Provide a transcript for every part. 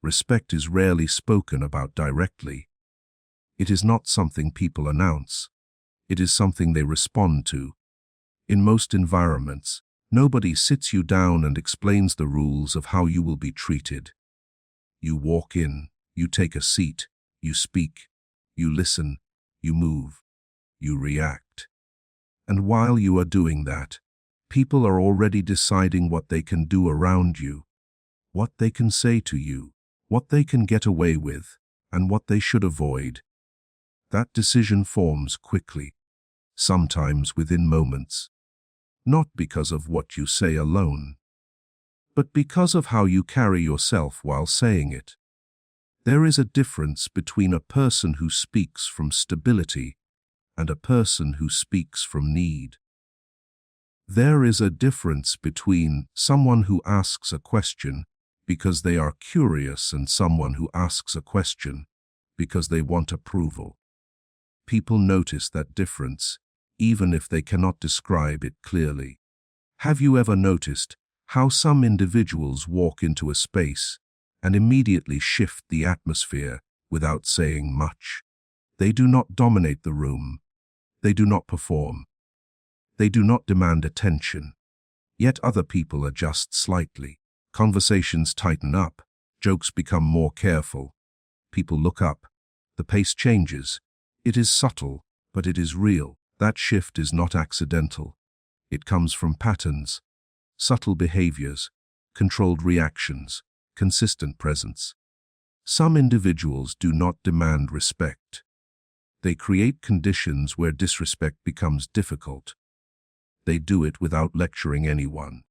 Respect is rarely spoken about directly. It is not something people announce. It is something they respond to. In most environments, nobody sits you down and explains the rules of how you will be treated. You walk in, you take a seat, you speak, you listen, you move, you react. And while you are doing that, people are already deciding what they can do around you, what they can say to you, what they can get away with, and what they should avoid. That decision forms quickly, sometimes within moments, not because of what you say alone, but because of how you carry yourself while saying it. There is a difference between a person who speaks from stability and a person who speaks from need. There is a difference between someone who asks a question because they are curious and someone who asks a question because they want approval. People notice that difference, even if they cannot describe it clearly. Have you ever noticed how some individuals walk into a space and immediately shift the atmosphere without saying much? They do not dominate the room. They do not perform. They do not demand attention. Yet other people adjust slightly. Conversations tighten up. Jokes become more careful. People look up. The pace changes. It is subtle, but it is real. That shift is not accidental. It comes from patterns, subtle behaviors, controlled reactions, consistent presence. Some individuals do not demand respect. They create conditions where disrespect becomes difficult. They do it without lecturing anyone.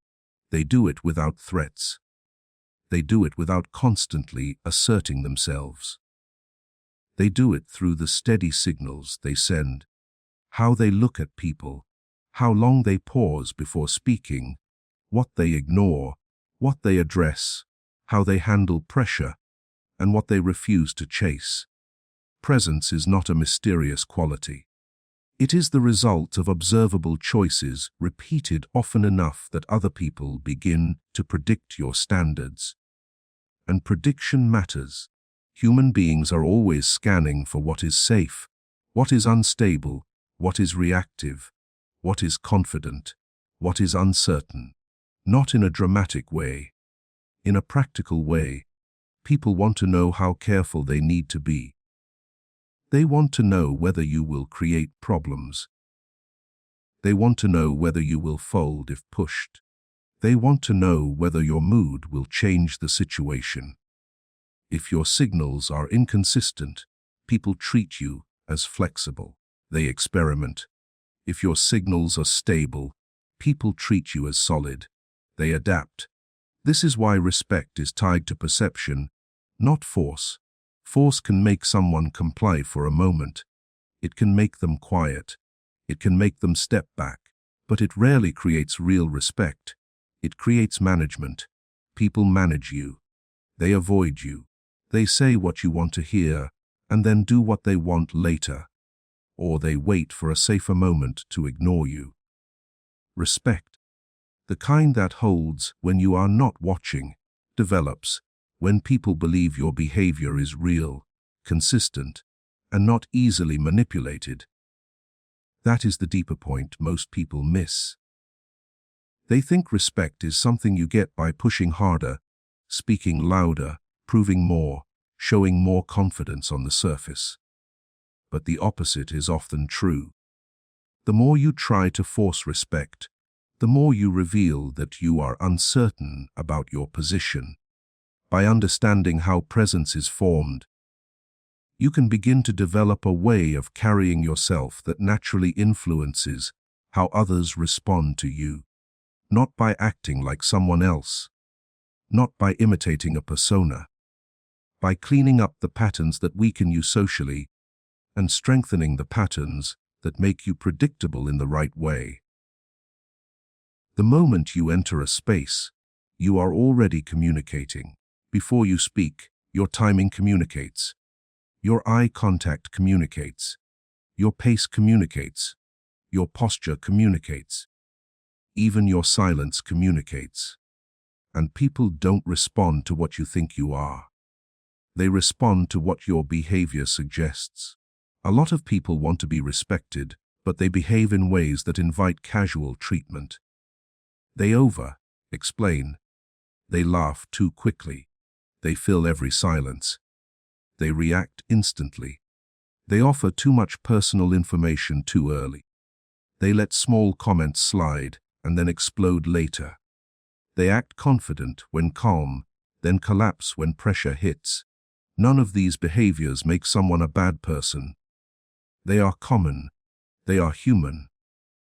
They do it without threats. They do it without constantly asserting themselves. They do it through the steady signals they send, how they look at people, how long they pause before speaking, what they ignore, what they address, how they handle pressure, and what they refuse to chase. Presence is not a mysterious quality. It is the result of observable choices repeated often enough that other people begin to predict your standards. And prediction matters. Human beings are always scanning for what is safe, what is unstable, what is reactive, what is confident, what is uncertain. Not in a dramatic way. In a practical way, people want to know how careful they need to be. They want to know whether you will create problems. They want to know whether you will fold if pushed. They want to know whether your mood will change the situation. If your signals are inconsistent, people treat you as flexible. They experiment. If your signals are stable, people treat you as solid. They adapt. This is why respect is tied to perception, not force. Force can make someone comply for a moment. It can make them quiet. It can make them step back. But it rarely creates real respect. It creates management. People manage you. They avoid you. They say what you want to hear, and then do what they want later. Or they wait for a safer moment to ignore you. Respect, the kind that holds when you are not watching, develops when people believe your behavior is real, consistent, and not easily manipulated. That is the deeper point most people miss. They think respect is something you get by pushing harder, speaking louder, proving more, showing more confidence on the surface. But the opposite is often true. The more you try to force respect, the more you reveal that you are uncertain about your position. By understanding how presence is formed, you can begin to develop a way of carrying yourself that naturally influences how others respond to you. Not by acting like someone else, not by imitating a persona, by cleaning up the patterns that weaken you socially and strengthening the patterns that make you predictable in the right way. The moment you enter a space, you are already communicating. Before you speak, your timing communicates. Your eye contact communicates. Your pace communicates. Your posture communicates. Even your silence communicates. And people don't respond to what you think you are. They respond to what your behavior suggests. A lot of people want to be respected, but they behave in ways that invite casual treatment. They over-explain. They laugh too quickly. They fill every silence. They react instantly. They offer too much personal information too early. They let small comments slide and then explode later. They act confident when calm, then collapse when pressure hits. None of these behaviors make someone a bad person. They are common. They are human.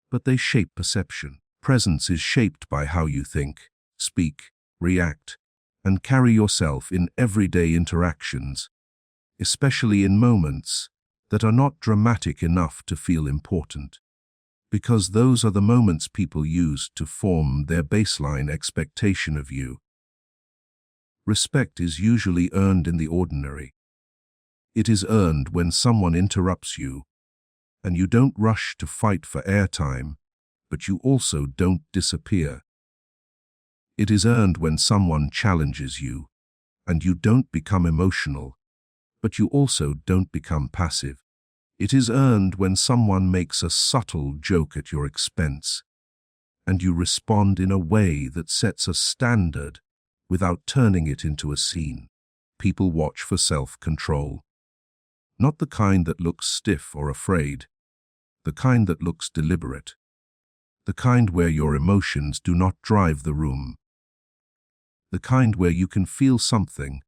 But they shape perception. Presence is shaped by how you think, speak, react, and carry yourself in everyday interactions, especially in moments that are not dramatic enough to feel important. Because those are the moments people use to form their baseline expectation of you. Respect is usually earned in the ordinary. It is earned when someone interrupts you, and you don't rush to fight for airtime, but you also don't disappear. It is earned when someone challenges you, and you don't become emotional, but you also don't become passive. It is earned when someone makes a subtle joke at your expense, and you respond in a way that sets a standard without turning it into a scene. People watch for self-control. Not the kind that looks stiff or afraid, the kind that looks deliberate, the kind where your emotions do not drive the room, the kind where you can feel something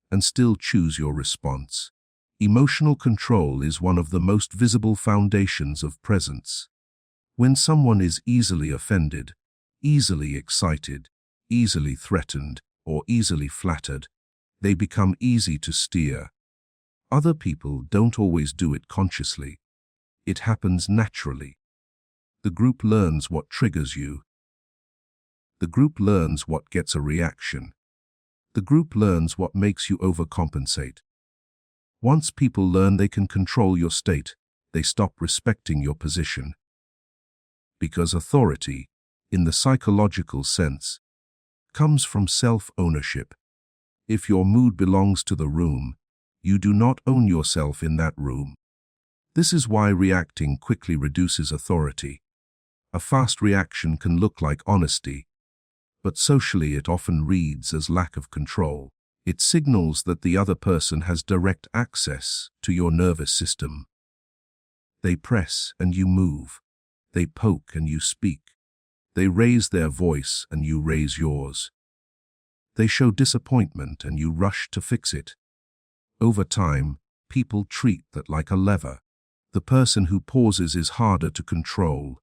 and still choose your response. Emotional control is one of the most visible foundations of presence. When someone is easily offended, easily excited, easily threatened, or easily flattered, they become easy to steer. Other people don't always do it consciously. It happens naturally. The group learns what triggers you. The group learns what gets a reaction. The group learns what makes you overcompensate. Once people learn they can control your state, they stop respecting your position. Because authority, in the psychological sense, comes from self-ownership. If your mood belongs to the room, you do not own yourself in that room. This is why reacting quickly reduces authority. A fast reaction can look like honesty, but socially it often reads as lack of control. It signals that the other person has direct access to your nervous system. They press and you move. They poke and you speak. They raise their voice and you raise yours. They show disappointment and you rush to fix it. Over time, people treat that like a lever. The person who pauses is harder to control.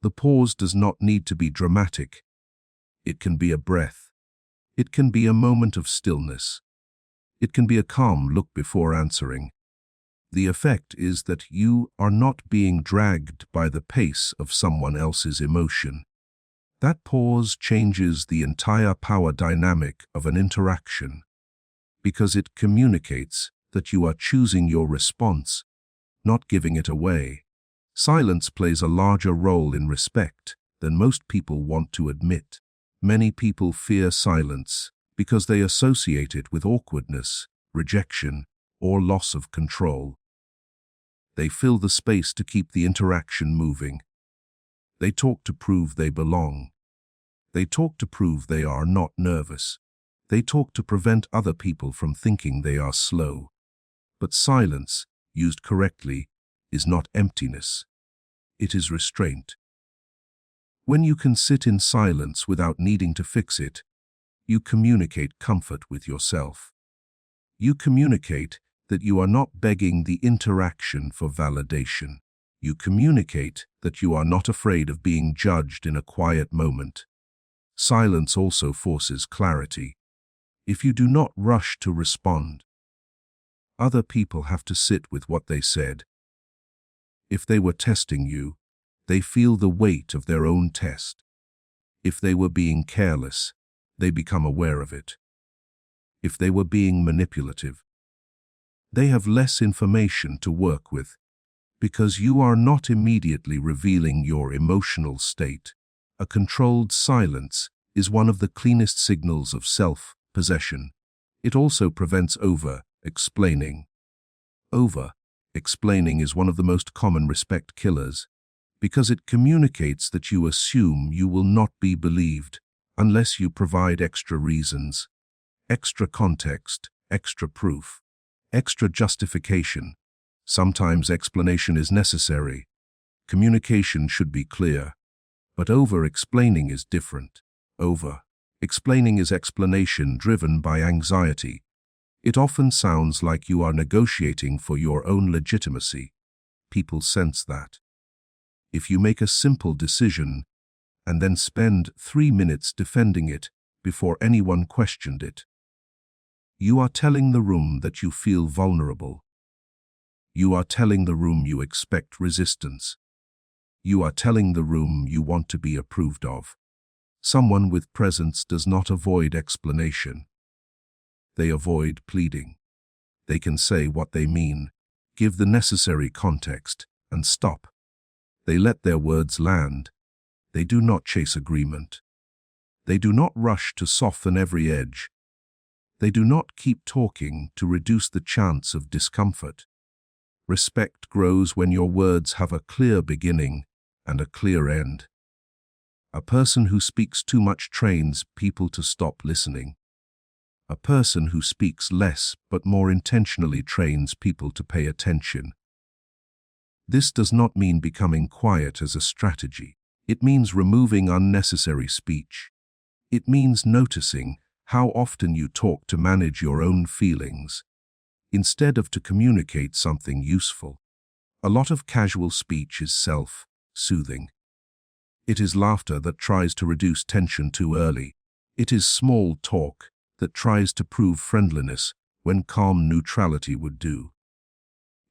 The pause does not need to be dramatic. It can be a breath. It can be a moment of stillness. It can be a calm look before answering. The effect is that you are not being dragged by the pace of someone else's emotion. That pause changes the entire power dynamic of an interaction, because it communicates that you are choosing your response, not giving it away. Silence plays a larger role in respect than most people want to admit. Many people fear silence because they associate it with awkwardness, rejection, or loss of control. They fill the space to keep the interaction moving. They talk to prove they belong. They talk to prove they are not nervous. They talk to prevent other people from thinking they are slow. But silence, used correctly, is not emptiness. It is restraint. When you can sit in silence without needing to fix it, you communicate comfort with yourself. You communicate that you are not begging the interaction for validation. You communicate that you are not afraid of being judged in a quiet moment. Silence also forces clarity. If you do not rush to respond, other people have to sit with what they said. If they were testing you, they feel the weight of their own test. If they were being careless, they become aware of it. If they were being manipulative, they have less information to work with, because you are not immediately revealing your emotional state. A controlled silence is one of the cleanest signals of self-possession. It also prevents over-explaining. Over-explaining is one of the most common respect killers, because it communicates that you assume you will not be believed unless you provide extra reasons, extra context, extra proof, extra justification. Sometimes explanation is necessary. Communication should be clear. But over-explaining is different. Over-explaining is explanation driven by anxiety. It often sounds like you are negotiating for your own legitimacy. People sense that. If you make a simple decision and then spend 3 minutes defending it before anyone questioned it, you are telling the room that you feel vulnerable. You are telling the room you expect resistance. You are telling the room you want to be approved of. Someone with presence does not avoid explanation. They avoid pleading. They can say what they mean, give the necessary context, and stop. They let their words land. They do not chase agreement. They do not rush to soften every edge. They do not keep talking to reduce the chance of discomfort. Respect grows when your words have a clear beginning and a clear end. A person who speaks too much trains people to stop listening. A person who speaks less but more intentionally trains people to pay attention. This does not mean becoming quiet as a strategy. It means removing unnecessary speech. It means noticing how often you talk to manage your own feelings, instead of to communicate something useful. A lot of casual speech is self-soothing. It is laughter that tries to reduce tension too early. It is small talk that tries to prove friendliness when calm neutrality would do.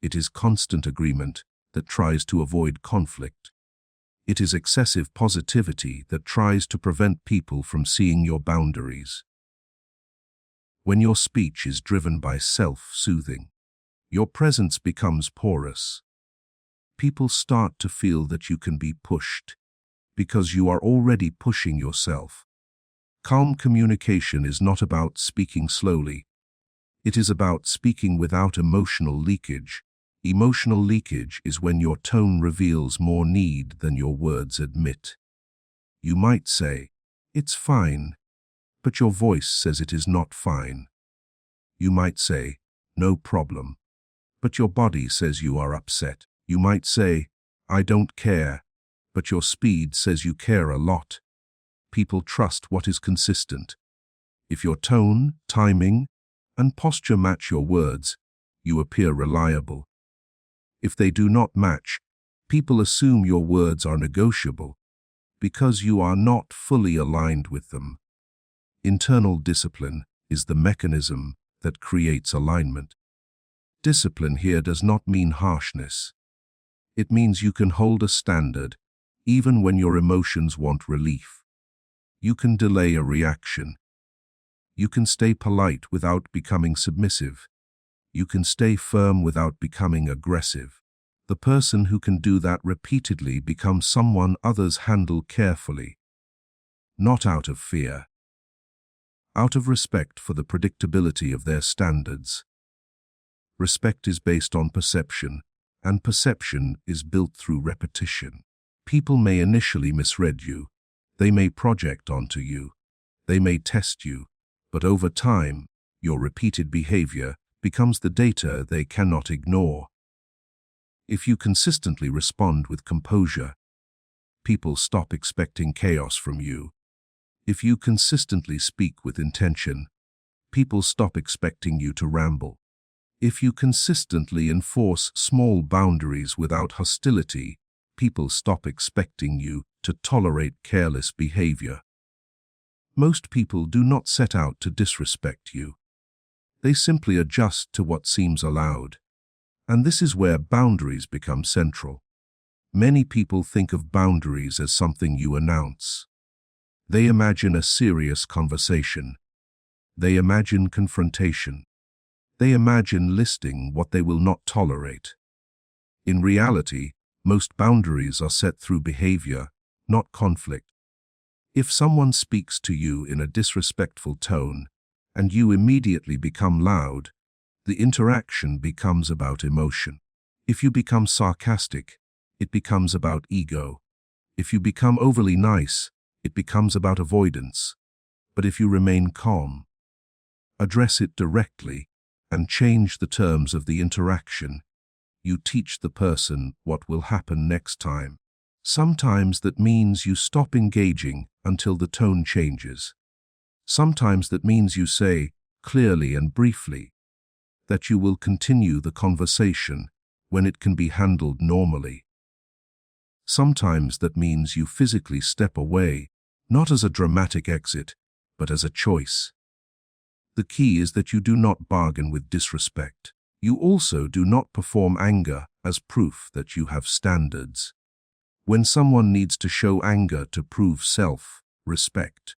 It is constant agreement that tries to avoid conflict. It is excessive positivity that tries to prevent people from seeing your boundaries. When your speech is driven by self-soothing, your presence becomes porous. People start to feel that you can be pushed, because you are already pushing yourself. Calm communication is not about speaking slowly. It is about speaking without emotional leakage. Emotional leakage is when your tone reveals more need than your words admit. You might say, "It's fine," but your voice says it is not fine. You might say, "No problem," but your body says you are upset. You might say, "I don't care," but your speed says you care a lot. People trust what is consistent. If your tone, timing, and posture match your words, you appear reliable. If they do not match, people assume your words are negotiable because you are not fully aligned with them. Internal discipline is the mechanism that creates alignment. Discipline here does not mean harshness. It means you can hold a standard even when your emotions want relief. You can delay a reaction. You can stay polite without becoming submissive. You can stay firm without becoming aggressive. The person who can do that repeatedly becomes someone others handle carefully, not out of fear, out of respect for the predictability of their standards. Respect is based on perception, and perception is built through repetition. People may initially misread you. They may project onto you. They may test you. But over time, your repeated behavior becomes the data they cannot ignore. If you consistently respond with composure, people stop expecting chaos from you. If you consistently speak with intention, people stop expecting you to ramble. If you consistently enforce small boundaries without hostility, people stop expecting you to tolerate careless behavior. Most people do not set out to disrespect you. They simply adjust to what seems allowed. And this is where boundaries become central. Many people think of boundaries as something you announce. They imagine a serious conversation. They imagine confrontation. They imagine listing what they will not tolerate. In reality, most boundaries are set through behavior, not conflict. If someone speaks to you in a disrespectful tone, and you immediately become loud, the interaction becomes about emotion. If you become sarcastic, it becomes about ego. If you become overly nice, it becomes about avoidance. But if you remain calm, address it directly, and change the terms of the interaction, you teach the person what will happen next time. Sometimes that means you stop engaging until the tone changes. Sometimes that means you say, clearly and briefly, that you will continue the conversation when it can be handled normally. Sometimes that means you physically step away, not as a dramatic exit, but as a choice. The key is that you do not bargain with disrespect. You also do not perform anger as proof that you have standards. When someone needs to show anger to prove self-respect,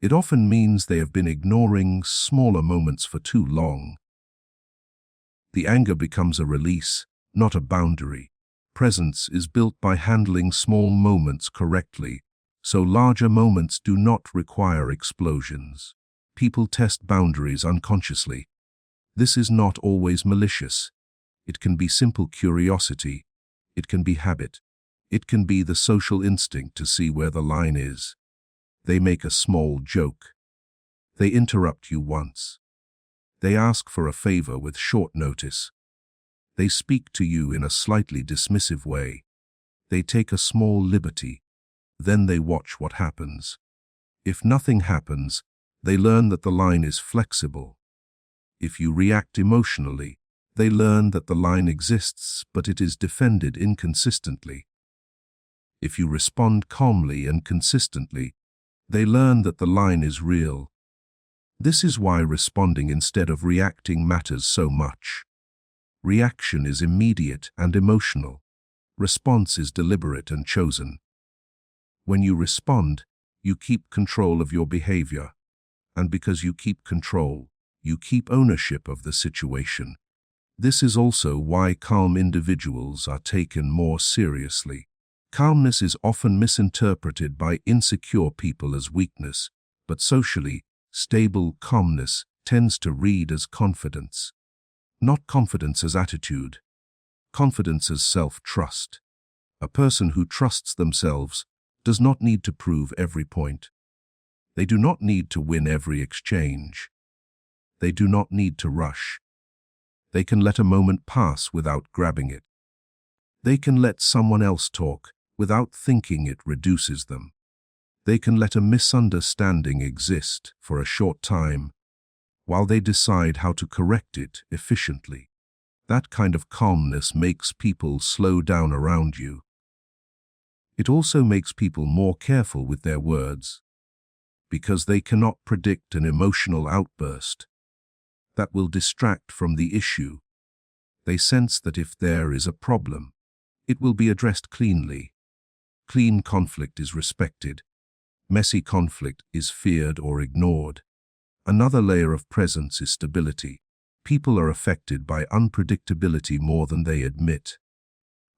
it often means they have been ignoring smaller moments for too long. The anger becomes a release, not a boundary. Presence is built by handling small moments correctly, so larger moments do not require explosions. People test boundaries unconsciously. This is not always malicious. It can be simple curiosity. It can be habit. It can be the social instinct to see where the line is. They make a small joke. They interrupt you once. They ask for a favor with short notice. They speak to you in a slightly dismissive way. They take a small liberty. Then they watch what happens. If nothing happens, they learn that the line is flexible. If you react emotionally, they learn that the line exists, but it is defended inconsistently. If you respond calmly and consistently, they learn that the line is real. This is why responding instead of reacting matters so much. Reaction is immediate and emotional. Response is deliberate and chosen. When you respond, you keep control of your behavior. And because you keep control, you keep ownership of the situation. This is also why calm individuals are taken more seriously. Calmness is often misinterpreted by insecure people as weakness, but socially, stable calmness tends to read as confidence. Not confidence as attitude, confidence as self-trust. A person who trusts themselves does not need to prove every point. They do not need to win every exchange. They do not need to rush. They can let a moment pass without grabbing it. They can let someone else talk without thinking it reduces them. They can let a misunderstanding exist for a short time while they decide how to correct it efficiently. That kind of calmness makes people slow down around you. It also makes people more careful with their words, because they cannot predict an emotional outburst that will distract from the issue. They sense that if there is a problem, it will be addressed cleanly. Clean conflict is respected. Messy conflict is feared or ignored. Another layer of presence is stability. People are affected by unpredictability more than they admit.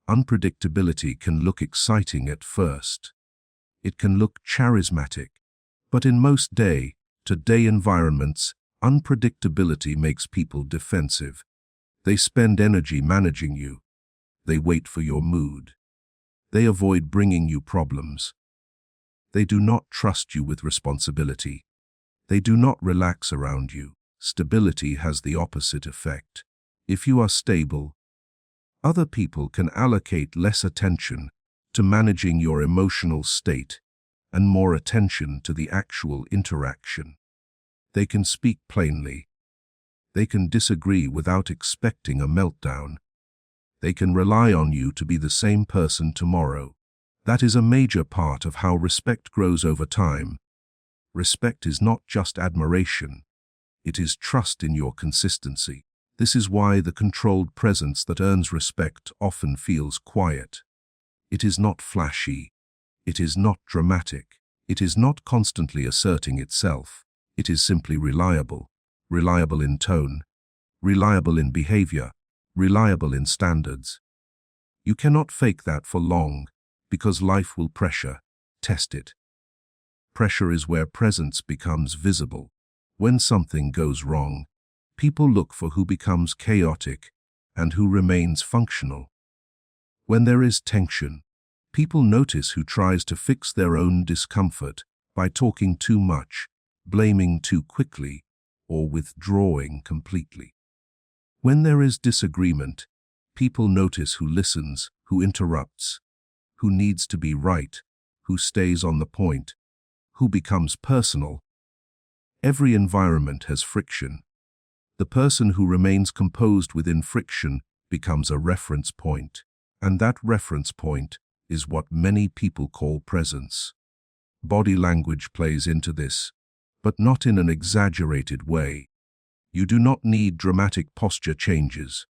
Unpredictability can look exciting at first. It can look charismatic. But in most day-to-day environments, unpredictability makes people defensive. They spend energy managing you. They wait for your mood. They avoid bringing you problems. They do not trust you with responsibility. They do not relax around you. Stability has the opposite effect. If you are stable, other people can allocate less attention to managing your emotional state and more attention to the actual interaction. They can speak plainly. They can disagree without expecting a meltdown. They can rely on you to be the same person tomorrow. That is a major part of how respect grows over time. Respect is not just admiration. It is trust in your consistency. This is why the controlled presence that earns respect often feels quiet. It is not flashy. It is not dramatic. It is not constantly asserting itself. It is simply reliable. Reliable in tone. Reliable in behavior. Reliable in standards. You cannot fake that for long, because life will pressure. Test it. Pressure is where presence becomes visible. When something goes wrong, people look for who becomes chaotic and who remains functional. When there is tension, people notice who tries to fix their own discomfort by talking too much, blaming too quickly, or withdrawing completely. When there is disagreement, people notice who listens, who interrupts, who needs to be right, who stays on the point, who becomes personal. Every environment has friction. The person who remains composed within friction becomes a reference point, and that reference point is what many people call presence. Body language plays into this, but not in an exaggerated way. You do not need dramatic posture changes.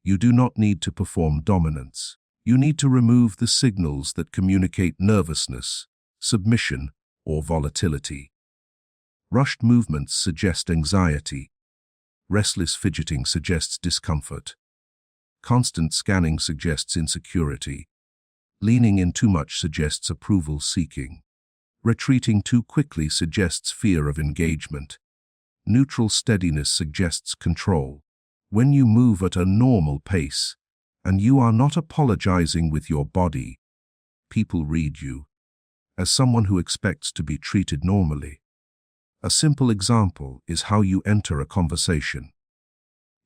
You do not need to perform dominance. You need to remove the signals that communicate nervousness, submission, or volatility. Rushed movements suggest anxiety. Restless fidgeting suggests discomfort. Constant scanning suggests insecurity. Leaning in too much suggests approval-seeking. Retreating too quickly suggests fear of engagement. Neutral steadiness suggests control. When you move at a normal pace, and you are not apologizing with your body, people read you as someone who expects to be treated normally. A simple example is how you enter a conversation.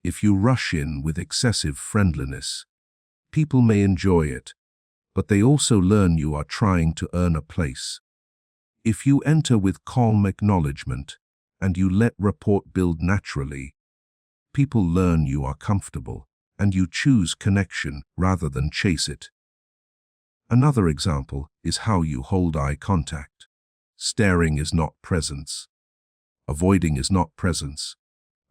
If you rush in with excessive friendliness, people may enjoy it, but they also learn you are trying to earn a place. If you enter with calm acknowledgement and you let rapport build naturally, people learn you are comfortable and you choose connection rather than chase it. Another example is how you hold eye contact. Staring is not presence. Avoiding is not presence.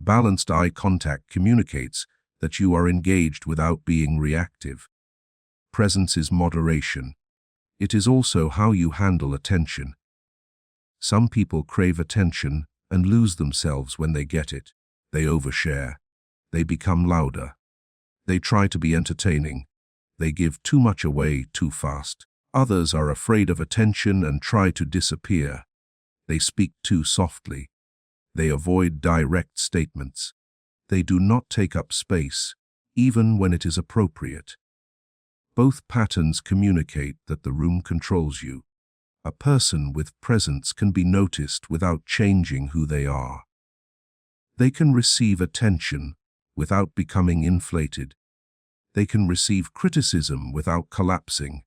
Balanced eye contact communicates that you are engaged without being reactive. Presence is moderation. It is also how you handle attention. Some people crave attention and lose themselves when they get it. They overshare. They become louder. They try to be entertaining. They give too much away too fast. Others are afraid of attention and try to disappear. They speak too softly. They avoid direct statements. They do not take up space, even when it is appropriate. Both patterns communicate that the room controls you. A person with presence can be noticed without changing who they are. They can receive attention without becoming inflated. They can receive criticism without collapsing.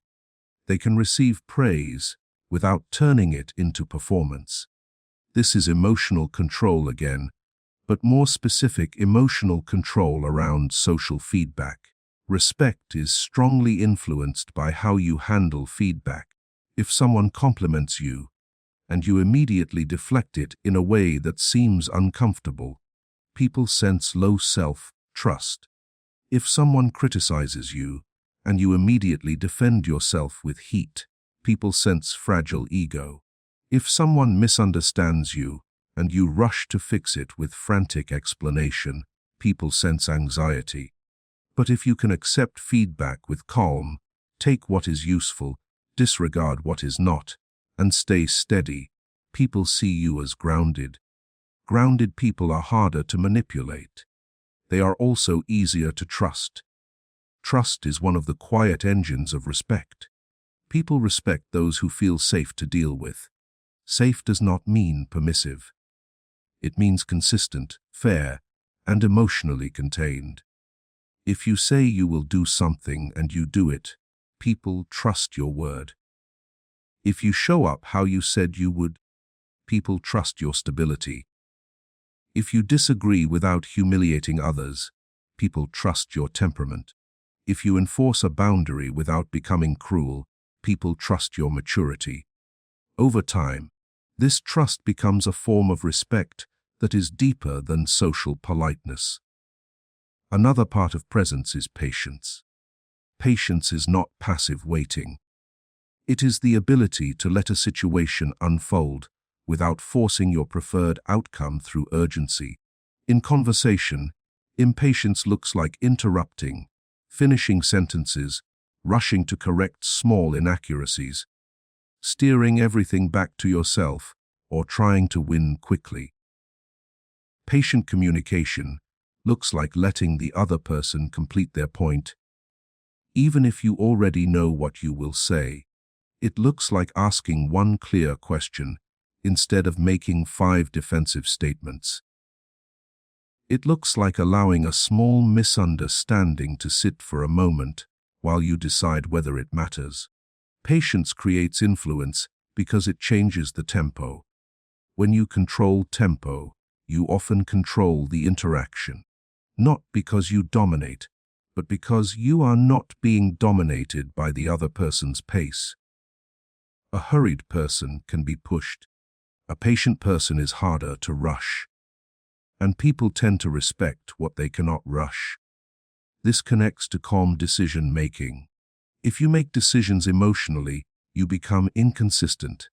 They can receive praise without turning it into performance. This is emotional control again, but more specific emotional control around social feedback. Respect is strongly influenced by how you handle feedback. If someone compliments you, and you immediately deflect it in a way that seems uncomfortable, people sense low self-trust. If someone criticizes you, and you immediately defend yourself with heat, people sense fragile ego. If someone misunderstands you, and you rush to fix it with frantic explanation, people sense anxiety. But if you can accept feedback with calm, take what is useful, disregard what is not, and stay steady, people see you as grounded. Grounded people are harder to manipulate. They are also easier to trust. Trust is one of the quiet engines of respect. People respect those who feel safe to deal with. Safe does not mean permissive. It means consistent, fair, and emotionally contained. If you say you will do something and you do it, people trust your word. If you show up how you said you would, people trust your stability. If you disagree without humiliating others, people trust your temperament. If you enforce a boundary without becoming cruel, people trust your maturity. Over time, this trust becomes a form of respect that is deeper than social politeness. Another part of presence is patience. Patience is not passive waiting. It is the ability to let a situation unfold without forcing your preferred outcome through urgency. In conversation, impatience looks like interrupting, finishing sentences, rushing to correct small inaccuracies, steering everything back to yourself, or trying to win quickly. Patient communication looks like letting the other person complete their point. Even if you already know what you will say, it looks like asking one clear question instead of making 5 defensive statements. It looks like allowing a small misunderstanding to sit for a moment while you decide whether it matters. Patience creates influence because it changes the tempo. When you control tempo, you often control the interaction. Not because you dominate, but because you are not being dominated by the other person's pace. A hurried person can be pushed. A patient person is harder to rush. And people tend to respect what they cannot rush. This connects to calm decision-making. If you make decisions emotionally, you become inconsistent.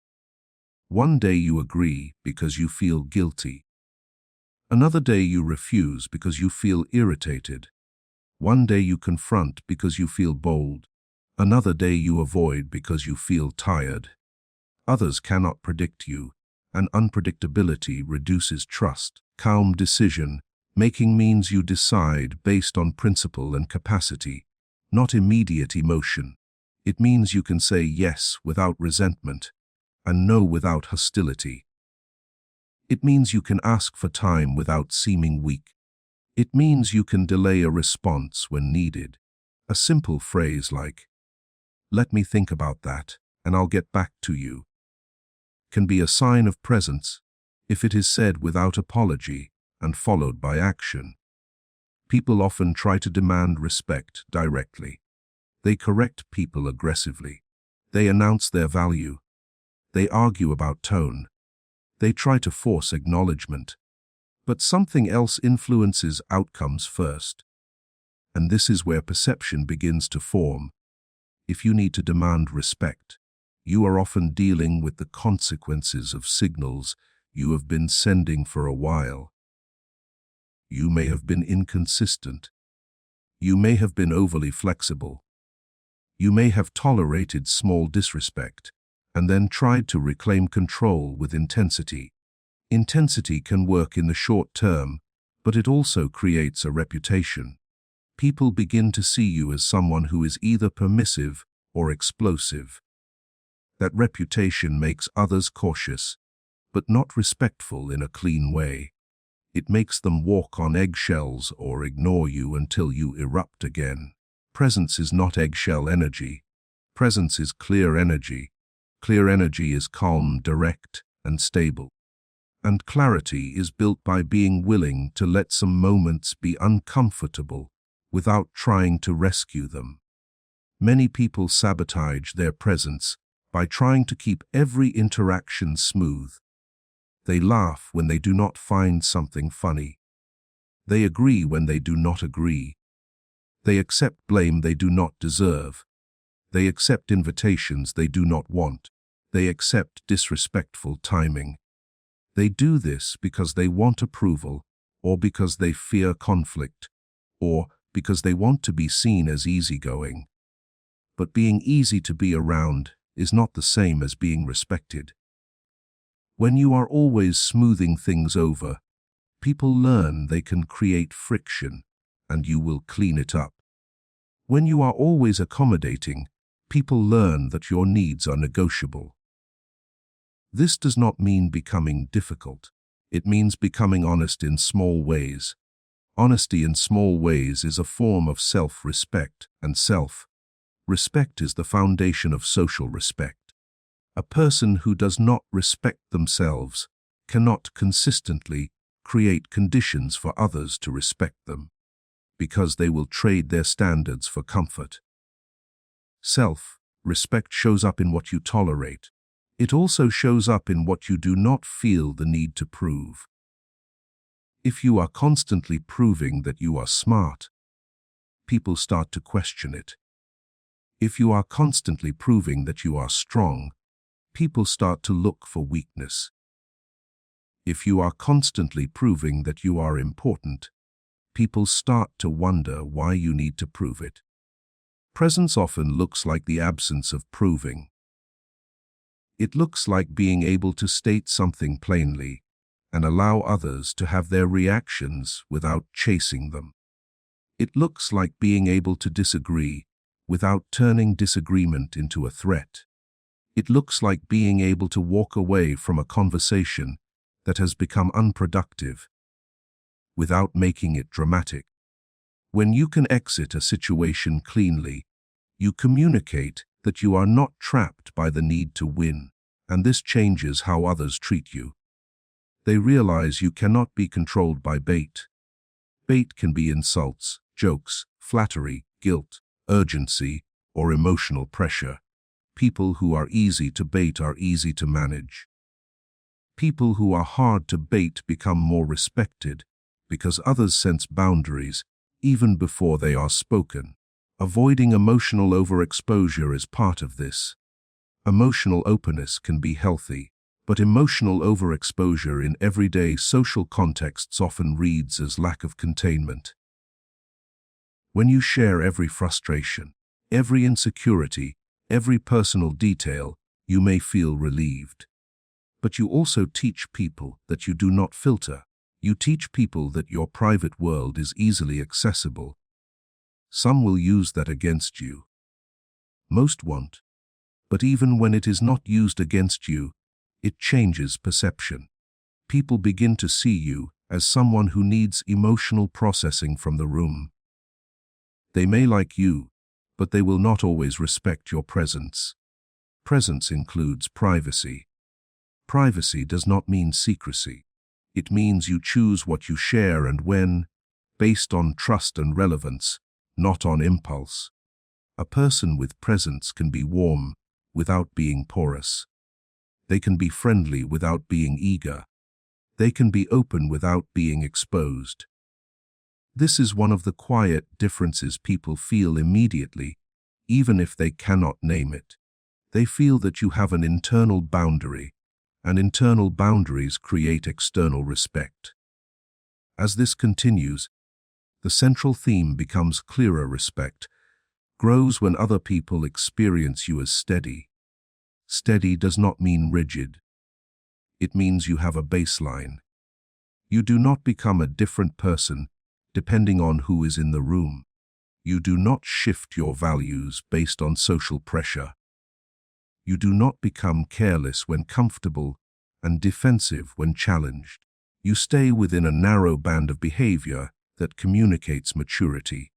One day you agree because you feel guilty. Another day you refuse because you feel irritated. One day you confront because you feel bold. Another day you avoid because you feel tired. Others cannot predict you, and unpredictability reduces trust. Calm decision-making means you decide based on principle and capacity, not immediate emotion. It means you can say yes without resentment and no without hostility. It means you can ask for time without seeming weak. It means you can delay a response when needed. A simple phrase like, "Let me think about that, and I'll get back to you," can be a sign of presence if it is said without apology and followed by action. People often try to demand respect directly. They correct people aggressively. They announce their value. They argue about tone. They try to force acknowledgement. But something else influences outcomes first. And this is where perception begins to form. If you need to demand respect, you are often dealing with the consequences of signals you have been sending for a while. You may have been inconsistent. You may have been overly flexible. You may have tolerated small disrespect and then tried to reclaim control with intensity. Intensity can work in the short term, but it also creates a reputation. People begin to see you as someone who is either permissive or explosive. That reputation makes others cautious, but not respectful in a clean way. It makes them walk on eggshells or ignore you until you erupt again. Presence is not eggshell energy. Presence is clear energy. Clear energy is calm, direct, and stable. And clarity is built by being willing to let some moments be uncomfortable without trying to rescue them. Many people sabotage their presence by trying to keep every interaction smooth. They laugh when they do not find something funny. They agree when they do not agree. They accept blame they do not deserve. They accept invitations they do not want. They accept disrespectful timing. They do this because they want approval, or because they fear conflict, or because they want to be seen as easygoing. But being easy to be around is not the same as being respected. When you are always smoothing things over, people learn they can create friction, and you will clean it up. When you are always accommodating, people learn that your needs are negotiable. This does not mean becoming difficult. It means becoming honest in small ways. Honesty in small ways is a form of self-respect, and self-respect is the foundation of social respect. A person who does not respect themselves cannot consistently create conditions for others to respect them, because they will trade their standards for comfort. Self-respect shows up in what you tolerate. It also shows up in what you do not feel the need to prove. If you are constantly proving that you are smart, people start to question it. If you are constantly proving that you are strong, people start to look for weakness. If you are constantly proving that you are important, people start to wonder why you need to prove it. Presence often looks like the absence of proving. It looks like being able to state something plainly and allow others to have their reactions without chasing them. It looks like being able to disagree without turning disagreement into a threat. It looks like being able to walk away from a conversation that has become unproductive without making it dramatic. When you can exit a situation cleanly, you communicate that you are not trapped by the need to win, and this changes how others treat you. They realize you cannot be controlled by bait. Bait can be insults, jokes, flattery, guilt, urgency, or emotional pressure. People who are easy to bait are easy to manage. People who are hard to bait become more respected because others sense boundaries even before they are spoken. Avoiding emotional overexposure is part of this. Emotional openness can be healthy, but emotional overexposure in everyday social contexts often reads as lack of containment. When you share every frustration, every insecurity, every personal detail, you may feel relieved. But you also teach people that you do not filter. You teach people that your private world is easily accessible. Some will use that against you. Most won't. But even when it is not used against you, it changes perception. People begin to see you as someone who needs emotional processing from the room. They may like you, but they will not always respect your presence. Presence includes privacy. Privacy does not mean secrecy. It means you choose what you share and when, based on trust and relevance, not on impulse. A person with presence can be warm without being porous. They can be friendly without being eager. They can be open without being exposed. This is one of the quiet differences people feel immediately, even if they cannot name it. They feel that you have an internal boundary, and internal boundaries create external respect. As this continues, the central theme becomes clearer. Respect grows when other people experience you as steady. Steady does not mean rigid. It means you have a baseline. You do not become a different person depending on who is in the room. You do not shift your values based on social pressure. You do not become careless when comfortable and defensive when challenged. You stay within a narrow band of behavior that communicates maturity.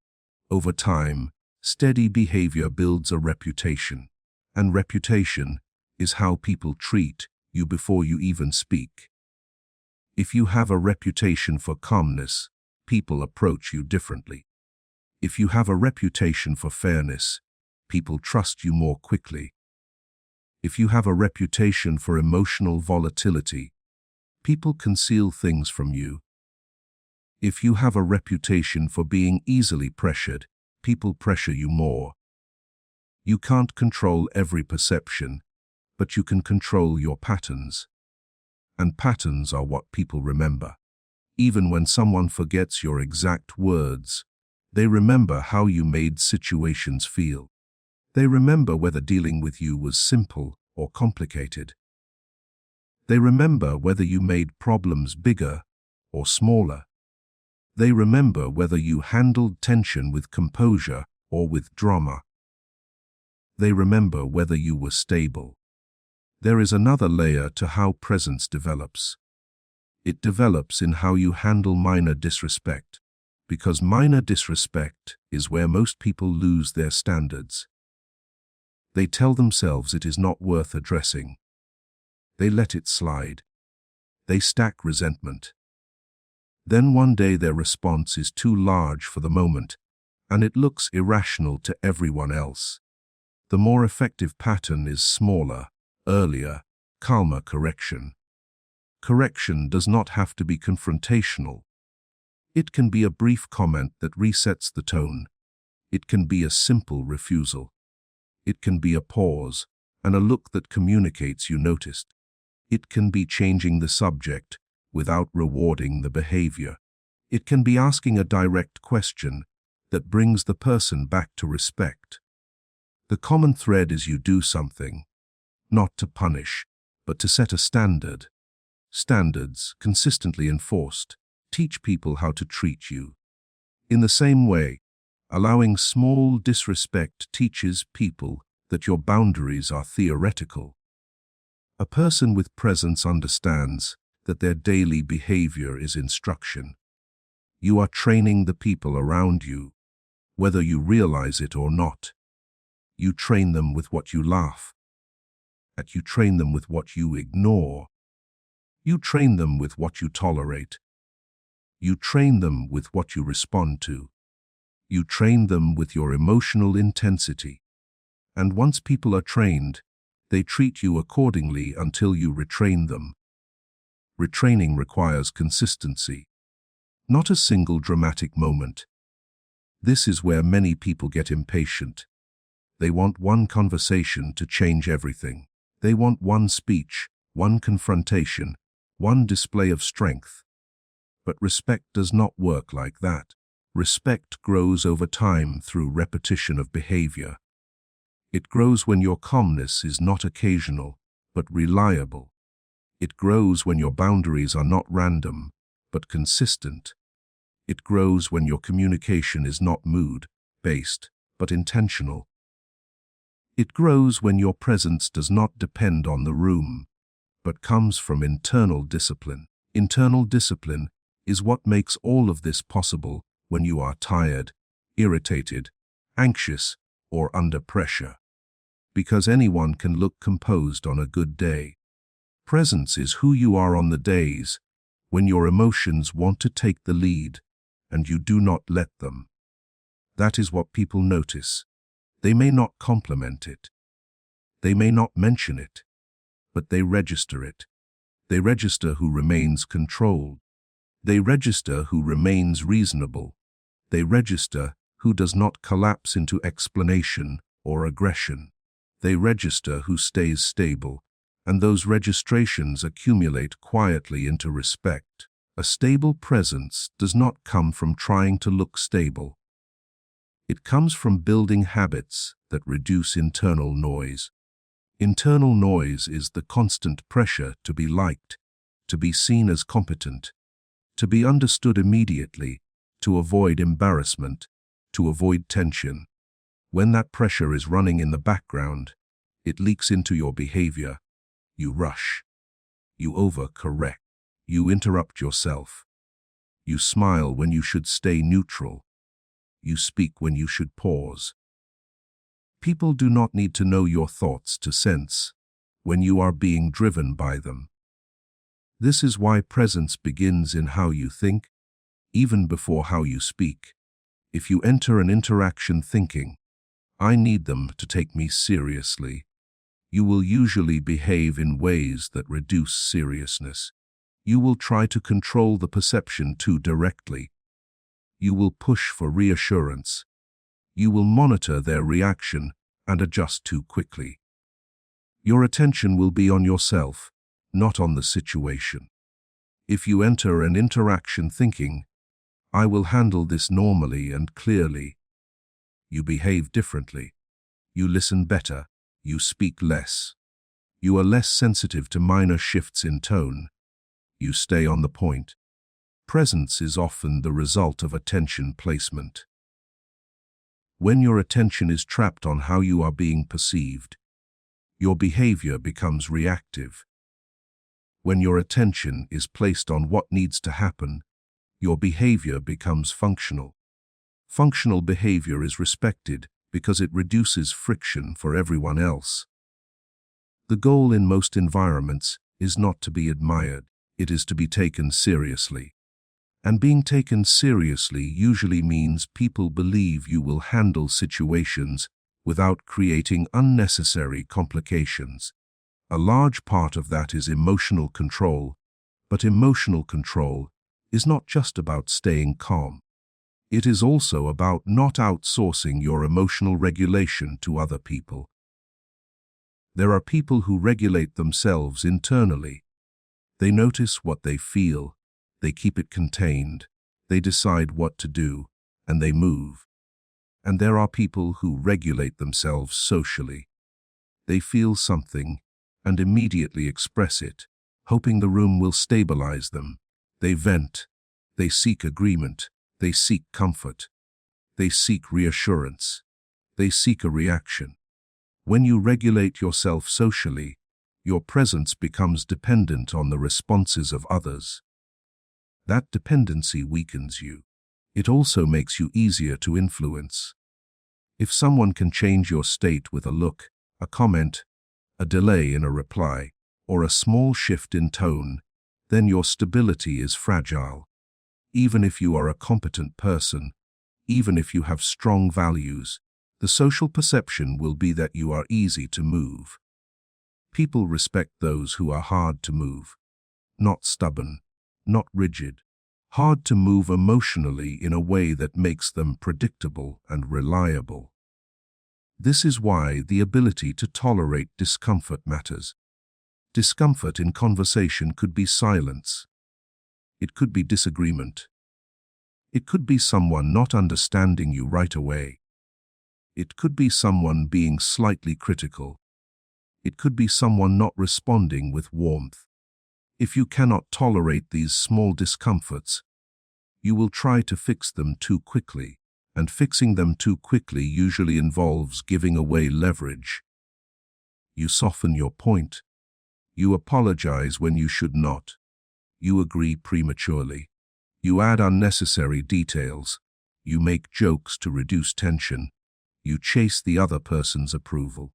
Over time, steady behavior builds a reputation, and reputation is how people treat you before you even speak. If you have a reputation for calmness, people approach you differently. If you have a reputation for fairness, people trust you more quickly. If you have a reputation for emotional volatility, people conceal things from you. If you have a reputation for being easily pressured, people pressure you more. You can't control every perception, but you can control your patterns. And patterns are what people remember. Even when someone forgets your exact words, they remember how you made situations feel. They remember whether dealing with you was simple or complicated. They remember whether you made problems bigger or smaller. They remember whether you handled tension with composure or with drama. They remember whether you were stable. There is another layer to how presence develops. It develops in how you handle minor disrespect, because minor disrespect is where most people lose their standards. They tell themselves it is not worth addressing. They let it slide. They stack resentment. Then one day their response is too large for the moment, and it looks irrational to everyone else. The more effective pattern is smaller, earlier, calmer correction. Correction does not have to be confrontational. It can be a brief comment that resets the tone. It can be a simple refusal. It can be a pause and a look that communicates you noticed. It can be changing the subject without rewarding the behavior. It can be asking a direct question that brings the person back to respect. The common thread is you do something, not to punish, but to set a standard. standards, consistently enforced, teach people how to treat you. In the same way, allowing small disrespect teaches people that your boundaries are theoretical. A person with presence understands that their daily behavior is instruction. You are training the people around you, whether you realize it or not. You train them with what you laugh at. You train them with what you ignore. You train them with what you tolerate. You train them with what you respond to. You train them with your emotional intensity. And once people are trained, they treat you accordingly until you retrain them. Retraining requires consistency, not a single dramatic moment. This is where many people get impatient. They want one conversation to change everything. They want one speech, one confrontation, one display of strength. But respect does not work like that. Respect grows over time through repetition of behavior. It grows when your calmness is not occasional, but reliable. It grows when your boundaries are not random, but consistent. It grows when your communication is not mood-based, but intentional. It grows when your presence does not depend on the room, but comes from internal discipline. Internal discipline is what makes all of this possible when you are tired, irritated, anxious, or under pressure. Because anyone can look composed on a good day. Presence is who you are on the days when your emotions want to take the lead and you do not let them. That is what people notice. They may not compliment it. They may not mention it, but they register it. They register who remains controlled. They register who remains reasonable. They register who does not collapse into explanation or aggression. They register who stays stable, and those registrations accumulate quietly into respect. A stable presence does not come from trying to look stable. It comes from building habits that reduce internal noise. Internal noise is the constant pressure to be liked, to be seen as competent, to be understood immediately, to avoid embarrassment, to avoid tension. When that pressure is running in the background, it leaks into your behavior. You rush. You overcorrect. You interrupt yourself. You smile when you should stay neutral. You speak when you should pause. People do not need to know your thoughts to sense when you are being driven by them. This is why presence begins in how you think, even before how you speak. If you enter an interaction thinking, "I need them to take me seriously," you will usually behave in ways that reduce seriousness. You will try to control the perception too directly. You will push for reassurance. You will monitor their reaction and adjust too quickly. Your attention will be on yourself, not on the situation. If you enter an interaction thinking, "I will handle this normally and clearly," you behave differently. You listen better. You speak less. You are less sensitive to minor shifts in tone. You stay on the point. Presence is often the result of attention placement. When your attention is trapped on how you are being perceived, your behavior becomes reactive. When your attention is placed on what needs to happen, your behavior becomes functional. Functional behavior is respected because it reduces friction for everyone else. The goal in most environments is not to be admired, it is to be taken seriously. And being taken seriously usually means people believe you will handle situations without creating unnecessary complications. A large part of that is emotional control, but emotional control is not just about staying calm. It is also about not outsourcing your emotional regulation to other people. There are people who regulate themselves internally. They notice what they feel, they keep it contained, they decide what to do, and they move. And there are people who regulate themselves socially. They feel something and immediately express it, hoping the room will stabilize them. They vent. They seek agreement. They seek comfort. They seek reassurance. They seek a reaction. When you regulate yourself socially, your presence becomes dependent on the responses of others. That dependency weakens you. It also makes you easier to influence. If someone can change your state with a look, a comment, a delay in a reply, or a small shift in tone, then your stability is fragile. Even if you are a competent person, even if you have strong values, the social perception will be that you are easy to move. People respect those who are hard to move, not stubborn, not rigid, hard to move emotionally in a way that makes them predictable and reliable. This is why the ability to tolerate discomfort matters. Discomfort in conversation could be silence. It could be disagreement. It could be someone not understanding you right away. It could be someone being slightly critical. It could be someone not responding with warmth. If you cannot tolerate these small discomforts, you will try to fix them too quickly, and fixing them too quickly usually involves giving away leverage. You soften your point. You apologize when you should not. You agree prematurely. You add unnecessary details. You make jokes to reduce tension. You chase the other person's approval.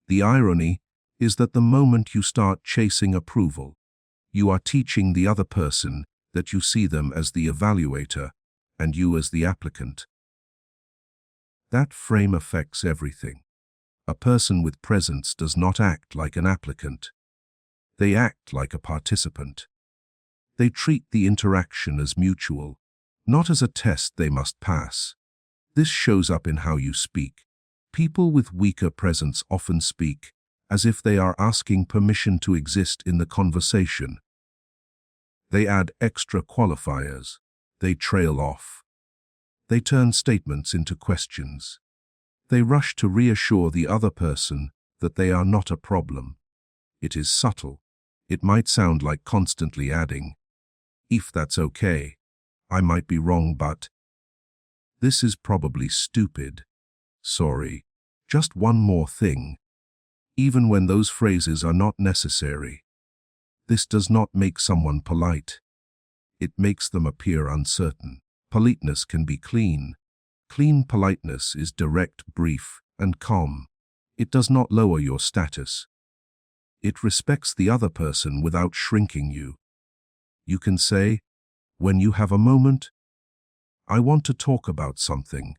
The irony is that the moment you start chasing approval, you are teaching the other person that you see them as the evaluator and you as the applicant. That frame affects everything. A person with presence does not act like an applicant. They act like a participant. They treat the interaction as mutual, not as a test they must pass. This shows up in how you speak. People with weaker presence often speak as if they are asking permission to exist in the conversation. They add extra qualifiers. They trail off. They turn statements into questions. They rush to reassure the other person that they are not a problem. It is subtle. It might sound like constantly adding, "If that's okay, I might be wrong, but..." This is probably stupid. Sorry. Just one more thing. Even when those phrases are not necessary. This does not make someone polite. It makes them appear uncertain. Politeness can be clean. Clean politeness is direct, brief, and calm. It does not lower your status. It respects the other person without shrinking you. You can say, "When you have a moment, I want to talk about something,"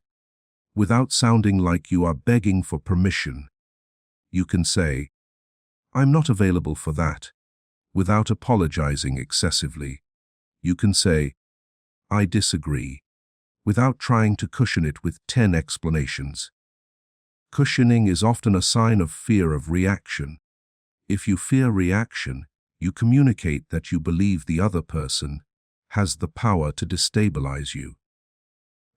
without sounding like you are begging for permission. You can say, "I'm not available for that," without apologizing excessively. You can say, "I disagree," without trying to cushion it with 10 explanations. Cushioning is often a sign of fear of reaction. If you fear reaction, you communicate that you believe the other person has the power to destabilize you.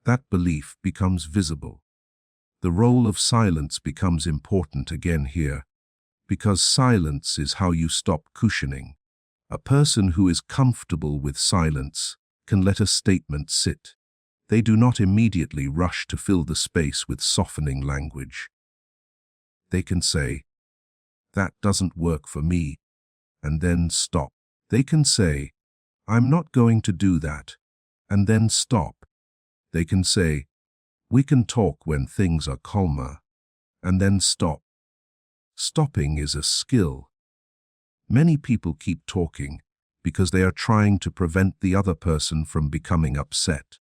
That belief becomes visible. The role of silence becomes important again here, because silence is how you stop cushioning. A person who is comfortable with silence can let a statement sit. They do not immediately rush to fill the space with softening language. They can say, "That doesn't work for me," and then stop. They can say, "I'm not going to do that," and then stop. They can say, "We can talk when things are calmer," and then stop. Stopping is a skill. Many people keep talking because they are trying to prevent the other person from becoming upset.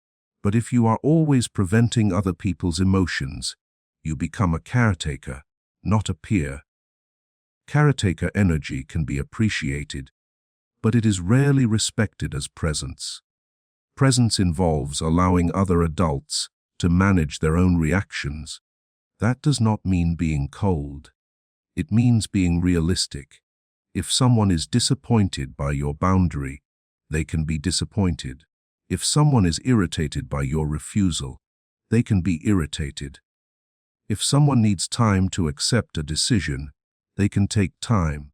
But if you are always preventing other people's emotions, you become a caretaker, not a peer. Caretaker energy can be appreciated, but it is rarely respected as presence. Presence involves allowing other adults to manage their own reactions. That does not mean being cold. It means being realistic. If someone is disappointed by your boundary, they can be disappointed. If someone is irritated by your refusal, they can be irritated. If someone needs time to accept a decision, they can take time.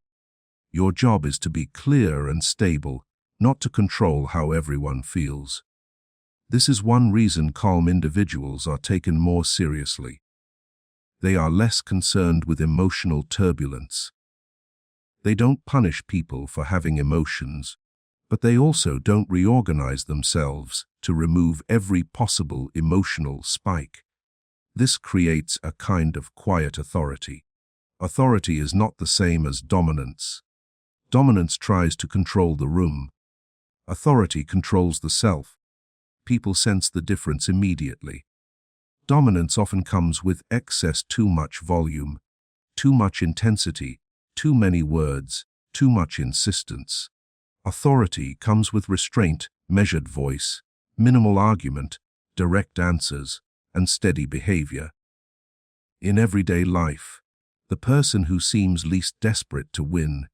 Your job is to be clear and stable, not to control how everyone feels. This is one reason calm individuals are taken more seriously. They are less concerned with emotional turbulence. They don't punish people for having emotions, but they also don't reorganize themselves to remove every possible emotional spike. This creates a kind of quiet authority. Authority is not the same as dominance. Dominance tries to control the room. Authority controls the self. People sense the difference immediately. Dominance often comes with excess, too much volume, too much intensity, too many words, too much insistence. Authority comes with restraint, measured voice, minimal argument, direct answers, and steady behavior. In everyday life, the person who seems least desperate to win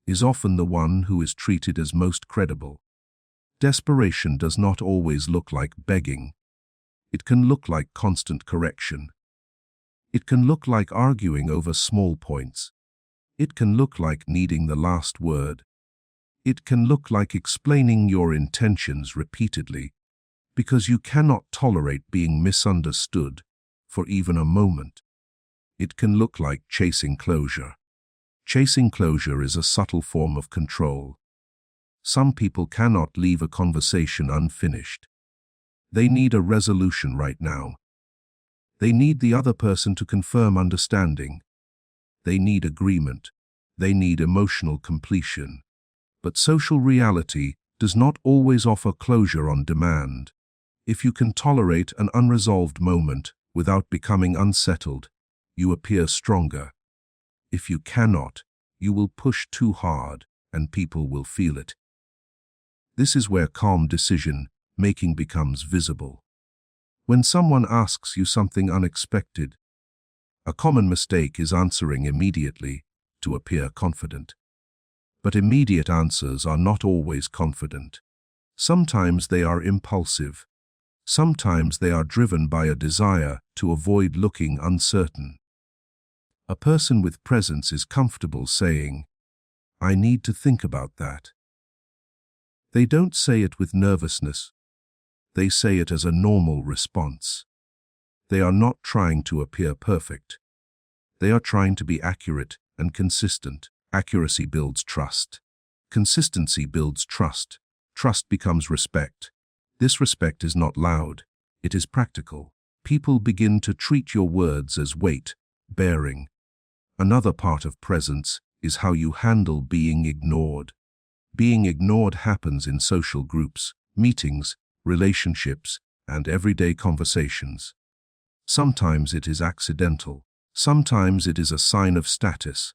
is often the one who is treated as most credible. Desperation does not always look like begging. It can look like constant correction. It can look like arguing over small points. It can look like needing the last word. It can look like explaining your intentions repeatedly, because you cannot tolerate being misunderstood for even a moment. It can look like chasing closure. Chasing closure is a subtle form of control. Some people cannot leave a conversation unfinished. They need a resolution right now. They need the other person to confirm understanding. They need agreement. They need emotional completion. But social reality does not always offer closure on demand. If you can tolerate an unresolved moment without becoming unsettled, you appear stronger. If you cannot, you will push too hard and people will feel it. This is where calm decision-making becomes visible. When someone asks you something unexpected, a common mistake is answering immediately to appear confident. But immediate answers are not always confident. Sometimes they are impulsive. Sometimes they are driven by a desire to avoid looking uncertain. A person with presence is comfortable saying, "I need to think about that." They don't say it with nervousness. They say it as a normal response. They are not trying to appear perfect. They are trying to be accurate and consistent. Accuracy builds trust. Consistency builds trust. Trust becomes respect. This respect is not loud. It is practical. People begin to treat your words as weight, bearing. Another part of presence is how you handle being ignored. Being ignored happens in social groups, meetings, relationships, and everyday conversations. Sometimes it is accidental. Sometimes it is a sign of status.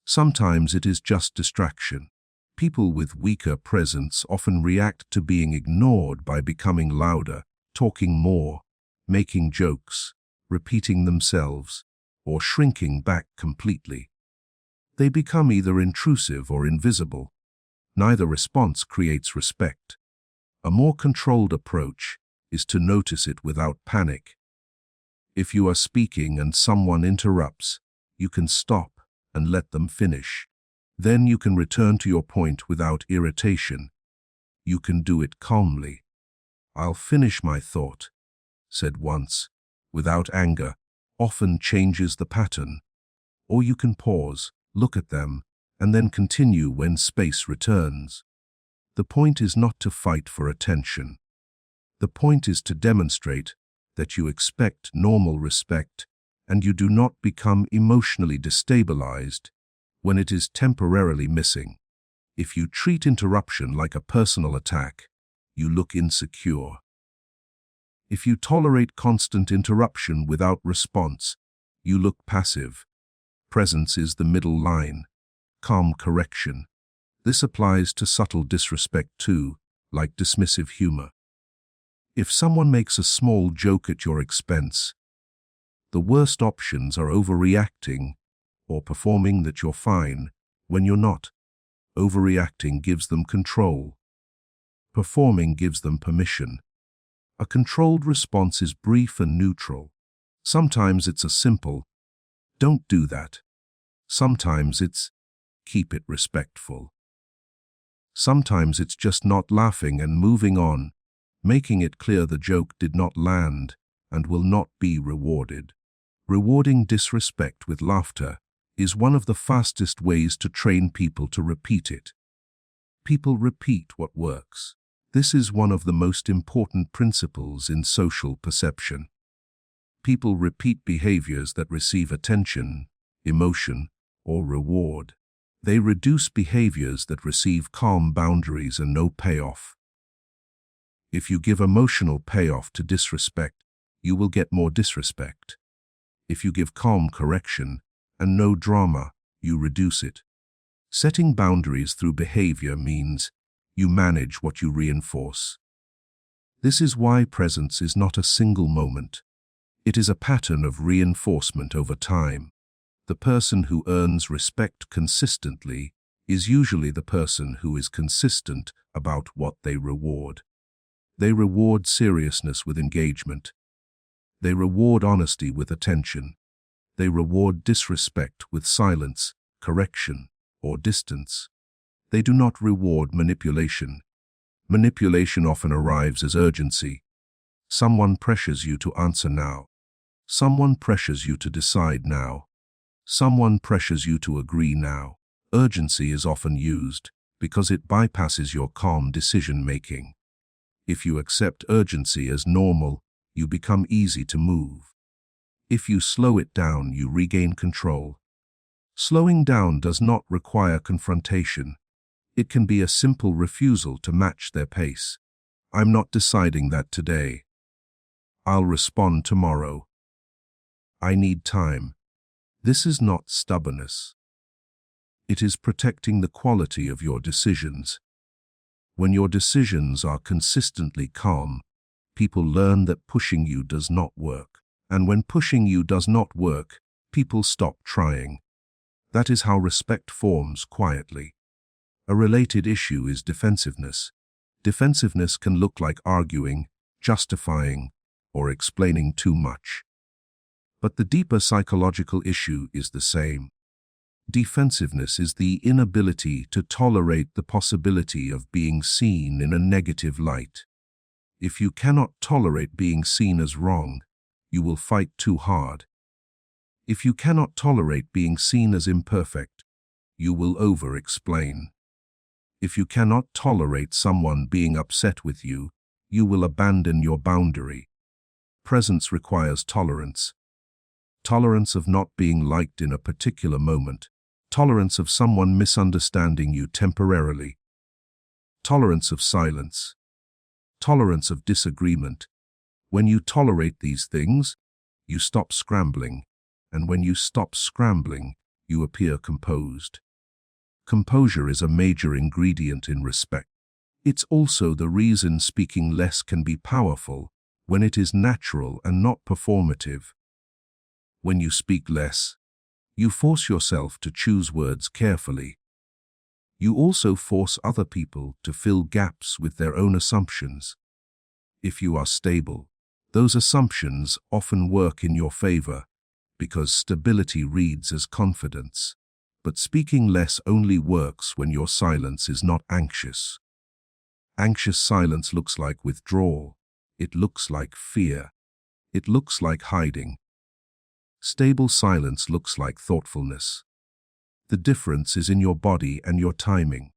Sometimes it is just distraction. People with weaker presence often react to being ignored by becoming louder, talking more, making jokes, repeating themselves, or shrinking back completely. They become either intrusive or invisible. Neither response creates respect. A more controlled approach is to notice it without panic. If you are speaking and someone interrupts, you can stop and let them finish. Then you can return to your point without irritation. You can do it calmly. "I'll finish my thought," said once, without anger, often changes the pattern. Or you can pause, look at them, and then continue when space returns. The point is not to fight for attention. The point is to demonstrate that you expect normal respect and you do not become emotionally destabilized when it is temporarily missing. If you treat interruption like a personal attack, you look insecure. If you tolerate constant interruption without response, you look passive. Presence is the middle line. Calm correction. This applies to subtle disrespect too, like dismissive humor. If someone makes a small joke at your expense, the worst options are overreacting or performing that you're fine when you're not. Overreacting gives them control. Performing gives them permission. A controlled response is brief and neutral. Sometimes it's a simple, "Don't do that." Sometimes it's, keep it respectful. Sometimes it's just not laughing and moving on, making it clear the joke did not land and will not be rewarded. Rewarding disrespect with laughter is one of the fastest ways to train people to repeat it. People repeat what works. This is one of the most important principles in social perception. People repeat behaviors that receive attention, emotion, or reward. They reduce behaviors that receive calm boundaries and no payoff. If you give emotional payoff to disrespect, you will get more disrespect. If you give calm correction and no drama, you reduce it. Setting boundaries through behavior means you manage what you reinforce. This is why presence is not a single moment. It is a pattern of reinforcement over time. The person who earns respect consistently is usually the person who is consistent about what they reward. They reward seriousness with engagement. They reward honesty with attention. They reward disrespect with silence, correction, or distance. They do not reward manipulation. Manipulation often arrives as urgency. Someone pressures you to answer now. Someone pressures you to decide now. Someone pressures you to agree now. Urgency is often used because it bypasses your calm decision-making. If you accept urgency as normal, you become easy to move. If you slow it down, you regain control. Slowing down does not require confrontation. It can be a simple refusal to match their pace. I'm not deciding that today. I'll respond tomorrow. I need time. This is not stubbornness. It is protecting the quality of your decisions. When your decisions are consistently calm, people learn that pushing you does not work. And when pushing you does not work, people stop trying. That is how respect forms quietly. A related issue is defensiveness. Defensiveness can look like arguing, justifying, or explaining too much. But the deeper psychological issue is the same. Defensiveness is the inability to tolerate the possibility of being seen in a negative light. If you cannot tolerate being seen as wrong, you will fight too hard. If you cannot tolerate being seen as imperfect, you will over-explain. If you cannot tolerate someone being upset with you, you will abandon your boundary. Presence requires tolerance. Tolerance of not being liked in a particular moment. Tolerance of someone misunderstanding you temporarily. Tolerance of silence. Tolerance of disagreement. When you tolerate these things, you stop scrambling. And when you stop scrambling, you appear composed. Composure is a major ingredient in respect. It's also the reason speaking less can be powerful when it is natural and not performative. When you speak less, you force yourself to choose words carefully. You also force other people to fill gaps with their own assumptions. If you are stable, those assumptions often work in your favor because stability reads as confidence. But speaking less only works when your silence is not anxious. Anxious silence looks like withdrawal. It looks like fear. It looks like hiding. Stable silence looks like thoughtfulness. The difference is in your body and your timing.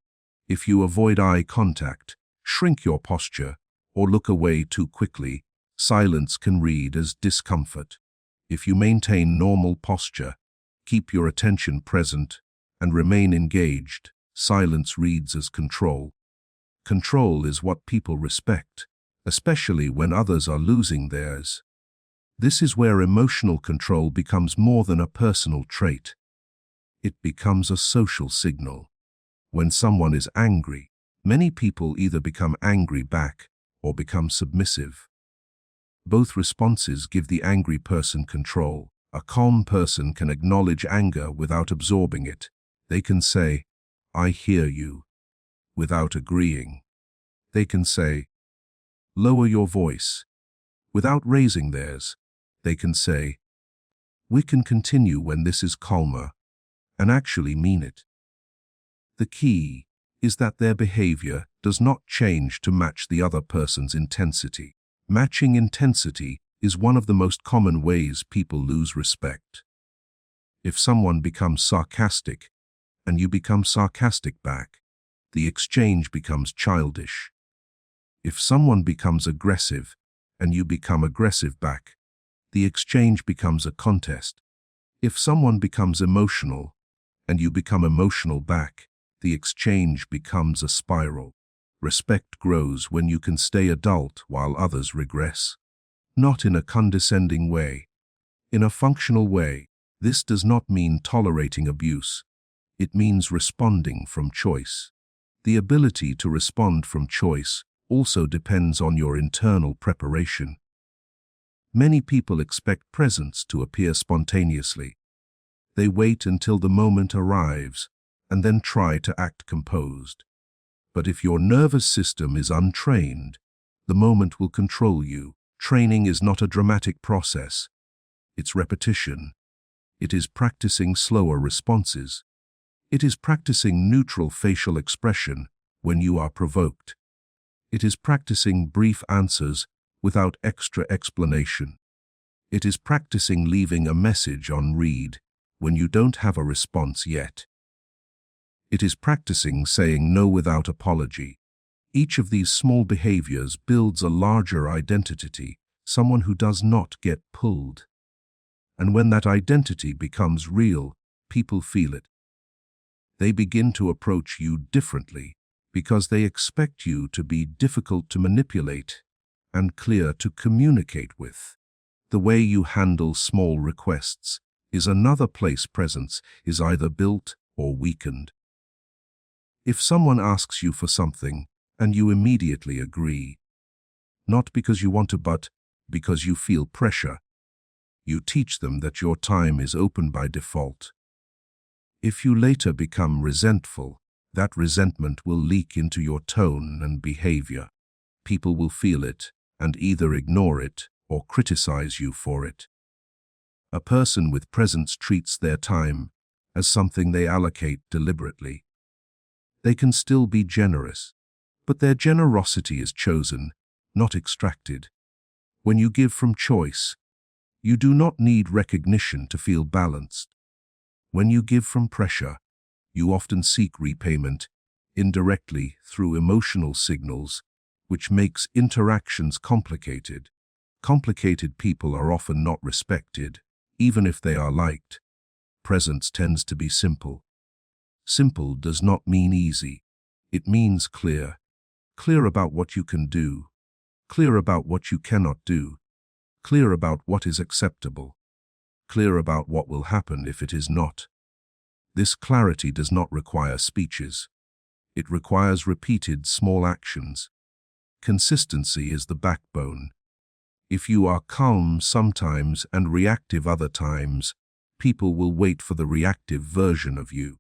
If you avoid eye contact, shrink your posture, or look away too quickly, silence can read as discomfort. If you maintain normal posture, keep your attention present, and remain engaged, silence reads as control. Control is what people respect, especially when others are losing theirs. This is where emotional control becomes more than a personal trait. It becomes a social signal. When someone is angry, many people either become angry back or become submissive. Both responses give the angry person control. A calm person can acknowledge anger without absorbing it. They can say, "I hear you," without agreeing. They can say, "Lower your voice," without raising theirs. They can say, "We can continue when this is calmer," and actually mean it. The key is that their behavior does not change to match the other person's intensity. Matching intensity is one of the most common ways people lose respect. If someone becomes sarcastic and you become sarcastic back, the exchange becomes childish. If someone becomes aggressive and you become aggressive back, the exchange becomes a contest. If someone becomes emotional and you become emotional back, the exchange becomes a spiral. Respect grows when you can stay adult while others regress. Not in a condescending way, in a functional way. This does not mean tolerating abuse. It means responding from choice. The ability to respond from choice also depends on your internal preparation. Many people expect presents to appear spontaneously. They wait until the moment arrives and then try to act composed. But if your nervous system is untrained, the moment will control you. Training is not a dramatic process. It's repetition. It is practicing slower responses. It is practicing neutral facial expression when you are provoked. It is practicing brief answers without extra explanation. It is practicing leaving a message on read when you don't have a response yet. It is practicing saying no without apology. Each of these small behaviors builds a larger identity, someone who does not get pulled. And when that identity becomes real, people feel it. They begin to approach you differently because they expect you to be difficult to manipulate and clear to communicate with. The way you handle small requests is another place presence is either built or weakened. If someone asks you for something and you immediately agree, not because you want to but because you feel pressure, you teach them that your time is open by default. If you later become resentful, that resentment will leak into your tone and behavior. People will feel it and either ignore it or criticize you for it. A person with presence treats their time as something they allocate deliberately. They can still be generous, but their generosity is chosen, not extracted. When you give from choice, you do not need recognition to feel balanced. When you give from pressure, you often seek repayment indirectly through emotional signals, which makes interactions complicated. Complicated people are often not respected, even if they are liked. Presence tends to be simple. Simple does not mean easy. It means clear. Clear about what you can do. Clear about what you cannot do. Clear about what is acceptable. Clear about what will happen if it is not. This clarity does not require speeches. It requires repeated small actions. Consistency is the backbone. If you are calm sometimes and reactive other times, people will wait for the reactive version of you.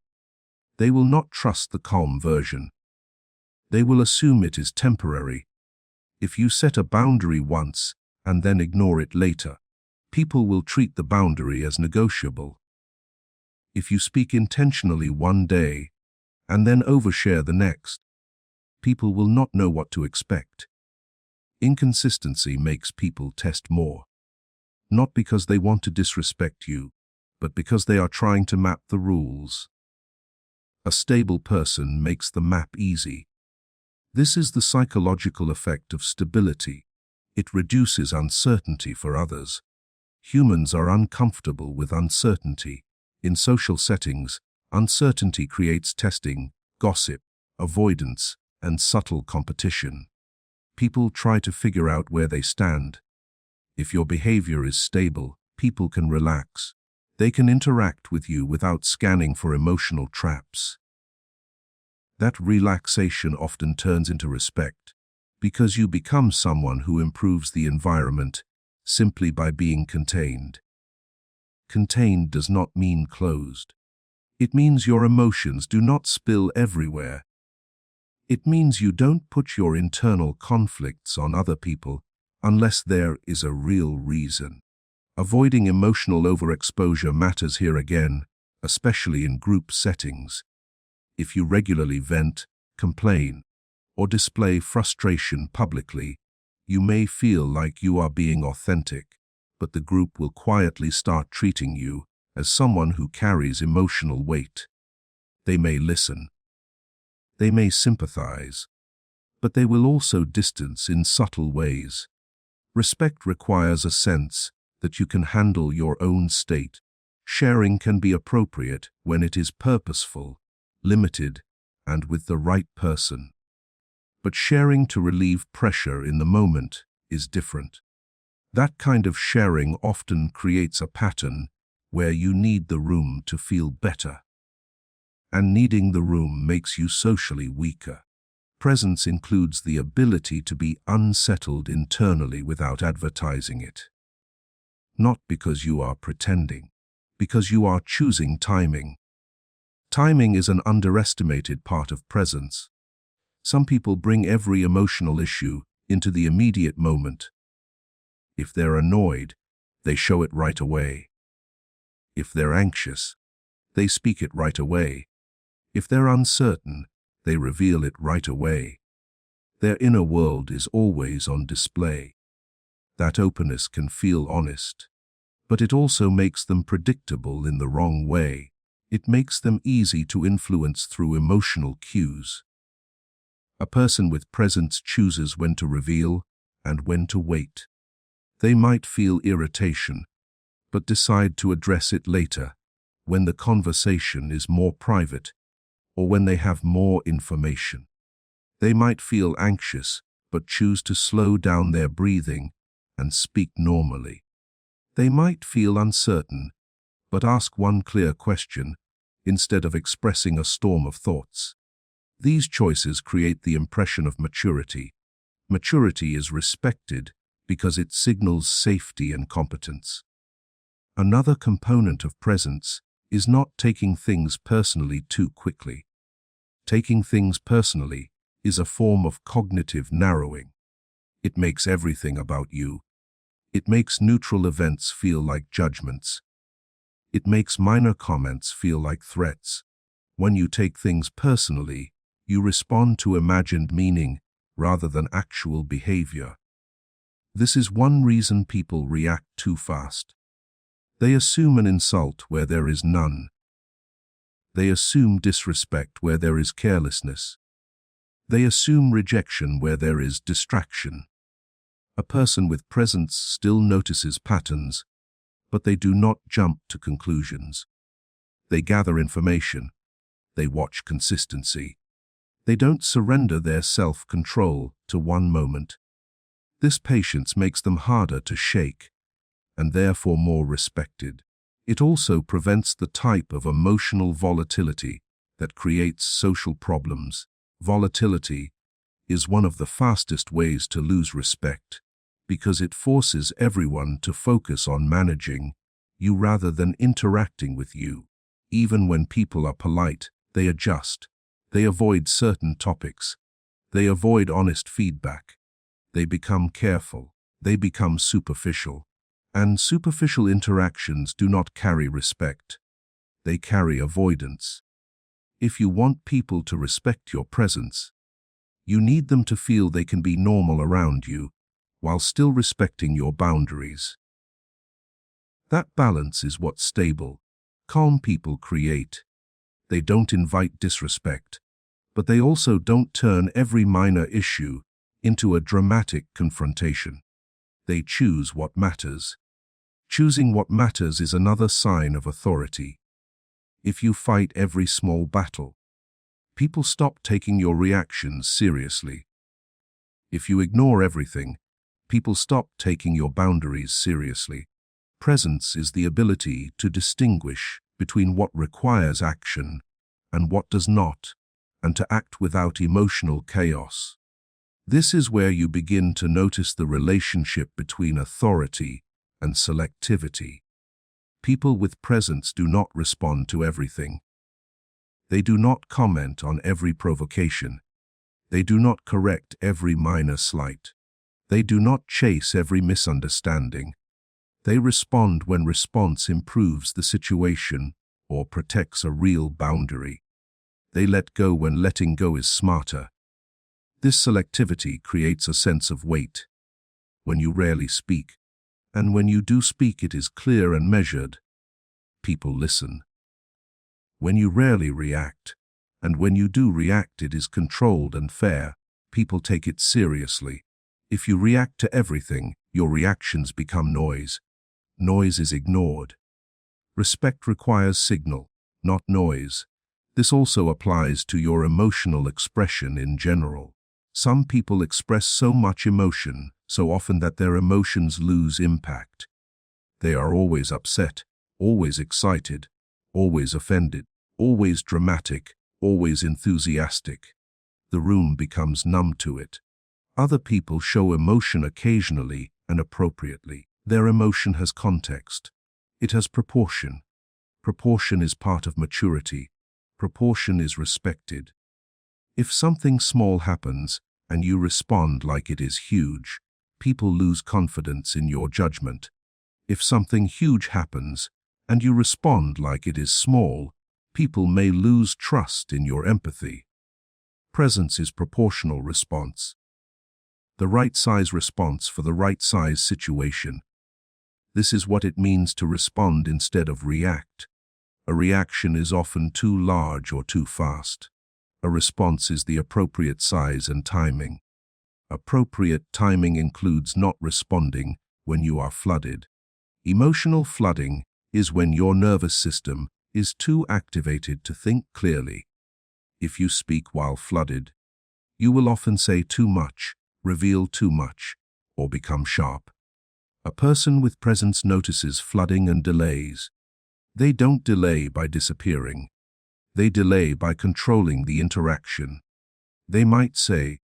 They will not trust the calm version. They will assume it is temporary. If you set a boundary once and then ignore it later, people will treat the boundary as negotiable. If you speak intentionally one day and then overshare the next, people will not know what to expect. Inconsistency makes people test more, not because they want to disrespect you, but because they are trying to map the rules. A stable person makes the map easy. This is the psychological effect of stability. It reduces uncertainty for others. Humans are uncomfortable with uncertainty. In social settings, uncertainty creates testing, gossip, avoidance, and subtle competition. People try to figure out where they stand. If your behavior is stable, people can relax. They can interact with you without scanning for emotional traps. That relaxation often turns into respect, because you become someone who improves the environment simply by being contained. Contained does not mean closed. It means your emotions do not spill everywhere. It means you don't put your internal conflicts on other people unless there is a real reason. Avoiding emotional overexposure matters here again, especially in group settings. If you regularly vent, complain, or display frustration publicly, you may feel like you are being authentic, but the group will quietly start treating you as someone who carries emotional weight. They may listen. They may sympathize, but they will also distance in subtle ways. Respect requires a sense that you can handle your own state. Sharing can be appropriate when it is purposeful, limited, and with the right person. But sharing to relieve pressure in the moment is different. That kind of sharing often creates a pattern where you need the room to feel better. And needing the room makes you socially weaker. Presence includes the ability to be unsettled internally without advertising it. Not because you are pretending, because you are choosing timing. Timing is an underestimated part of presence. Some people bring every emotional issue into the immediate moment. If they're annoyed, they show it right away. If they're anxious, they speak it right away. If they're uncertain, they reveal it right away. Their inner world is always on display. That openness can feel honest, but it also makes them predictable in the wrong way. It makes them easy to influence through emotional cues. A person with presence chooses when to reveal and when to wait. They might feel irritation, but decide to address it later, when the conversation is more private or when they have more information. They might feel anxious, but choose to slow down their breathing and speak normally. They might feel uncertain, but ask one clear question instead of expressing a storm of thoughts. These choices create the impression of maturity. Maturity is respected because it signals safety and competence. Another component of presence is not taking things personally too quickly. Taking things personally is a form of cognitive narrowing. It makes everything about you. It makes neutral events feel like judgments. It makes minor comments feel like threats. When you take things personally, you respond to imagined meaning rather than actual behavior. This is one reason people react too fast. They assume an insult where there is none. They assume disrespect where there is carelessness. They assume rejection where there is distraction. A person with presence still notices patterns, but they do not jump to conclusions. They gather information. They watch consistency. They don't surrender their self-control to one moment. This patience makes them harder to shake, and therefore more respected. It also prevents the type of emotional volatility that creates social problems. Volatility is one of the fastest ways to lose respect because it forces everyone to focus on managing you rather than interacting with you. Even when people are polite, they adjust. They avoid certain topics. They avoid honest feedback. They become careful. They become superficial. And superficial interactions do not carry respect. They carry avoidance. If you want people to respect your presence, you need them to feel they can be normal around you while still respecting your boundaries. That balance is what stable, calm people create. They don't invite disrespect, but they also don't turn every minor issue into a dramatic confrontation. They choose what matters. Choosing what matters is another sign of authority. If you fight every small battle, people stop taking your reactions seriously. If you ignore everything, people stop taking your boundaries seriously. Presence is the ability to distinguish between what requires action and what does not, and to act without emotional chaos. This is where you begin to notice the relationship between authority and selectivity. People with presence do not respond to everything. They do not comment on every provocation. They do not correct every minor slight. They do not chase every misunderstanding. They respond when response improves the situation or protects a real boundary. They let go when letting go is smarter. This selectivity creates a sense of weight. When you rarely speak, and when you do speak it is clear and measured, people listen. When you rarely react, and when you do react it is controlled and fair, people take it seriously. If you react to everything, your reactions become noise. Noise is ignored. Respect requires signal, not noise. This also applies to your emotional expression in general. Some people express so much emotion, so often that their emotions lose impact. They are always upset, always excited, always offended, always dramatic, always enthusiastic. The room becomes numb to it. Other people show emotion occasionally and appropriately. Their emotion has context. It has proportion. Proportion is part of maturity. Proportion is respected. If something small happens and you respond like it is huge, people lose confidence in your judgment. If something huge happens and you respond like it is small, people may lose trust in your empathy. Presence is proportional response. The right size response for the right size situation. This is what it means to respond instead of react. A reaction is often too large or too fast. A response is the appropriate size and timing. Appropriate timing includes not responding when you are flooded. Emotional flooding is when your nervous system is too activated to think clearly. If you speak while flooded, you will often say too much, reveal too much, or become sharp. A person with presence notices flooding and delays. They don't delay by disappearing. They delay by controlling the interaction. They might say,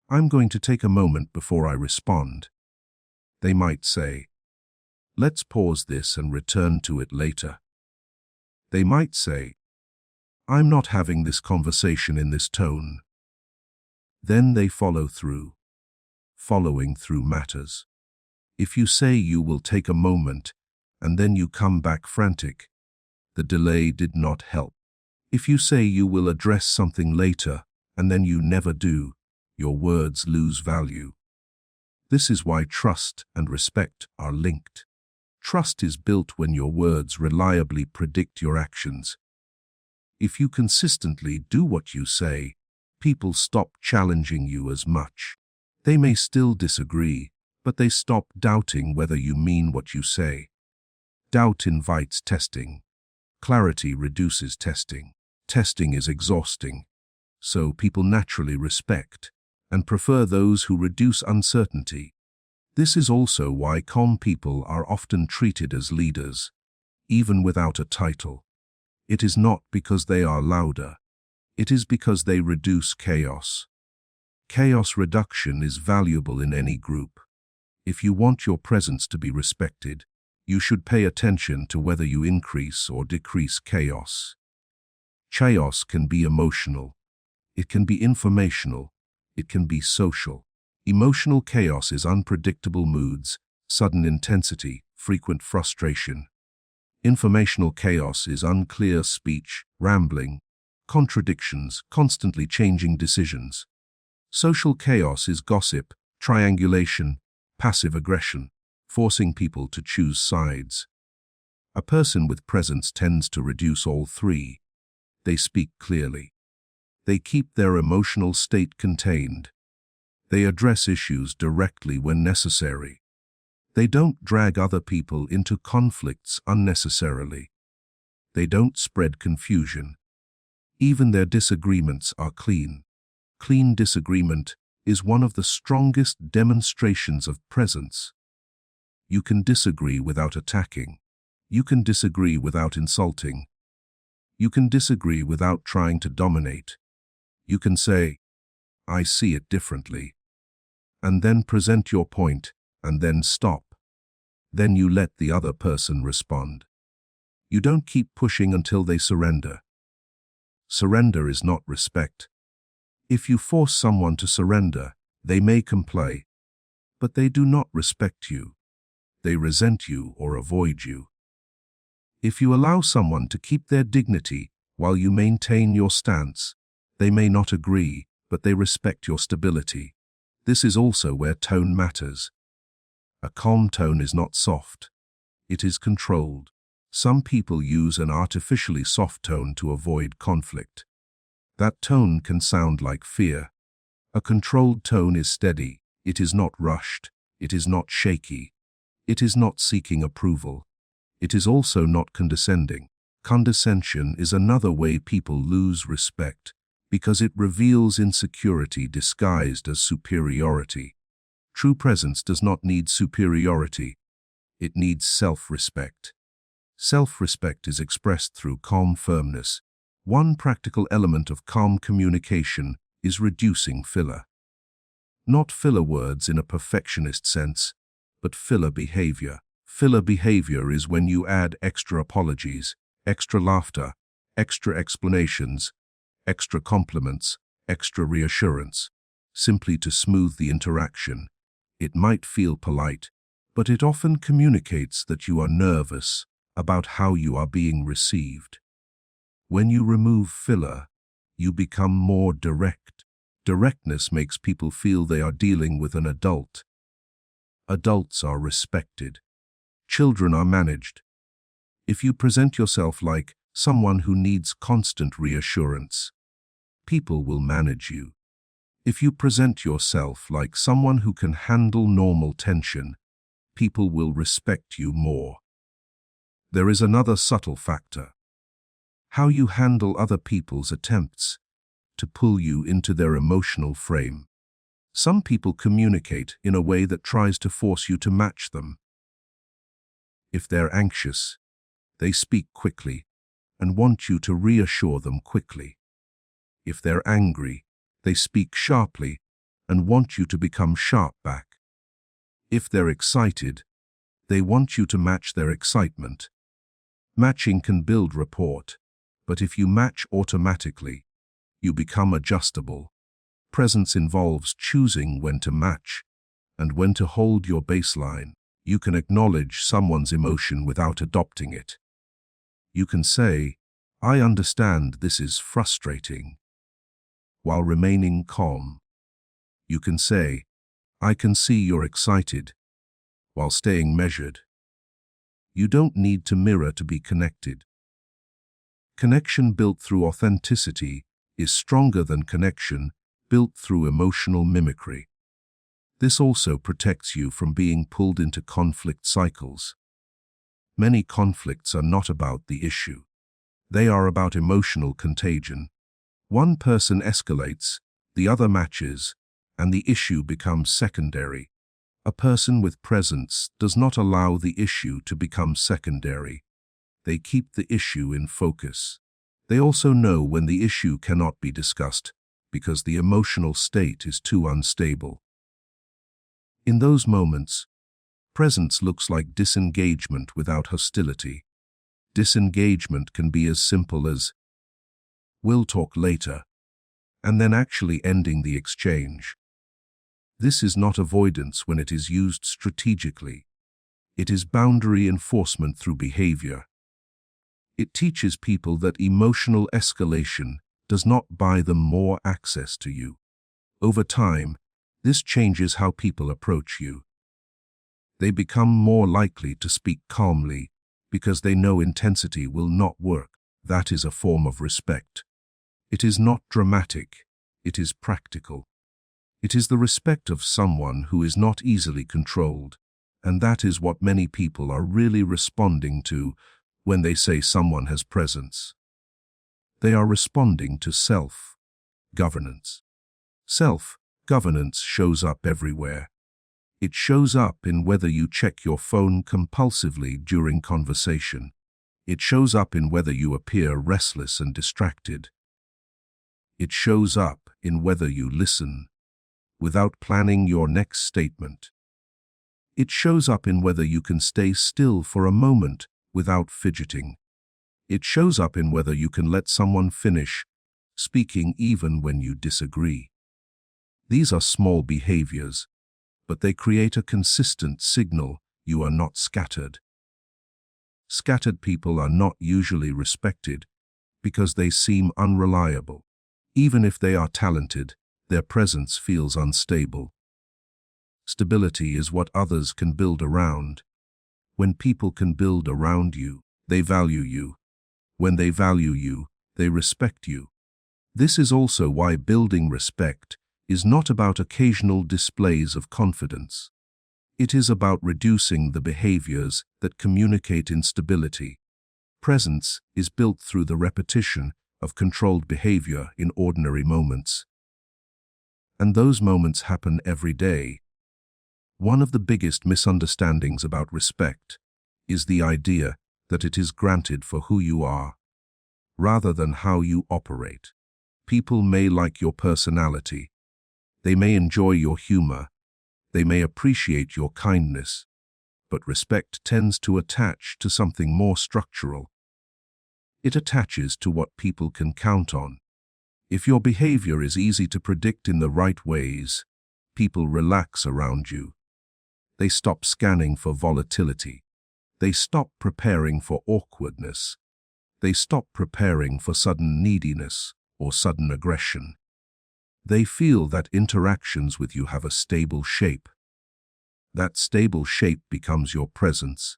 "I'm going to take a moment before I respond." They might say, "Let's pause this and return to it later." They might say, "I'm not having this conversation in this tone." Then they follow through. Following through matters. If you say you will take a moment and then you come back frantic, the delay did not help. If you say you will address something later and then you never do, your words lose value. This is why trust and respect are linked. Trust is built when your words reliably predict your actions. If you consistently do what you say, people stop challenging you as much. They may still disagree, but they stop doubting whether you mean what you say. Doubt invites testing. Clarity reduces testing. Testing is exhausting, so people naturally respect and prefer those who reduce uncertainty. This is also why calm people are often treated as leaders, even without a title. It is not because they are louder. It is because they reduce chaos. Chaos reduction is valuable in any group. If you want your presence to be respected, you should pay attention to whether you increase or decrease chaos. Chaos can be emotional. It can be informational. It can be social. Emotional chaos is unpredictable moods, sudden intensity, frequent frustration. Informational chaos is unclear speech, rambling, contradictions, constantly changing decisions. Social chaos is gossip, triangulation, passive aggression, forcing people to choose sides. A person with presence tends to reduce all three. They speak clearly. They keep their emotional state contained. They address issues directly when necessary. They don't drag other people into conflicts unnecessarily. They don't spread confusion. Even their disagreements are clean. Clean disagreement is one of the strongest demonstrations of presence. You can disagree without attacking. You can disagree without insulting. You can disagree without trying to dominate. You can say, "I see it differently," and then present your point, and then stop. Then you let the other person respond. You don't keep pushing until they surrender. Surrender is not respect. If you force someone to surrender, they may comply, but they do not respect you. They resent you or avoid you. If you allow someone to keep their dignity While you maintain your stance, they may not agree, but they respect your stability. This is also where tone matters. A calm tone is not soft. It is controlled. Some people use an artificially soft tone to avoid conflict. That tone can sound like fear. A controlled tone is steady. It is not rushed. It is not shaky. It is not seeking approval. It is also not condescending. Condescension is another way people lose respect because it reveals insecurity disguised as superiority. True presence does not need superiority. It needs self-respect. Self-respect is expressed through calm firmness. One practical element of calm communication is reducing filler. Not filler words in a perfectionist sense, but filler behavior. Filler behavior is when you add extra apologies, extra laughter, extra explanations, extra compliments, extra reassurance, simply to smooth the interaction. It might feel polite, but it often communicates that you are nervous about how you are being received. When you remove filler, you become more direct. Directness makes people feel they are dealing with an adult. Adults are respected. Children are managed. If you present yourself like someone who needs constant reassurance, people will manage you. If you present yourself like someone who can handle normal tension, people will respect you more. There is another subtle factor: how you handle other people's attempts to pull you into their emotional frame. Some people communicate in a way that tries to force you to match them. If they're anxious, they speak quickly and want you to reassure them quickly. If they're angry, they speak sharply and want you to become sharp back. If they're excited, they want you to match their excitement. Matching can build rapport, but if you match automatically, you become adjustable. Presence involves choosing when to match and when to hold your baseline. You can acknowledge someone's emotion without adopting it. You can say, "I understand this is frustrating," while remaining calm. You can say, "I can see you're excited," while staying measured. You don't need to mirror to be connected. Connection built through authenticity is stronger than connection built through emotional mimicry. This also protects you from being pulled into conflict cycles. Many conflicts are not about the issue. They are about emotional contagion. One person escalates, the other matches, and the issue becomes secondary. A person with presence does not allow the issue to become secondary. They keep the issue in focus. They also know when the issue cannot be discussed because the emotional state is too unstable. In those moments, presence looks like disengagement without hostility. Disengagement can be as simple as, "We'll talk later," and then actually ending the exchange. This is not avoidance when it is used strategically. It is boundary enforcement through behavior. It teaches people that emotional escalation does not buy them more access to you. Over time, this changes how people approach you. They become more likely to speak calmly because they know intensity will not work. That is a form of respect. It is not dramatic, it is practical. It is the respect of someone who is not easily controlled, and that is what many people are really responding to when they say someone has presence. They are responding to self-governance. Self-governance shows up everywhere. It shows up in whether you check your phone compulsively during conversation. It shows up in whether you appear restless and distracted. It shows up in whether you listen without planning your next statement. It shows up in whether you can stay still for a moment without fidgeting. It shows up in whether you can let someone finish speaking even when you disagree. These are small behaviors, but they create a consistent signal you are not scattered. Scattered people are not usually respected because they seem unreliable. Even if they are talented, their presence feels unstable. Stability is what others can build around. When people can build around you, they value you. When they value you, they respect you. This is also why building respect is not about occasional displays of confidence. It is about reducing the behaviors that communicate instability. Presence is built through the repetition of controlled behavior in ordinary moments. And those moments happen every day. One of the biggest misunderstandings about respect is the idea that it is granted for who you are, rather than how you operate. People may like your personality. They may enjoy your humor. They may appreciate your kindness. But respect tends to attach to something more structural. It attaches to what people can count on. If your behavior is easy to predict in the right ways, people relax around you. They stop scanning for volatility. They stop preparing for awkwardness. They stop preparing for sudden neediness or sudden aggression. They feel that interactions with you have a stable shape. That stable shape becomes your presence.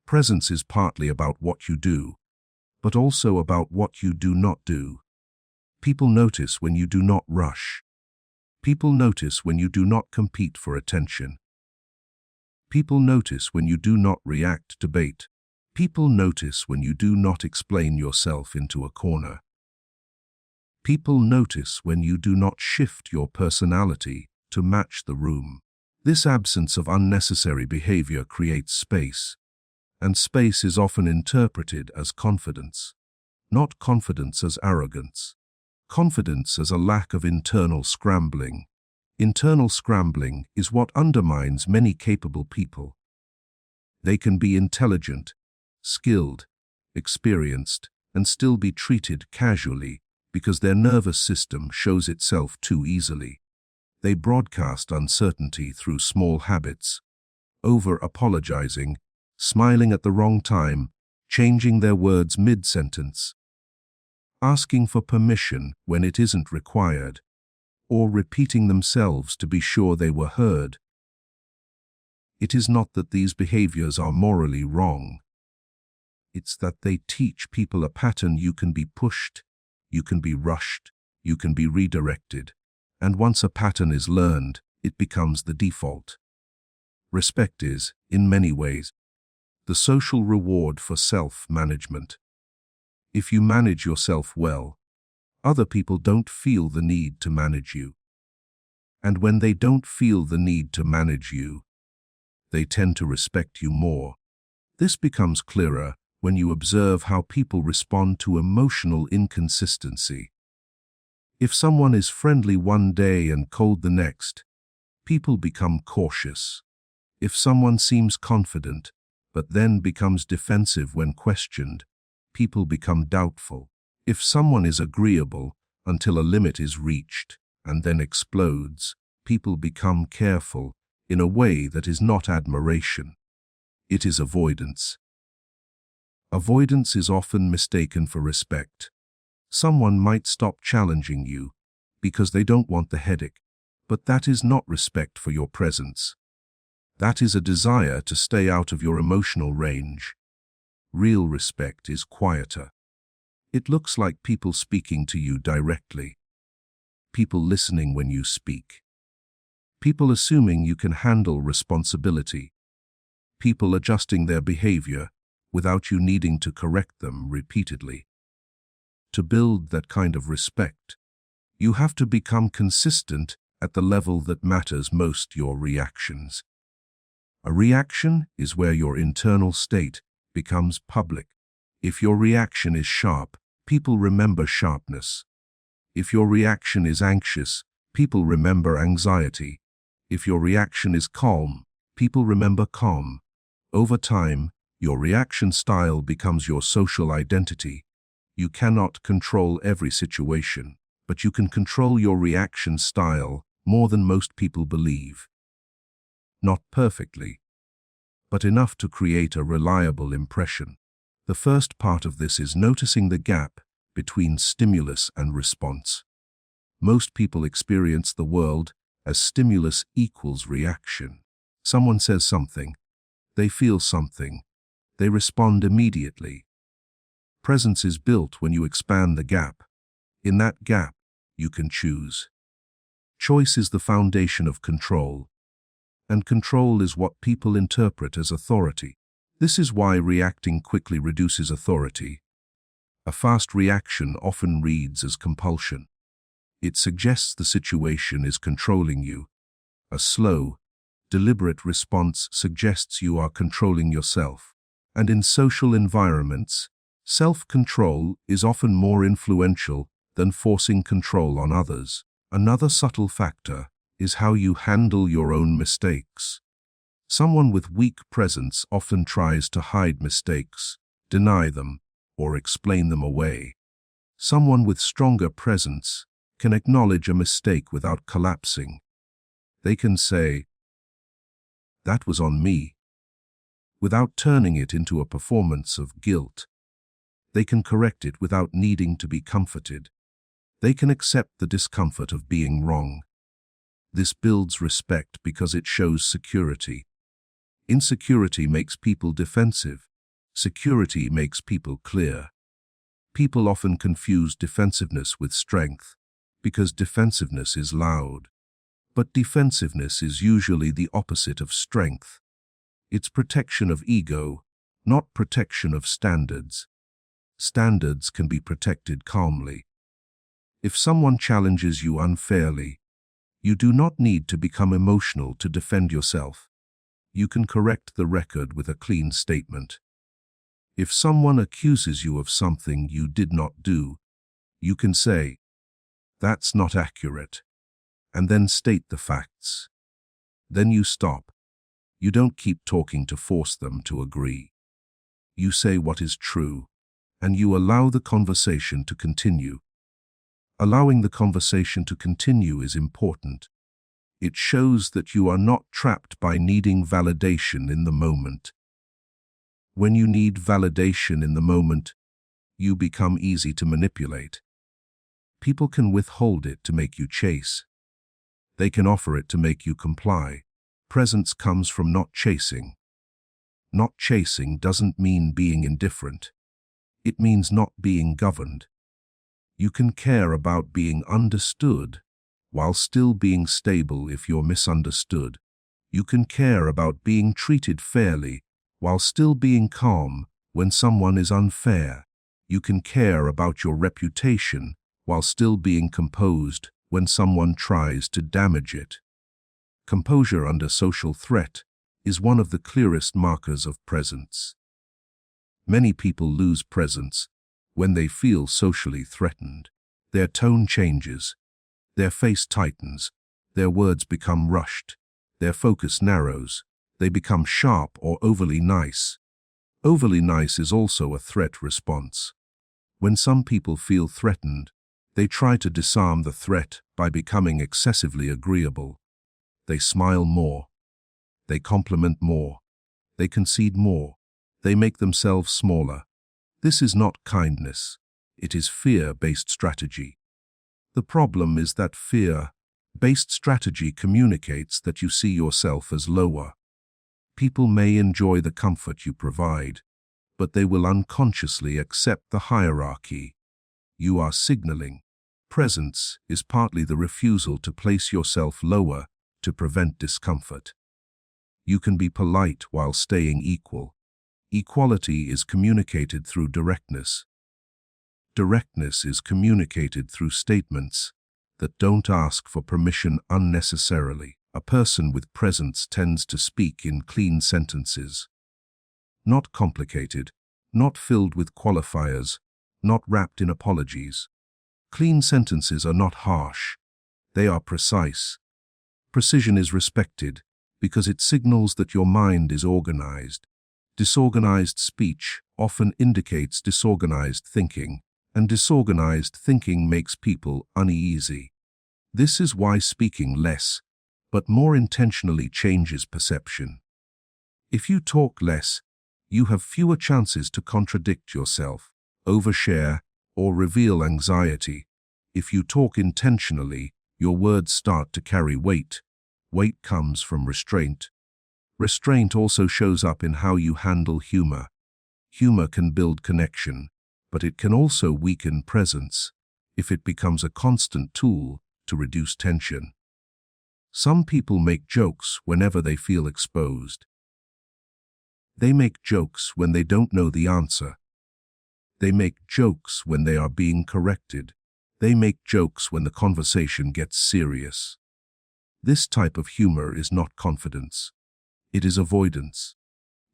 Presence is partly about what you do, but also about what you do not do. People notice when you do not rush. People notice when you do not compete for attention. People notice when you do not react to bait. People notice when you do not explain yourself into a corner. People notice when you do not shift your personality to match the room. This absence of unnecessary behavior creates space, and space is often interpreted as confidence. Not confidence as arrogance. Confidence as a lack of internal scrambling. Internal scrambling is what undermines many capable people. They can be intelligent, skilled, experienced, and still be treated casually because their nervous system shows itself too easily. They broadcast uncertainty through small habits, over-apologizing, smiling at the wrong time, changing their words mid-sentence, asking for permission when it isn't required, or repeating themselves to be sure they were heard. It is not that these behaviors are morally wrong. It's that they teach people a pattern: you can be pushed, you can be rushed, you can be redirected. And once a pattern is learned, it becomes the default. Respect is, in many ways, the social reward for self-management. If you manage yourself well, other people don't feel the need to manage you. And when they don't feel the need to manage you, they tend to respect you more. This becomes clearer when you observe how people respond to emotional inconsistency. If someone is friendly one day and cold the next, people become cautious. If someone seems confident, but then becomes defensive when questioned, people become doubtful. If someone is agreeable until a limit is reached and then explodes, people become careful in a way that is not admiration. It is avoidance. Avoidance is often mistaken for respect. Someone might stop challenging you because they don't want the headache, but that is not respect for your presence. That is a desire to stay out of your emotional range. Real respect is quieter. It looks like people speaking to you directly. People listening when you speak. People assuming you can handle responsibility. People adjusting their behavior without you needing to correct them repeatedly. To build that kind of respect, you have to become consistent at the level that matters most: your reactions. A reaction is where your internal state becomes public. If your reaction is sharp, people remember sharpness. If your reaction is anxious, people remember anxiety. If your reaction is calm, people remember calm. Over time, your reaction style becomes your social identity. You cannot control every situation, but you can control your reaction style more than most people believe. Not perfectly, but enough to create a reliable impression. The first part of this is noticing the gap between stimulus and response. Most people experience the world as stimulus equals reaction. Someone says something, they feel something, they respond immediately. Presence is built when you expand the gap. In that gap, you can choose. Choice is the foundation of control, and control is what people interpret as authority. This is why reacting quickly reduces authority. A fast reaction often reads as compulsion. It suggests the situation is controlling you. A slow, deliberate response suggests you are controlling yourself. And in social environments, self-control is often more influential than forcing control on others. Another subtle factor is how you handle your own mistakes. Someone with weak presence often tries to hide mistakes, deny them, or explain them away. Someone with stronger presence can acknowledge a mistake without collapsing. They can say, "That was on me," without turning it into a performance of guilt. They can correct it without needing to be comforted. They can accept the discomfort of being wrong. This builds respect because it shows security. Insecurity makes people defensive. Security makes people clear. People often confuse defensiveness with strength because defensiveness is loud. But defensiveness is usually the opposite of strength. It's protection of ego, not protection of standards. Standards can be protected calmly. If someone challenges you unfairly, you do not need to become emotional to defend yourself. You can correct the record with a clean statement. If someone accuses you of something you did not do, you can say, "That's not accurate," and then state the facts. Then you stop. You don't keep talking to force them to agree. You say what is true, and you allow the conversation to continue. Allowing the conversation to continue is important. It shows that you are not trapped by needing validation in the moment. When you need validation in the moment, you become easy to manipulate. People can withhold it to make you chase. They can offer it to make you comply. Presence comes from not chasing. Not chasing doesn't mean being indifferent. It means not being governed. You can care about being understood while still being stable if you're misunderstood. You can care about being treated fairly while still being calm when someone is unfair. You can care about your reputation while still being composed when someone tries to damage it. Composure under social threat is one of the clearest markers of presence. Many people lose presence when they feel socially threatened. Their tone changes, their face tightens, their words become rushed, their focus narrows, they become sharp or overly nice. Overly nice is also a threat response. When some people feel threatened, they try to disarm the threat by becoming excessively agreeable. They smile more, they compliment more, they concede more, they make themselves smaller. This is not kindness, it is fear-based strategy. The problem is that fear-based strategy communicates that you see yourself as lower. People may enjoy the comfort you provide, but they will unconsciously accept the hierarchy. You are signaling. Presence is partly the refusal to place yourself lower to prevent discomfort. You can be polite while staying equal. Equality is communicated through directness. Directness is communicated through statements that don't ask for permission unnecessarily. A person with presence tends to speak in clean sentences. Not complicated, not filled with qualifiers, not wrapped in apologies. Clean sentences are not harsh. They are precise. Precision is respected because it signals that your mind is organized. Disorganized speech often indicates disorganized thinking, and disorganized thinking makes people uneasy. This is why speaking less, but more intentionally changes perception. If you talk less, you have fewer chances to contradict yourself, overshare, or reveal anxiety. If you talk intentionally, your words start to carry weight. Weight comes from restraint. Restraint also shows up in how you handle humor. Humor can build connection, but it can also weaken presence if it becomes a constant tool to reduce tension. Some people make jokes whenever they feel exposed. They make jokes when they don't know the answer. They make jokes when they are being corrected. They make jokes when the conversation gets serious. This type of humor is not confidence. It is avoidance.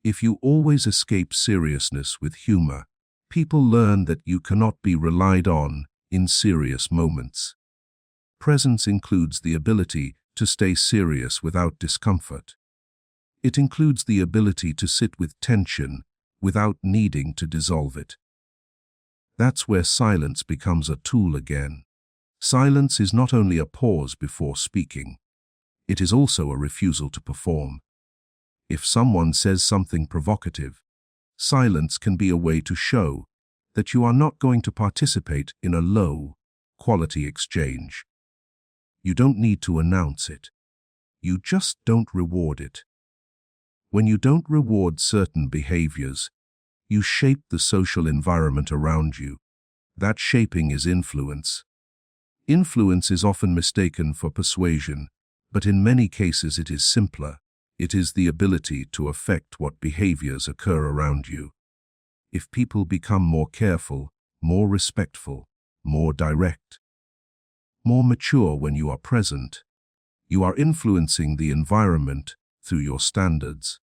If you always escape seriousness with humor, people learn that you cannot be relied on in serious moments. Presence includes the ability to stay serious without discomfort. It includes the ability to sit with tension without needing to dissolve it. That's where silence becomes a tool again. Silence is not only a pause before speaking, it is also a refusal to perform. If someone says something provocative, silence can be a way to show that you are not going to participate in a low-quality exchange. You don't need to announce it. You just don't reward it. When you don't reward certain behaviors, you shape the social environment around you. That shaping is influence. Influence is often mistaken for persuasion, but in many cases it is simpler. It is the ability to affect what behaviors occur around you. If people become more careful, more respectful, more direct, more mature when you are present, you are influencing the environment through your standards.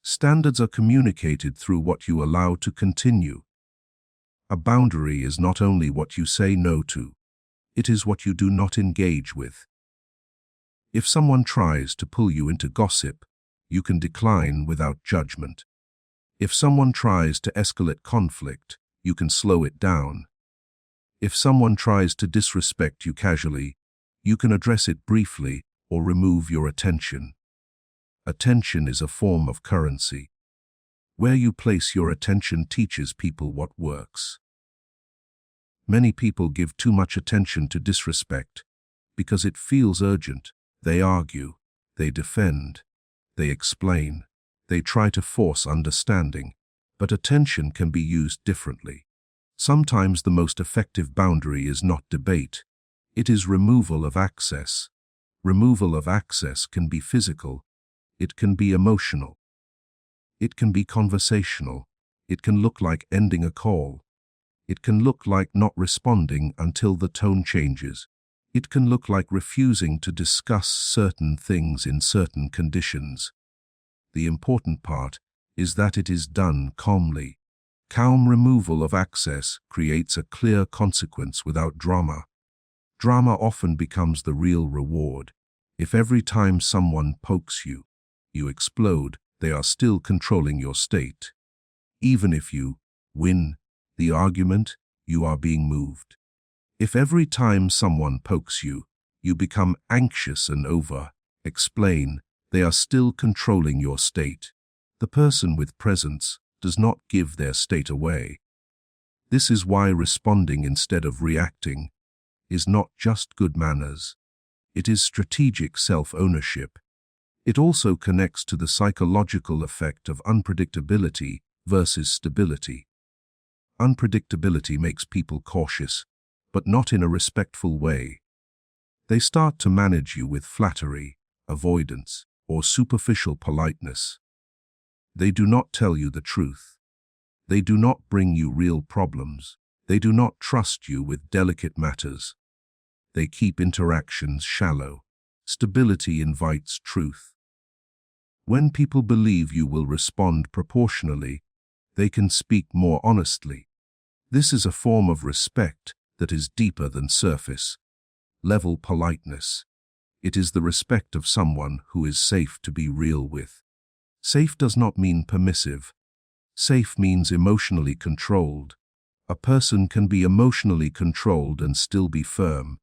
Standards are communicated through what you allow to continue. A boundary is not only what you say no to, it is what you do not engage with. If someone tries to pull you into gossip, you can decline without judgment. If someone tries to escalate conflict, you can slow it down. If someone tries to disrespect you casually, you can address it briefly or remove your attention. Attention is a form of currency. Where you place your attention teaches people what works. Many people give too much attention to disrespect because it feels urgent. They argue, they defend, they explain, they try to force understanding, but attention can be used differently. Sometimes the most effective boundary is not debate, it is removal of access. Removal of access can be physical, it can be emotional, it can be conversational, it can look like ending a call, it can look like not responding until the tone changes. It can look like refusing to discuss certain things in certain conditions. The important part is that it is done calmly. Calm removal of access creates a clear consequence without drama. Drama often becomes the real reward. If every time someone pokes you, you explode, they are still controlling your state. Even if you win the argument, you are being moved. If every time someone pokes you, you become anxious and over-explain, they are still controlling your state. The person with presence does not give their state away. This is why responding instead of reacting is not just good manners. It is strategic self-ownership. It also connects to the psychological effect of unpredictability versus stability. Unpredictability makes people cautious, but not in a respectful way. They start to manage you with flattery, avoidance, or superficial politeness. They do not tell you the truth. They do not bring you real problems. They do not trust you with delicate matters. They keep interactions shallow. Stability invites truth. When people believe you will respond proportionally, they can speak more honestly. This is a form of respect that is deeper than surface-level politeness. It is the respect of someone who is safe to be real with. Safe does not mean permissive. Safe means emotionally controlled. A person can be emotionally controlled and still be firm.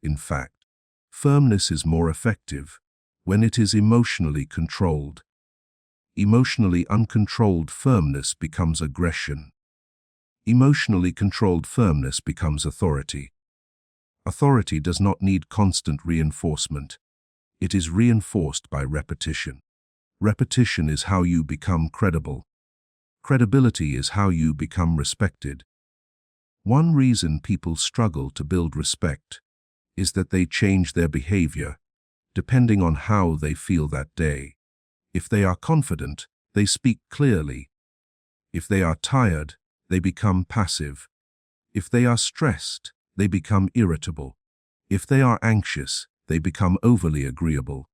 In fact, firmness is more effective when it is emotionally controlled. Emotionally uncontrolled firmness becomes aggression. Emotionally controlled firmness becomes authority. Authority does not need constant reinforcement. It is reinforced by repetition. Repetition is how you become credible. Credibility is how you become respected. One reason people struggle to build respect is that they change their behavior depending on how they feel that day. If they are confident, they speak clearly. If they are tired, they become passive. If they are stressed, they become irritable. If they are anxious, they become overly agreeable.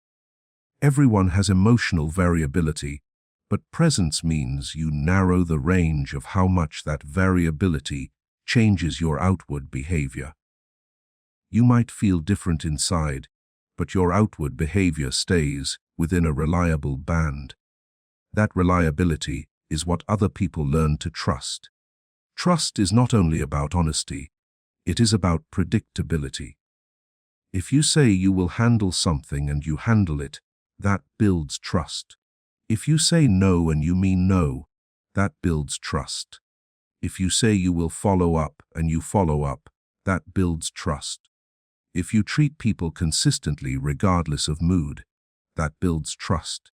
Everyone has emotional variability, but presence means you narrow the range of how much that variability changes your outward behavior. You might feel different inside, but your outward behavior stays within a reliable band. That reliability is what other people learn to trust. Trust is not only about honesty, it is about predictability. If you say you will handle something and you handle it, that builds trust. If you say no and you mean no, that builds trust. If you say you will follow up and you follow up, that builds trust. If you treat people consistently regardless of mood, that builds trust.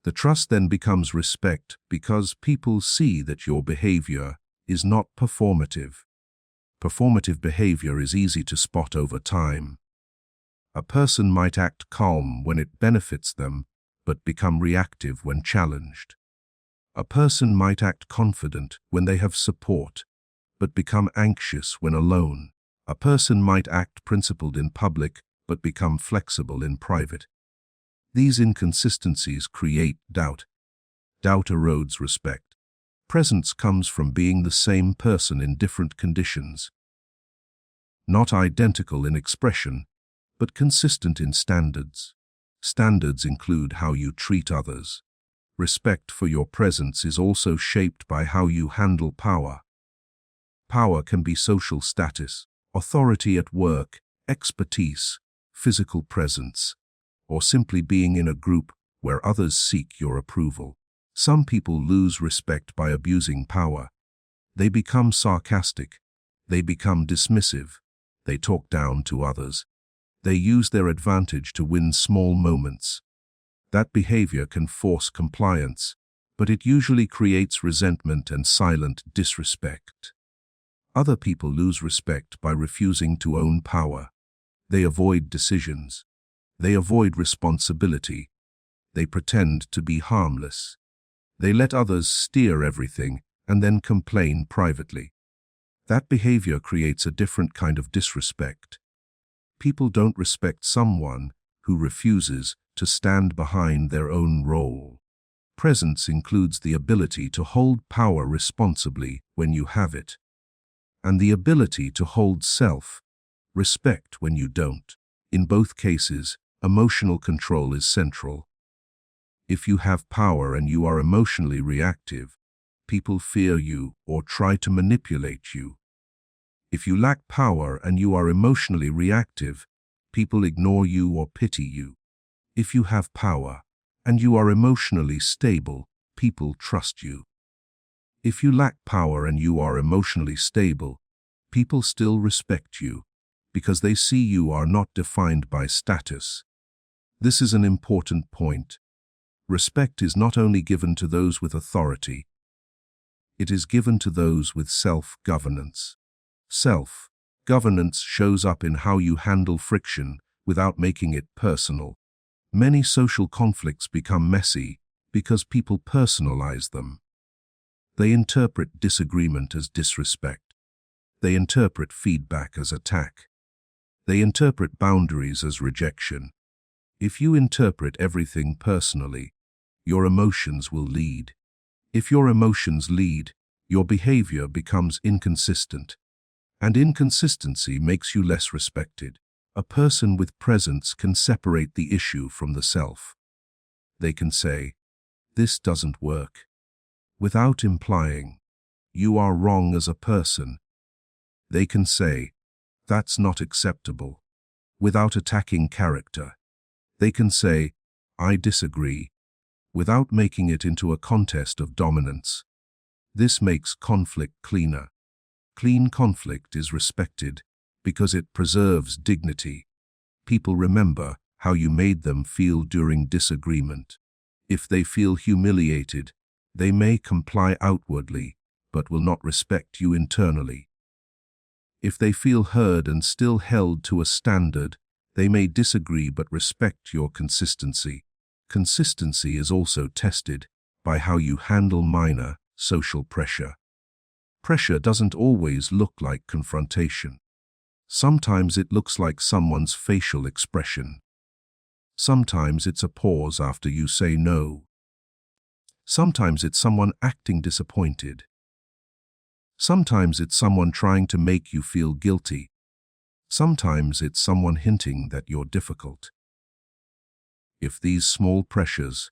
The trust then becomes respect because people see that your behavior is not performative. Performative behavior is easy to spot over time. A person might act calm when it benefits them, but become reactive when challenged. A person might act confident when they have support, but become anxious when alone. A person might act principled in public, but become flexible in private. These inconsistencies create doubt. Doubt erodes respect. Presence comes from being the same person in different conditions. Not identical in expression, but consistent in standards. Standards include how you treat others. Respect for your presence is also shaped by how you handle power. Power can be social status, authority at work, expertise, physical presence, or simply being in a group where others seek your approval. Some people lose respect by abusing power. They become sarcastic. They become dismissive. They talk down to others. They use their advantage to win small moments. That behavior can force compliance, but it usually creates resentment and silent disrespect. Other people lose respect by refusing to own power. They avoid decisions. They avoid responsibility. They pretend to be harmless. They let others steer everything and then complain privately. That behavior creates a different kind of disrespect. People don't respect someone who refuses to stand behind their own role. Presence includes the ability to hold power responsibly when you have it, and the ability to hold self-respect when you don't. In both cases, emotional control is central. If you have power and you are emotionally reactive, people fear you or try to manipulate you. If you lack power and you are emotionally reactive, people ignore you or pity you. If you have power and you are emotionally stable, people trust you. If you lack power and you are emotionally stable, people still respect you because they see you are not defined by status. This is an important point. Respect is not only given to those with authority, it is given to those with self-governance. Self-governance shows up in how you handle friction without making it personal. Many social conflicts become messy because people personalize them. They interpret disagreement as disrespect. They interpret feedback as attack. They interpret boundaries as rejection. If you interpret everything personally, your emotions will lead. If your emotions lead, your behavior becomes inconsistent. And inconsistency makes you less respected. A person with presence can separate the issue from the self. They can say, "This doesn't work," without implying, "You are wrong as a person." They can say, "That's not acceptable," without attacking character. They can say, "I disagree," without making it into a contest of dominance. This makes conflict cleaner. Clean conflict is respected because it preserves dignity. People remember how you made them feel during disagreement. If they feel humiliated, they may comply outwardly, but will not respect you internally. If they feel heard and still held to a standard, they may disagree but respect your consistency. Consistency is also tested by how you handle minor social pressure. Pressure doesn't always look like confrontation. Sometimes it looks like someone's facial expression. Sometimes it's a pause after you say no. Sometimes it's someone acting disappointed. Sometimes it's someone trying to make you feel guilty. Sometimes it's someone hinting that you're difficult. If these small pressures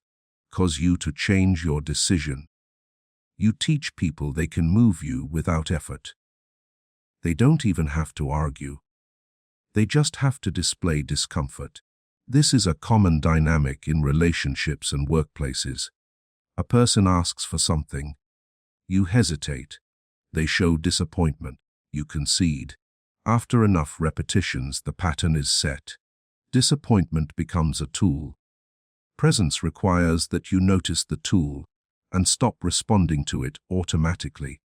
cause you to change your decision, you teach people they can move you without effort. They don't even have to argue. They just have to display discomfort. This is a common dynamic in relationships and workplaces. A person asks for something. You hesitate. They show disappointment. You concede. After enough repetitions, the pattern is set. Disappointment becomes a tool. Presence requires that you notice the tool and stop responding to it automatically.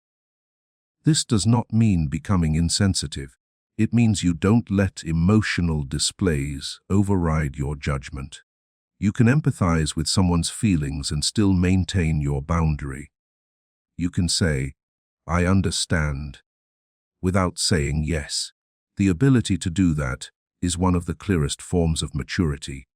This does not mean becoming insensitive. It means you don't let emotional displays override your judgment. You can empathize with someone's feelings and still maintain your boundary. You can say, "I understand," without saying yes. The ability to do that is one of the clearest forms of maturity.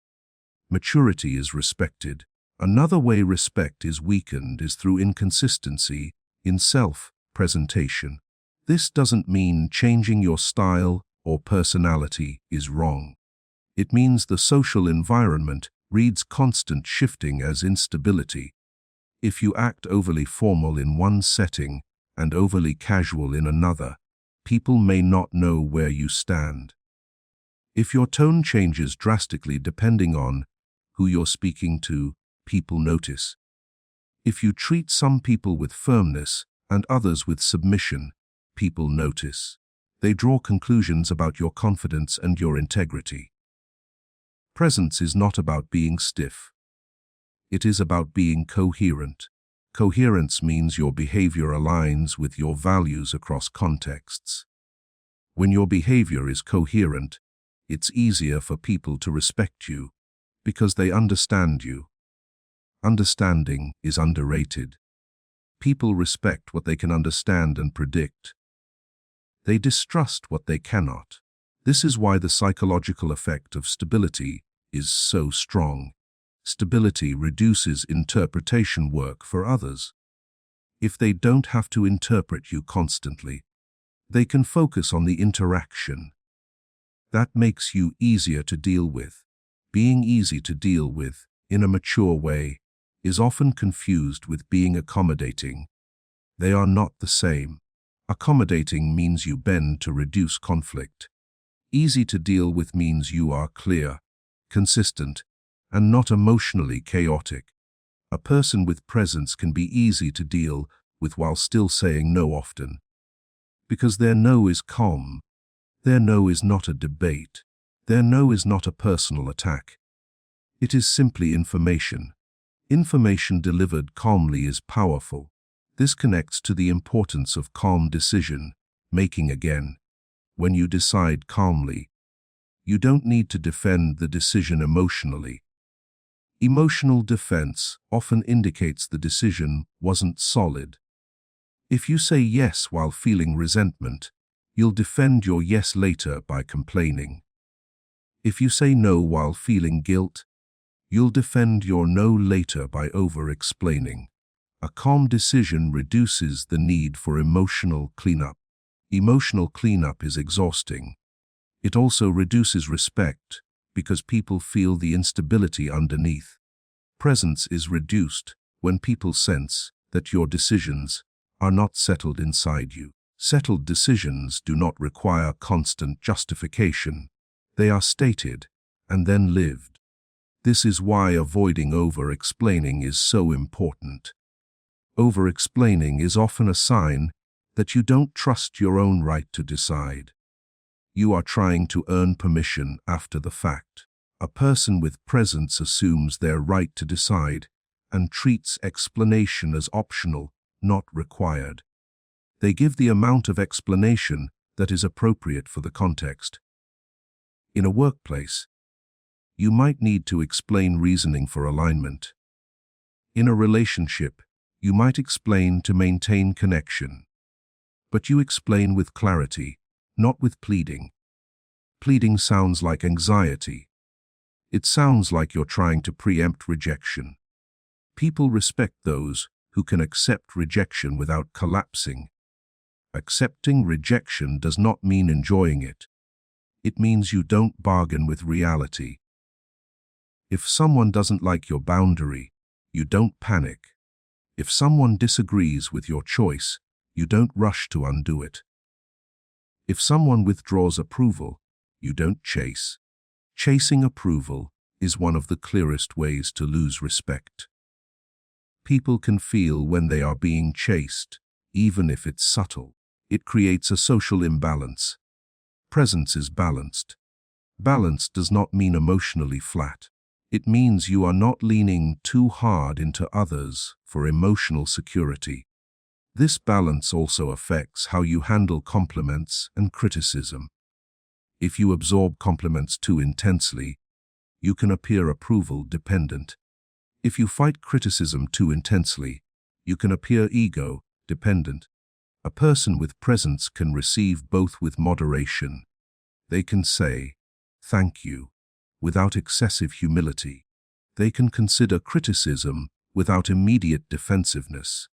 Maturity is respected. Another way respect is weakened is through inconsistency in self-presentation. This doesn't mean changing your style or personality is wrong. It means the social environment reads constant shifting as instability. If you act overly formal in one setting and overly casual in another, people may not know where you stand. If your tone changes drastically depending on who you're speaking to, people notice. If you treat some people with firmness and others with submission, people notice. They draw conclusions about your confidence and your integrity. Presence is not about being stiff. It is about being coherent. Coherence means your behavior aligns with your values across contexts. When your behavior is coherent, it's easier for people to respect you because they understand you. Understanding is underrated. People respect what they can understand and predict. They distrust what they cannot. This is why the psychological effect of stability is so strong. Stability reduces interpretation work for others. If they don't have to interpret you constantly, they can focus on the interaction. That makes you easier to deal with. Being easy to deal with in a mature way is often confused with being accommodating. They are not the same. Accommodating means you bend to reduce conflict. Easy to deal with means you are clear, consistent, and not emotionally chaotic. A person with presence can be easy to deal with while still saying no often. Because their no is calm. Their no is not a debate. Their no is not a personal attack. It is simply information. Information delivered calmly is powerful. This connects to the importance of calm decision making again. When you decide calmly, you don't need to defend the decision emotionally. Emotional defense often indicates the decision wasn't solid. If you say yes while feeling resentment, you'll defend your yes later by complaining. If you say no while feeling guilt, you'll defend your no later by over-explaining. A calm decision reduces the need for emotional cleanup. Emotional cleanup is exhausting. It also reduces respect because people feel the instability underneath. Presence is reduced when people sense that your decisions are not settled inside you. Settled decisions do not require constant justification. They are stated and then lived. This is why avoiding over-explaining is so important. Over-explaining is often a sign that you don't trust your own right to decide. You are trying to earn permission after the fact. A person with presence assumes their right to decide and treats explanation as optional, not required. They give the amount of explanation that is appropriate for the context. In a workplace, you might need to explain reasoning for alignment. In a relationship, you might explain to maintain connection. But you explain with clarity, not with pleading. Pleading sounds like anxiety. It sounds like you're trying to preempt rejection. People respect those who can accept rejection without collapsing. Accepting rejection does not mean enjoying it. It means you don't bargain with reality. If someone doesn't like your boundary, you don't panic. If someone disagrees with your choice, you don't rush to undo it. If someone withdraws approval, you don't chase. Chasing approval is one of the clearest ways to lose respect. People can feel when they are being chased, even if it's subtle. It creates a social imbalance. Presence is balanced. Balance does not mean emotionally flat. It means you are not leaning too hard into others for emotional security. This balance also affects how you handle compliments and criticism. If you absorb compliments too intensely, you can appear approval dependent. If you fight criticism too intensely, you can appear ego dependent. A person with presence can receive both with moderation. They can say, "Thank you," without excessive humility. They can consider criticism without immediate defensiveness.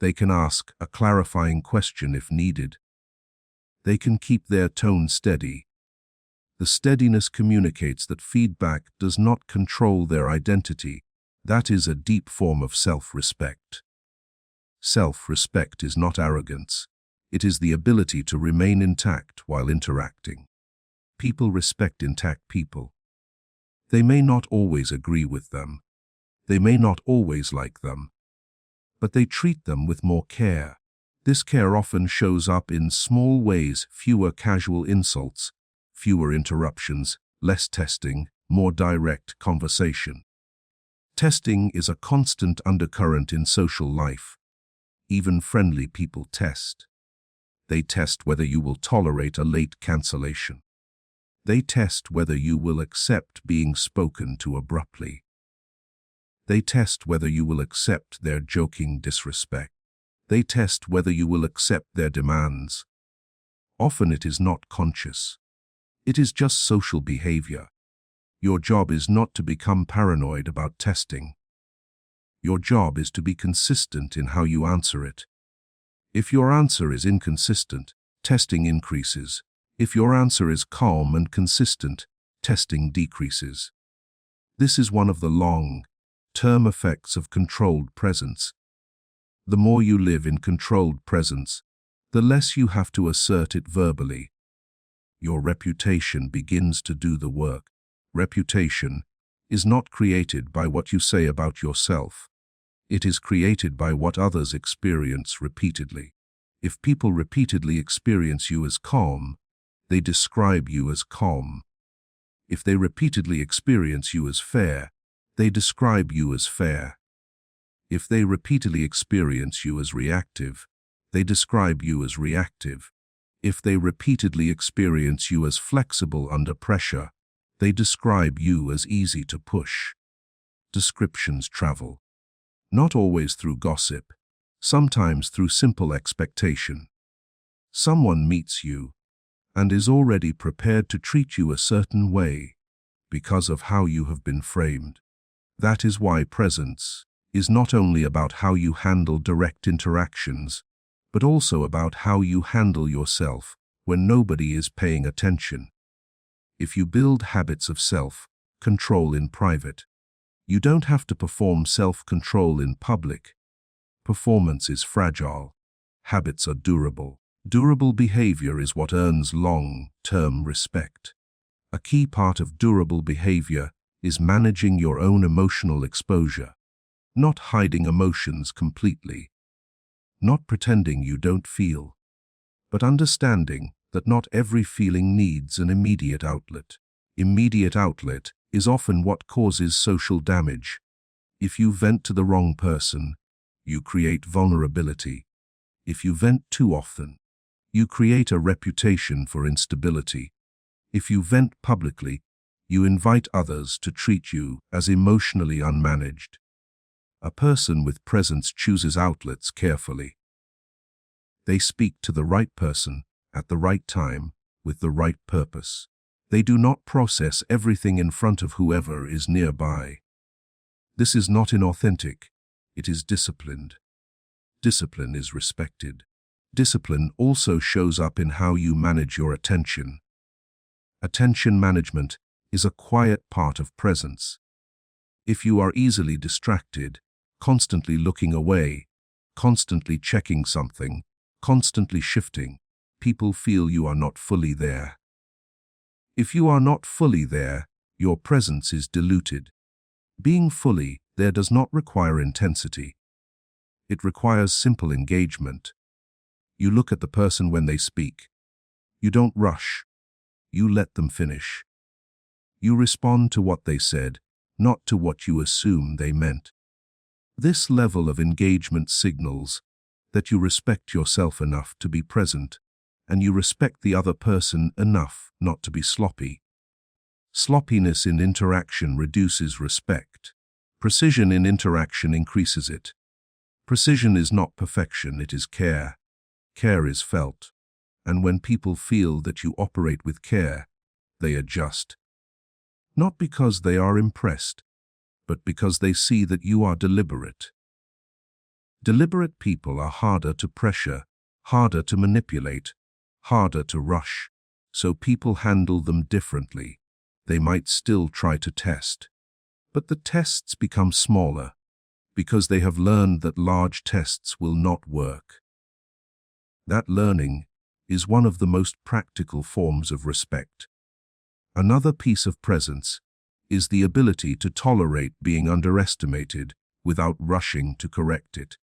They can ask a clarifying question if needed. They can keep their tone steady. The steadiness communicates that feedback does not control their identity. That is a deep form of self-respect. Self-respect is not arrogance. It is the ability to remain intact while interacting. People respect intact people. They may not always agree with them. They may not always like them. But they treat them with more care. This care often shows up in small ways: fewer casual insults, fewer interruptions, less testing, more direct conversation. Testing is a constant undercurrent in social life. Even friendly people test. They test whether you will tolerate a late cancellation. They test whether you will accept being spoken to abruptly. They test whether you will accept their joking disrespect. They test whether you will accept their demands. Often it is not conscious. It is just social behavior. Your job is not to become paranoid about testing. Your job is to be consistent in how you answer it. If your answer is inconsistent, testing increases. If your answer is calm and consistent, testing decreases. This is one of the long-term effects of controlled presence. The more you live in controlled presence, the less you have to assert it verbally. Your reputation begins to do the work. Reputation is not created by what you say about yourself. It is created by what others experience repeatedly. If people repeatedly experience you as calm, they describe you as calm. If they repeatedly experience you as fair, they describe you as fair. If they repeatedly experience you as reactive, they describe you as reactive. If they repeatedly experience you as flexible under pressure, they describe you as easy to push. Descriptions travel. Not always through gossip, sometimes through simple expectation. Someone meets you and is already prepared to treat you a certain way because of how you have been framed. That is why presence is not only about how you handle direct interactions, but also about how you handle yourself when nobody is paying attention. If you build habits of self-control in private, you don't have to perform self-control in public. Performance is fragile. Habits are durable. Durable behavior is what earns long-term respect. A key part of durable behavior is managing your own emotional exposure, not hiding emotions completely, not pretending you don't feel, but understanding that not every feeling needs an immediate outlet. Immediate outlet is often what causes social damage. If you vent to the wrong person, you create vulnerability. If you vent too often, you create a reputation for instability. If you vent publicly, you invite others to treat you as emotionally unmanaged. A person with presence chooses outlets carefully. They speak to the right person at the right time with the right purpose. They do not process everything in front of whoever is nearby. This is not inauthentic, it is disciplined. Discipline is respected. Discipline also shows up in how you manage your attention. Attention management is a quiet part of presence. If you are easily distracted, constantly looking away, constantly checking something, constantly shifting, people feel you are not fully there. If you are not fully there, your presence is diluted. Being fully there does not require intensity. It requires simple engagement. You look at the person when they speak. You don't rush. You let them finish. You respond to what they said, not to what you assume they meant. This level of engagement signals that you respect yourself enough to be present, and you respect the other person enough not to be sloppy. Sloppiness in interaction reduces respect. Precision in interaction increases it. Precision is not perfection, it is care. Care is felt, and when people feel that you operate with care, they adjust. Not because they are impressed, but because they see that you are deliberate. Deliberate people are harder to pressure, harder to manipulate, harder to rush, so people handle them differently. They might still try to test, but the tests become smaller because they have learned that large tests will not work. That learning is one of the most practical forms of respect. Another piece of presence is the ability to tolerate being underestimated without rushing to correct it.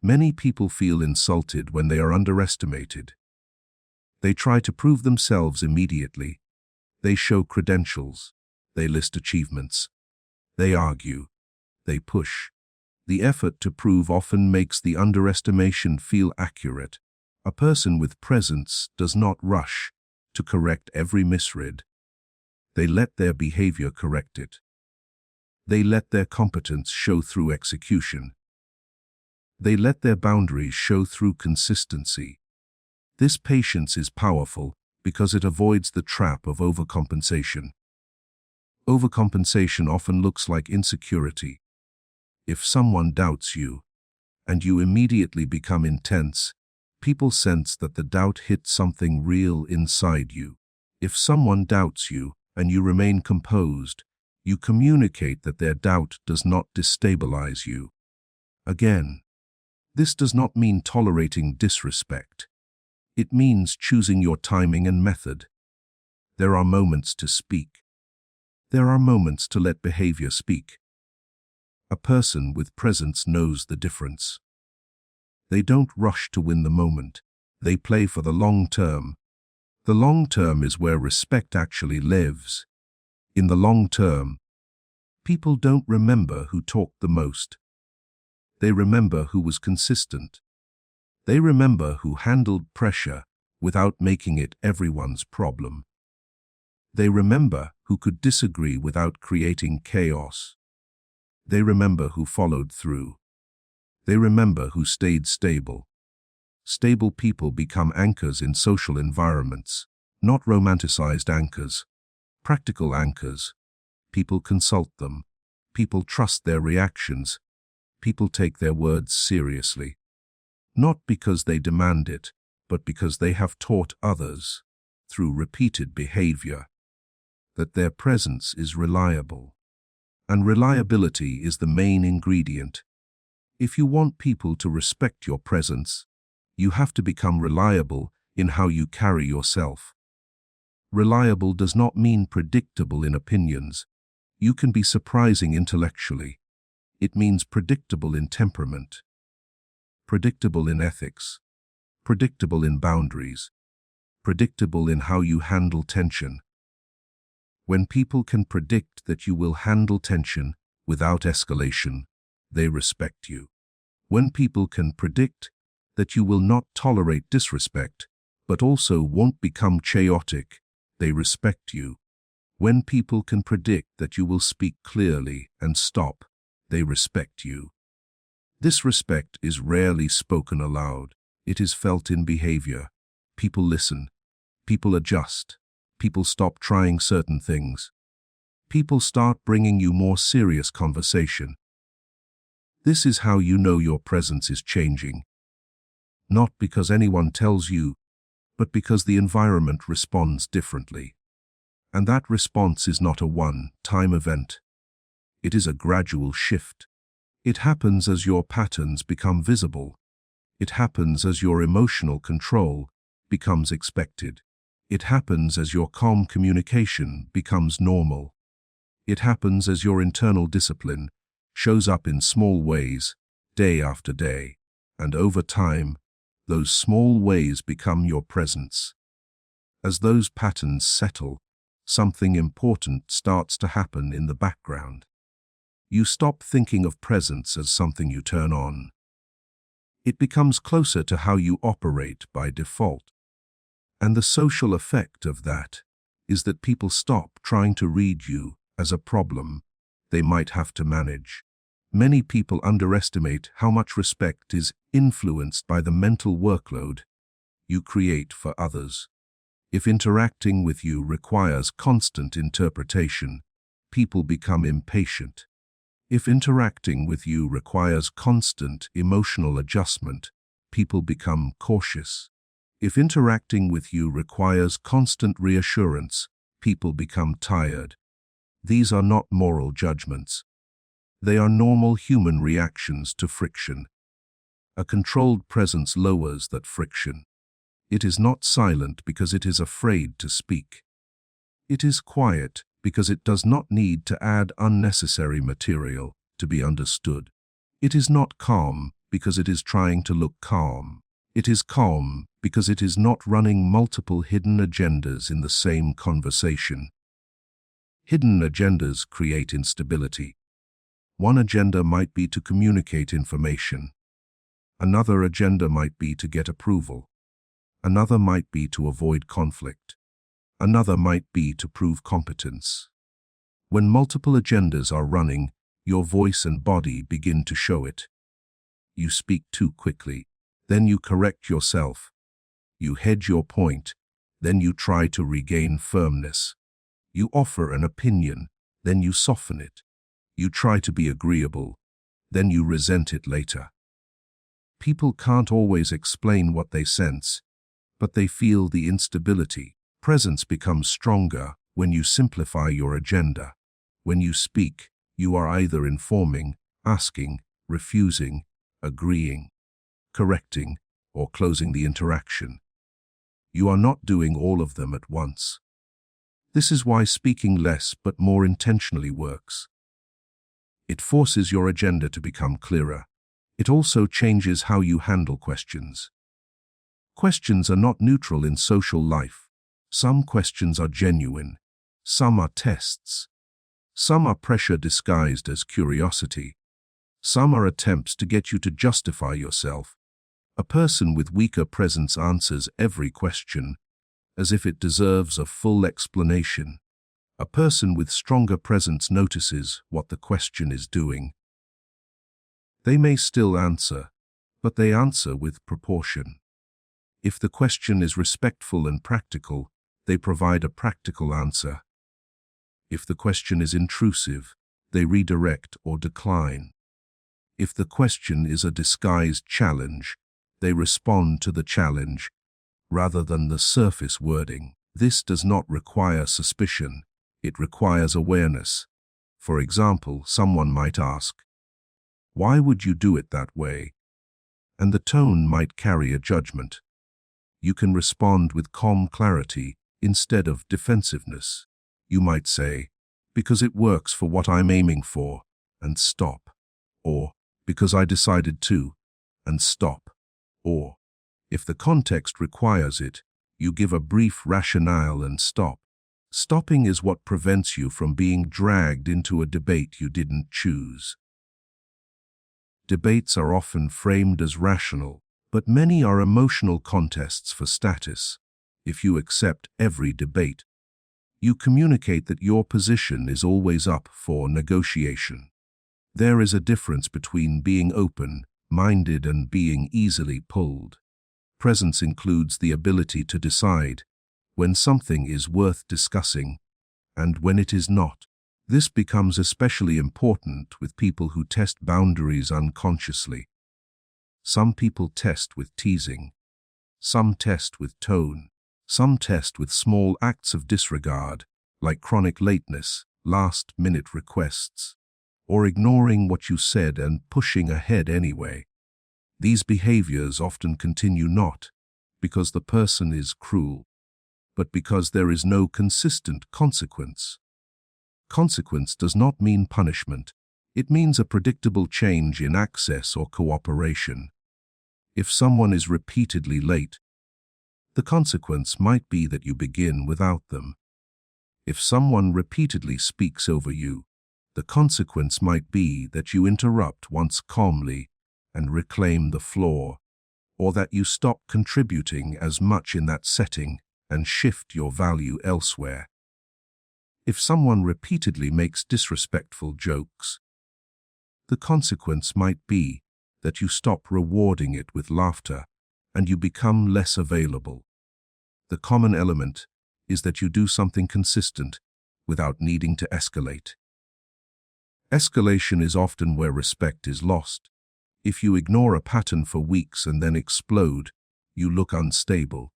Many people feel insulted when they are underestimated. They try to prove themselves immediately. They show credentials. They list achievements. They argue. They push. The effort to prove often makes the underestimation feel accurate. A person with presence does not rush to correct every misread. They let their behavior correct it. They let their competence show through execution. They let their boundaries show through consistency. This patience is powerful because it avoids the trap of overcompensation. Overcompensation often looks like insecurity. If someone doubts you, and you immediately become intense, people sense that the doubt hit something real inside you. If someone doubts you, and you remain composed, you communicate that their doubt does not destabilize you. Again, this does not mean tolerating disrespect. It means choosing your timing and method. There are moments to speak. There are moments to let behavior speak. A person with presence knows the difference. They don't rush to win the moment. They play for the long term. The long term is where respect actually lives. In the long term, people don't remember who talked the most. They remember who was consistent. They remember who handled pressure without making it everyone's problem. They remember who could disagree without creating chaos. They remember who followed through. They remember who stayed stable. Stable people become anchors in social environments, not romanticized anchors, practical anchors. People consult them. People trust their reactions. People take their words seriously. Not because they demand it, but because they have taught others, through repeated behavior, that their presence is reliable. And reliability is the main ingredient. If you want people to respect your presence, you have to become reliable in how you carry yourself. Reliable does not mean predictable in opinions. You can be surprising intellectually. It means predictable in temperament. predictable in ethics, predictable in boundaries, predictable in how you handle tension. When people can predict that you will handle tension without escalation, they respect you. When people can predict that you will not tolerate disrespect, but also won't become chaotic, they respect you. When people can predict that you will speak clearly and stop, they respect you. This respect is rarely spoken aloud. It is felt in behavior. People listen. People adjust. People stop trying certain things. People start bringing you more serious conversation. This is how you know your presence is changing. Not because anyone tells you, but because the environment responds differently. And that response is not a one-time event. It is a gradual shift. It happens as your patterns become visible. It happens as your emotional control becomes expected. It happens as your calm communication becomes normal. It happens as your internal discipline shows up in small ways, day after day, and over time, those small ways become your presence. As those patterns settle, something important starts to happen in the background. You stop thinking of presence as something you turn on. It becomes closer to how you operate by default. And the social effect of that is that people stop trying to read you as a problem they might have to manage. Many people underestimate how much respect is influenced by the mental workload you create for others. If interacting with you requires constant interpretation, people become impatient. If interacting with you requires constant emotional adjustment, people become cautious. If interacting with you requires constant reassurance, people become tired. These are not moral judgments. They are normal human reactions to friction. A controlled presence lowers that friction. It is not silent because it is afraid to speak. It is quiet because it does not need to add unnecessary material to be understood. It is not calm because it is trying to look calm. It is calm because it is not running multiple hidden agendas in the same conversation. Hidden agendas create instability. One agenda might be to communicate information. Another agenda might be to get approval. Another might be to avoid conflict. Another might be to prove competence. When multiple agendas are running, your voice and body begin to show it. You speak too quickly, then you correct yourself. You hedge your point, then you try to regain firmness. You offer an opinion, then you soften it. You try to be agreeable, then you resent it later. People can't always explain what they sense, but they feel the instability. Presence becomes stronger when you simplify your agenda. When you speak, you are either informing, asking, refusing, agreeing, correcting, or closing the interaction. You are not doing all of them at once. This is why speaking less but more intentionally works. It forces your agenda to become clearer. It also changes how you handle questions. Questions are not neutral in social life. Some questions are genuine. Some are tests. Some are pressure disguised as curiosity. Some are attempts to get you to justify yourself. A person with weaker presence answers every question, as if it deserves a full explanation. A person with stronger presence notices what the question is doing. They may still answer, but they answer with proportion. If the question is respectful and practical, they provide a practical answer. If the question is intrusive, they redirect or decline. If the question is a disguised challenge, they respond to the challenge rather than the surface wording. This does not require suspicion, it requires awareness. For example, someone might ask, "Why would you do it that way?" And the tone might carry a judgment. You can respond with calm clarity instead of defensiveness. You might say, "Because it works for what I'm aiming for," and stop. Or, "Because I decided to," and stop. Or, if the context requires it, you give a brief rationale and stop. Stopping is what prevents you from being dragged into a debate you didn't choose. Debates are often framed as rational, but many are emotional contests for status. If you accept every debate, you communicate that your position is always up for negotiation. There is a difference between being open-minded and being easily pulled. Presence includes the ability to decide when something is worth discussing and when it is not. This becomes especially important with people who test boundaries unconsciously. Some people test with teasing. Some test with tone. Some test with small acts of disregard, like chronic lateness, last-minute requests, or ignoring what you said and pushing ahead anyway. These behaviors often continue not because the person is cruel, but because there is no consistent consequence. Consequence does not mean punishment. It means a predictable change in access or cooperation. If someone is repeatedly late, the consequence might be that you begin without them. If someone repeatedly speaks over you, the consequence might be that you interrupt once calmly and reclaim the floor, or that you stop contributing as much in that setting and shift your value elsewhere. If someone repeatedly makes disrespectful jokes, the consequence might be that you stop rewarding it with laughter and you become less available. The common element is that you do something consistent without needing to escalate. Escalation is often where respect is lost. If you ignore a pattern for weeks and then explode, you look unstable.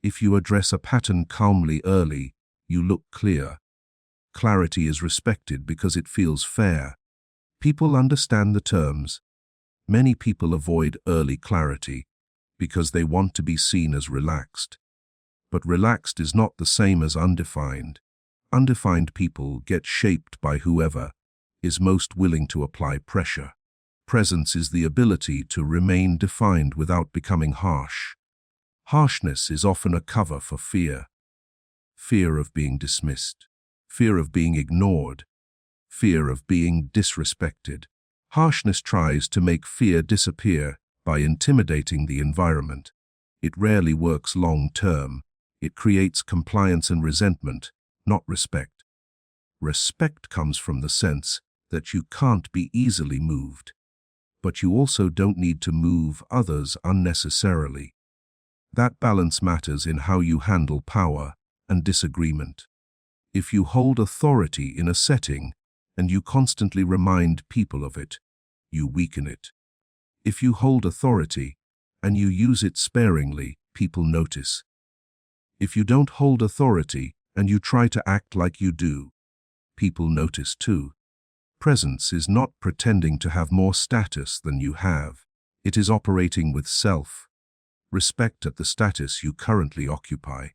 If you address a pattern calmly early, you look clear. Clarity is respected because it feels fair. People understand the terms. Many people avoid early clarity because they want to be seen as relaxed. But relaxed is not the same as undefined. Undefined people get shaped by whoever is most willing to apply pressure. Presence is the ability to remain defined without becoming harsh. Harshness is often a cover for fear. Fear of being dismissed. Fear of being ignored. Fear of being disrespected. Harshness tries to make fear disappear by intimidating the environment. It rarely works long-term. It creates compliance and resentment, not respect. Respect comes from the sense that you can't be easily moved, but you also don't need to move others unnecessarily. That balance matters in how you handle power and disagreement. If you hold authority in a setting and you constantly remind people of it, you weaken it. If you hold authority and you use it sparingly, people notice. If you don't hold authority and you try to act like you do, people notice too. Presence is not pretending to have more status than you have. It is operating with self-respect at the status you currently occupy.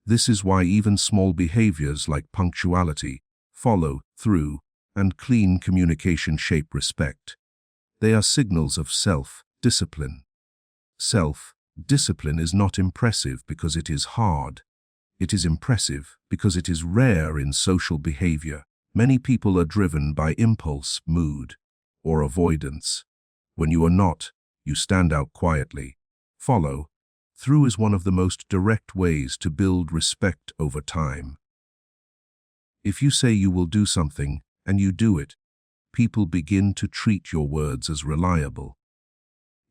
This is why even small behaviors like punctuality, follow through, and clean communication shape respect. They are signals of self-discipline. Self-discipline is not impressive because it is hard. It is impressive because it is rare in social behavior. Many people are driven by impulse, mood, or avoidance. When you are not, you stand out quietly. Follow through is one of the most direct ways to build respect over time. If you say you will do something and you do it, people begin to treat your words as reliable.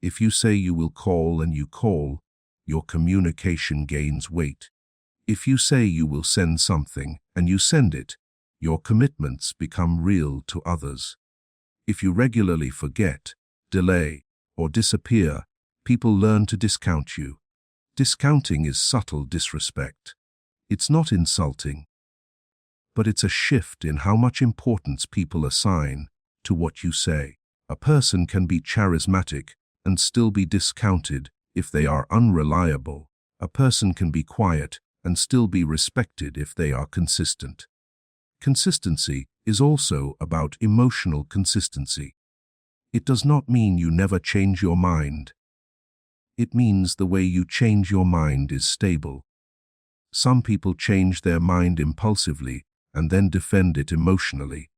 If you say you will call and you call, your communication gains weight. If you say you will send something and you send it, your commitments become real to others. If you regularly forget, delay, or disappear, people learn to discount you. Discounting is subtle disrespect. It's not insulting, but it's a shift in how much importance people assign to what you say. A person can be charismatic and still be discounted if they are unreliable. A person can be quiet and still be respected if they are consistent. Consistency is also about emotional consistency. It does not mean you never change your mind. It means the way you change your mind is stable. Some people change their mind impulsively and then defend it emotionally.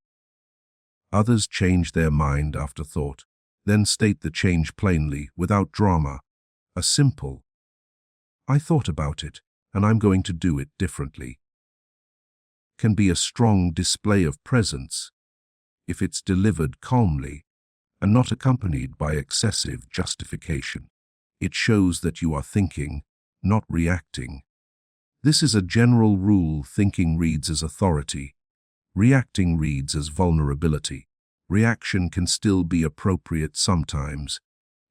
Others change their mind after thought, then state the change plainly, without drama. A simple, "I thought about it, and I'm going to do it differently," can be a strong display of presence if it's delivered calmly and not accompanied by excessive justification. It shows that you are thinking, not reacting. This is a general rule. Thinking reads as authority. Reacting reads as vulnerability. Reaction can still be appropriate sometimes.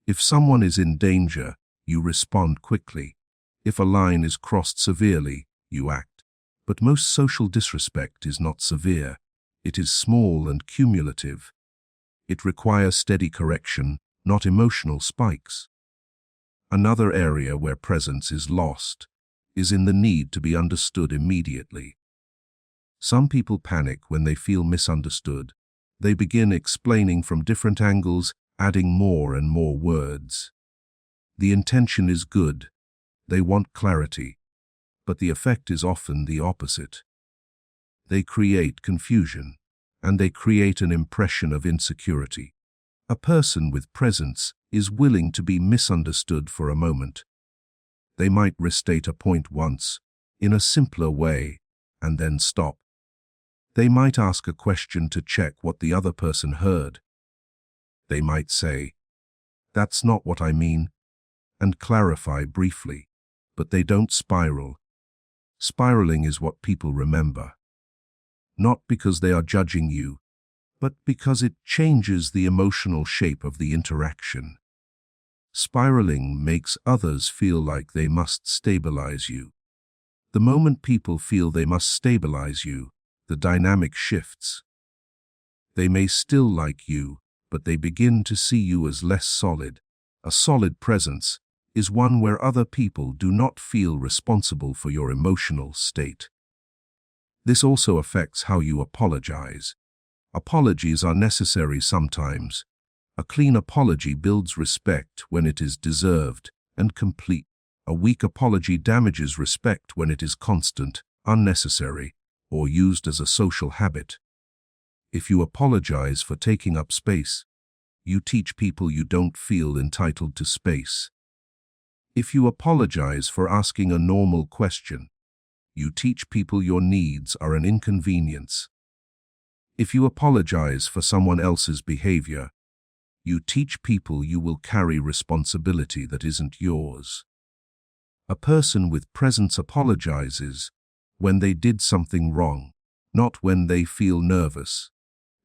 If someone is in danger, you respond quickly. If a line is crossed severely, you act. But most social disrespect is not severe. It is small and cumulative. It requires steady correction, not emotional spikes. Another area where presence is lost is in the need to be understood immediately. Some people panic when they feel misunderstood. They begin explaining from different angles, adding more and more words. The intention is good. They want clarity, but the effect is often the opposite. They create confusion, and they create an impression of insecurity. A person with presence is willing to be misunderstood for a moment. They might restate a point once, in a simpler way, and then stop. They might ask a question to check what the other person heard. They might say, "That's not what I mean," and clarify briefly, but they don't spiral. Spiraling is what people remember. Not because they are judging you, but because it changes the emotional shape of the interaction. Spiraling makes others feel like they must stabilize you. The moment people feel they must stabilize you, the dynamic shifts. They may still like you, but they begin to see you as less solid. A solid presence is one where other people do not feel responsible for your emotional state. This also affects how you apologize. Apologies are necessary sometimes. A clean apology builds respect when it is deserved and complete. A weak apology damages respect when it is constant, unnecessary, or used as a social habit. If you apologize for taking up space, you teach people you don't feel entitled to space. If you apologize for asking a normal question, you teach people your needs are an inconvenience. If you apologize for someone else's behavior, you teach people you will carry responsibility that isn't yours. A person with presence apologizes when they did something wrong, not when they feel nervous.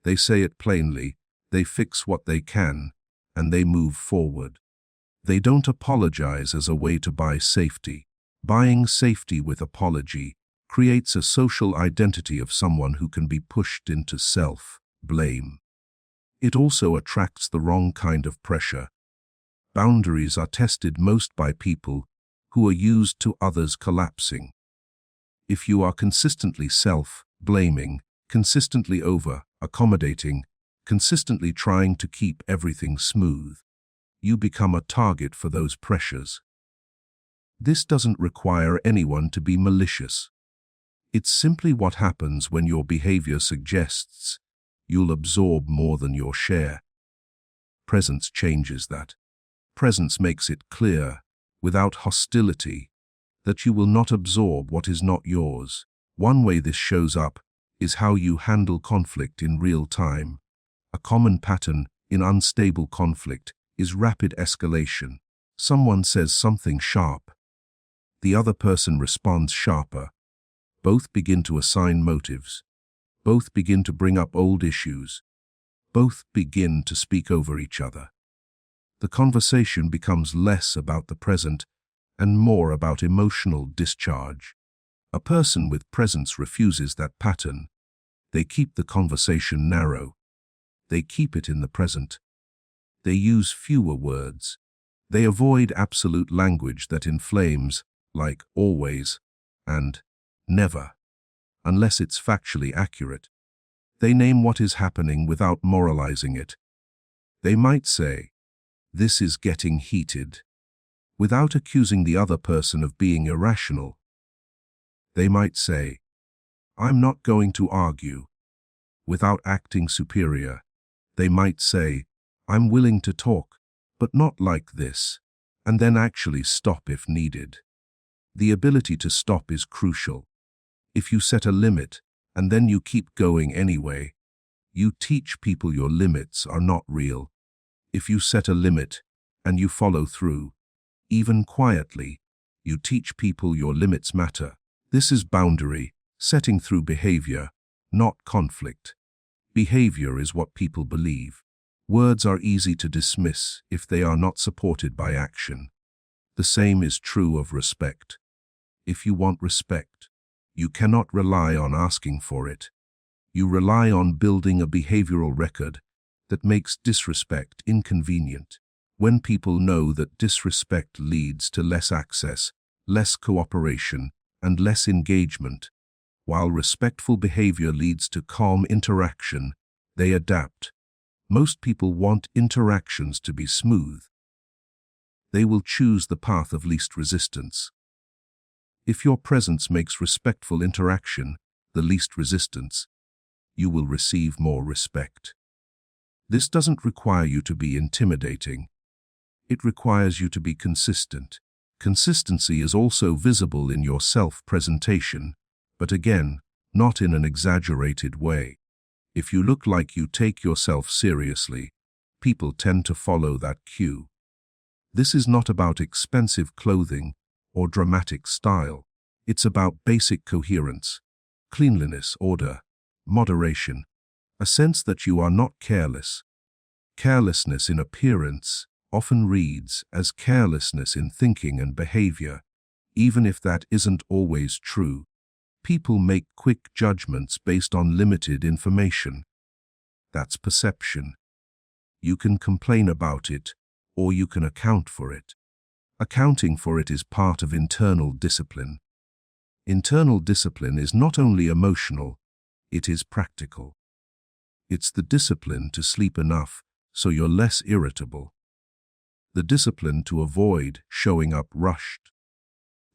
They say it plainly, they fix what they can, and they move forward. They don't apologize as a way to buy safety. Buying safety with apology creates a social identity of someone who can be pushed into self-blame. It also attracts the wrong kind of pressure. Boundaries are tested most by people who are used to others collapsing. If you are consistently self-blaming, consistently over-accommodating, consistently trying to keep everything smooth, you become a target for those pressures. This doesn't require anyone to be malicious. It's simply what happens when your behavior suggests you'll absorb more than your share. Presence changes that. Presence makes it clear, without hostility, that you will not absorb what is not yours. One way this shows up is how you handle conflict in real time. A common pattern in unstable conflict is rapid escalation. Someone says something sharp. The other person responds sharper. Both begin to assign motives. Both begin to bring up old issues. Both begin to speak over each other. The conversation becomes less about the present and more about emotional discharge. A person with presence refuses that pattern. They keep the conversation narrow. They keep it in the present. They use fewer words. They avoid absolute language that inflames, like always and never, unless it's factually accurate. They name what is happening without moralizing it. They might say, "This is getting heated," without accusing the other person of being irrational. They might say, "I'm not going to argue," without acting superior. They might say, "I'm willing to talk, but not like this," and then actually stop if needed. The ability to stop is crucial. If you set a limit, and then you keep going anyway, you teach people your limits are not real. If you set a limit, and you follow through, even quietly, you teach people your limits matter. This is boundary, setting through behavior, not conflict. Behavior is what people believe. Words are easy to dismiss if they are not supported by action. The same is true of respect. If you want respect, you cannot rely on asking for it. You rely on building a behavioral record that makes disrespect inconvenient. When people know that disrespect leads to less access, less cooperation, and less engagement, while respectful behavior leads to calm interaction, they adapt. Most people want interactions to be smooth. They will choose the path of least resistance. If your presence makes respectful interaction the least resistance, you will receive more respect. This doesn't require you to be intimidating. It requires you to be consistent. Consistency is also visible in your self-presentation, but again, not in an exaggerated way. If you look like you take yourself seriously, people tend to follow that cue. This is not about expensive clothing or dramatic style. It's about basic coherence, cleanliness, order, moderation, a sense that you are not careless. Carelessness in appearance often reads as carelessness in thinking and behavior, even if that isn't always true. People make quick judgments based on limited information. That's perception. You can complain about it, or you can account for it. Accounting for it is part of internal discipline. Internal discipline is not only emotional, it is practical. It's the discipline to sleep enough so you're less irritable. The discipline to avoid showing up rushed.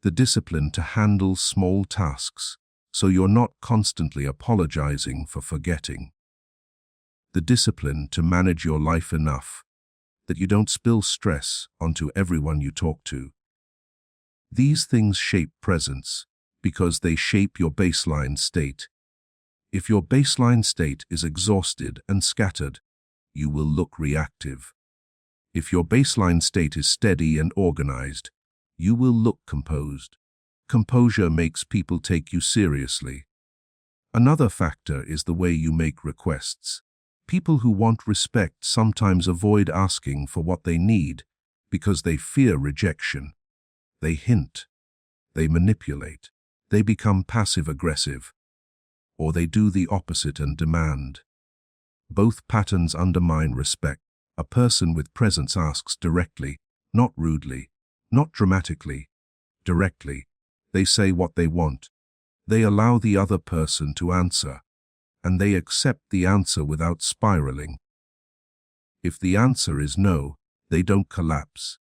The discipline to handle small tasks so you're not constantly apologizing for forgetting. The discipline to manage your life enough that you don't spill stress onto everyone you talk to. These things shape presence because they shape your baseline state. If your baseline state is exhausted and scattered, you will look reactive. If your baseline state is steady and organized, you will look composed. Composure makes people take you seriously. Another factor is the way you make requests. People who want respect sometimes avoid asking for what they need because they fear rejection. They hint, they manipulate, they become passive-aggressive, or they do the opposite and demand. Both patterns undermine respect. A person with presence asks directly, not rudely, not dramatically, directly. They say what they want. They allow the other person to answer, and they accept the answer without spiraling. If the answer is no, they don't collapse.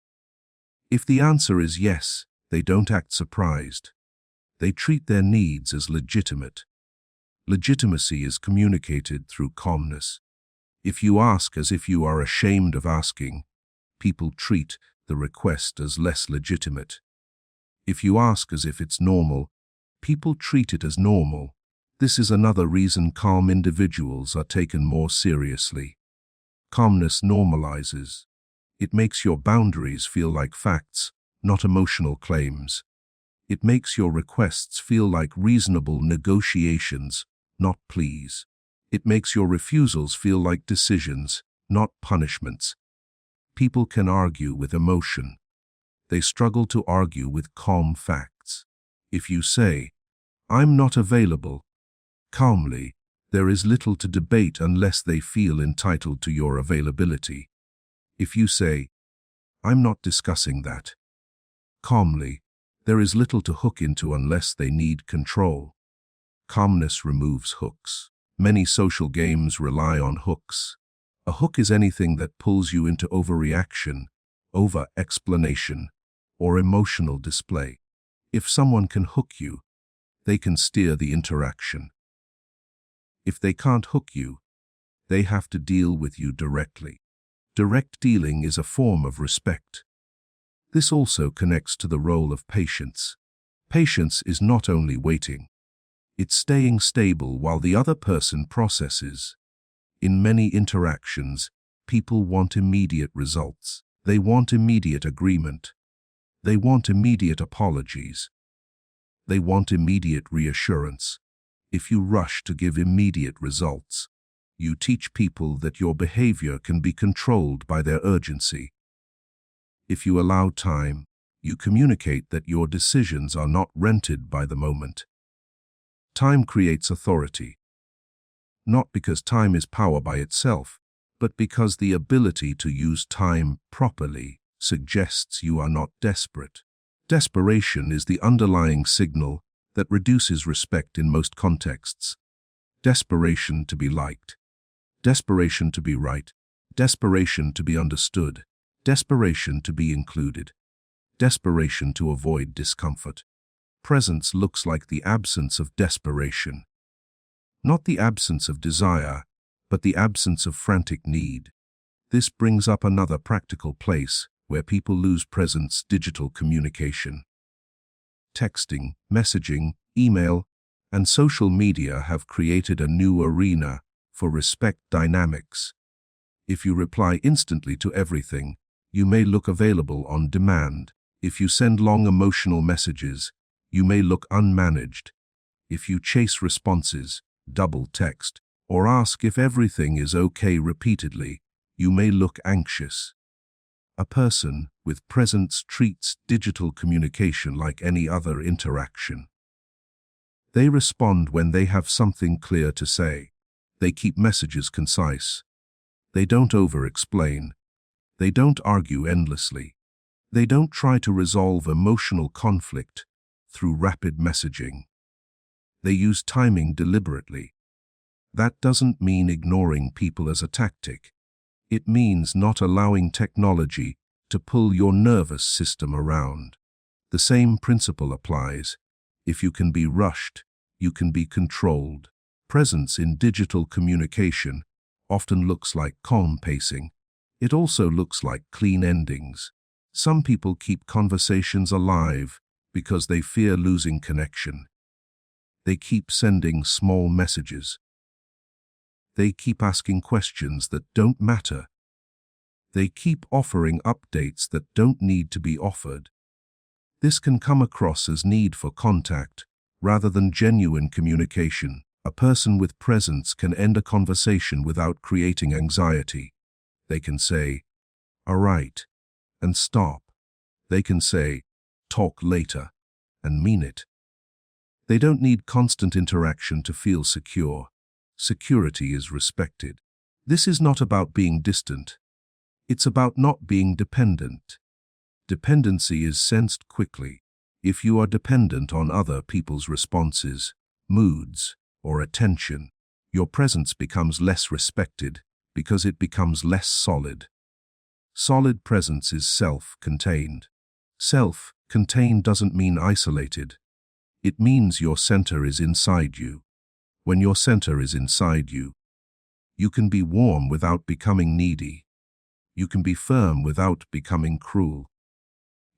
If the answer is yes, they don't act surprised. They treat their needs as legitimate. Legitimacy is communicated through calmness. If you ask as if you are ashamed of asking, people treat the request as less legitimate. If you ask as if it's normal, people treat it as normal. This is another reason calm individuals are taken more seriously. Calmness normalizes. It makes your boundaries feel like facts, not emotional claims. It makes your requests feel like reasonable negotiations, not pleas. It makes your refusals feel like decisions, not punishments. People can argue with emotion. They struggle to argue with calm facts. If you say, "I'm not available," calmly, there is little to debate unless they feel entitled to your availability. If you say, "I'm not discussing that," calmly, there is little to hook into unless they need control. Calmness removes hooks. Many social games rely on hooks. A hook is anything that pulls you into overreaction, over-explanation, or emotional display. If someone can hook you, they can steer the interaction. If they can't hook you, they have to deal with you directly. Direct dealing is a form of respect. This also connects to the role of patience. Patience is not only waiting. It's staying stable while the other person processes. In many interactions, people want immediate results. They want immediate agreement. They want immediate apologies. They want immediate reassurance. If you rush to give immediate results, you teach people that your behavior can be controlled by their urgency. If you allow time, you communicate that your decisions are not rented by the moment. Time creates authority. Not because time is power by itself, but because the ability to use time properly suggests you are not desperate. Desperation is the underlying signal that reduces respect in most contexts. Desperation to be liked. Desperation to be right. Desperation to be understood. Desperation to be included. Desperation to avoid discomfort. Presence looks like the absence of desperation. Not the absence of desire, but the absence of frantic need. This brings up another practical place where people lose presence: digital communication. Texting, messaging, email, and social media have created a new arena for respect dynamics. If you reply instantly to everything, you may look available on demand. If you send long emotional messages, you may look unmanaged. If you chase responses, double text, or ask if everything is okay repeatedly, you may look anxious. A person with presence treats digital communication like any other interaction. They respond when they have something clear to say. They keep messages concise. They don't over-explain. They don't argue endlessly. They don't try to resolve emotional conflict through rapid messaging. They use timing deliberately. That doesn't mean ignoring people as a tactic. It means not allowing technology to pull your nervous system around. The same principle applies. If you can be rushed, you can be controlled. Presence in digital communication often looks like calm pacing. It also looks like clean endings. Some people keep conversations alive because they fear losing connection. They keep sending small messages. They keep asking questions that don't matter. They keep offering updates that don't need to be offered. This can come across as need for contact rather than genuine communication. A person with presence can end a conversation without creating anxiety. They can say, "All right," and stop. They can say, "Talk later," and mean it. They don't need constant interaction to feel secure. Security is respected. This is not about being distant. It's about not being dependent. Dependency is sensed quickly. If you are dependent on other people's responses, moods, or attention, your presence becomes less respected because it becomes less solid. Solid presence is self-contained. Self-contained doesn't mean isolated. It means your center is inside you. When your center is inside you, you can be warm without becoming needy. You can be firm without becoming cruel.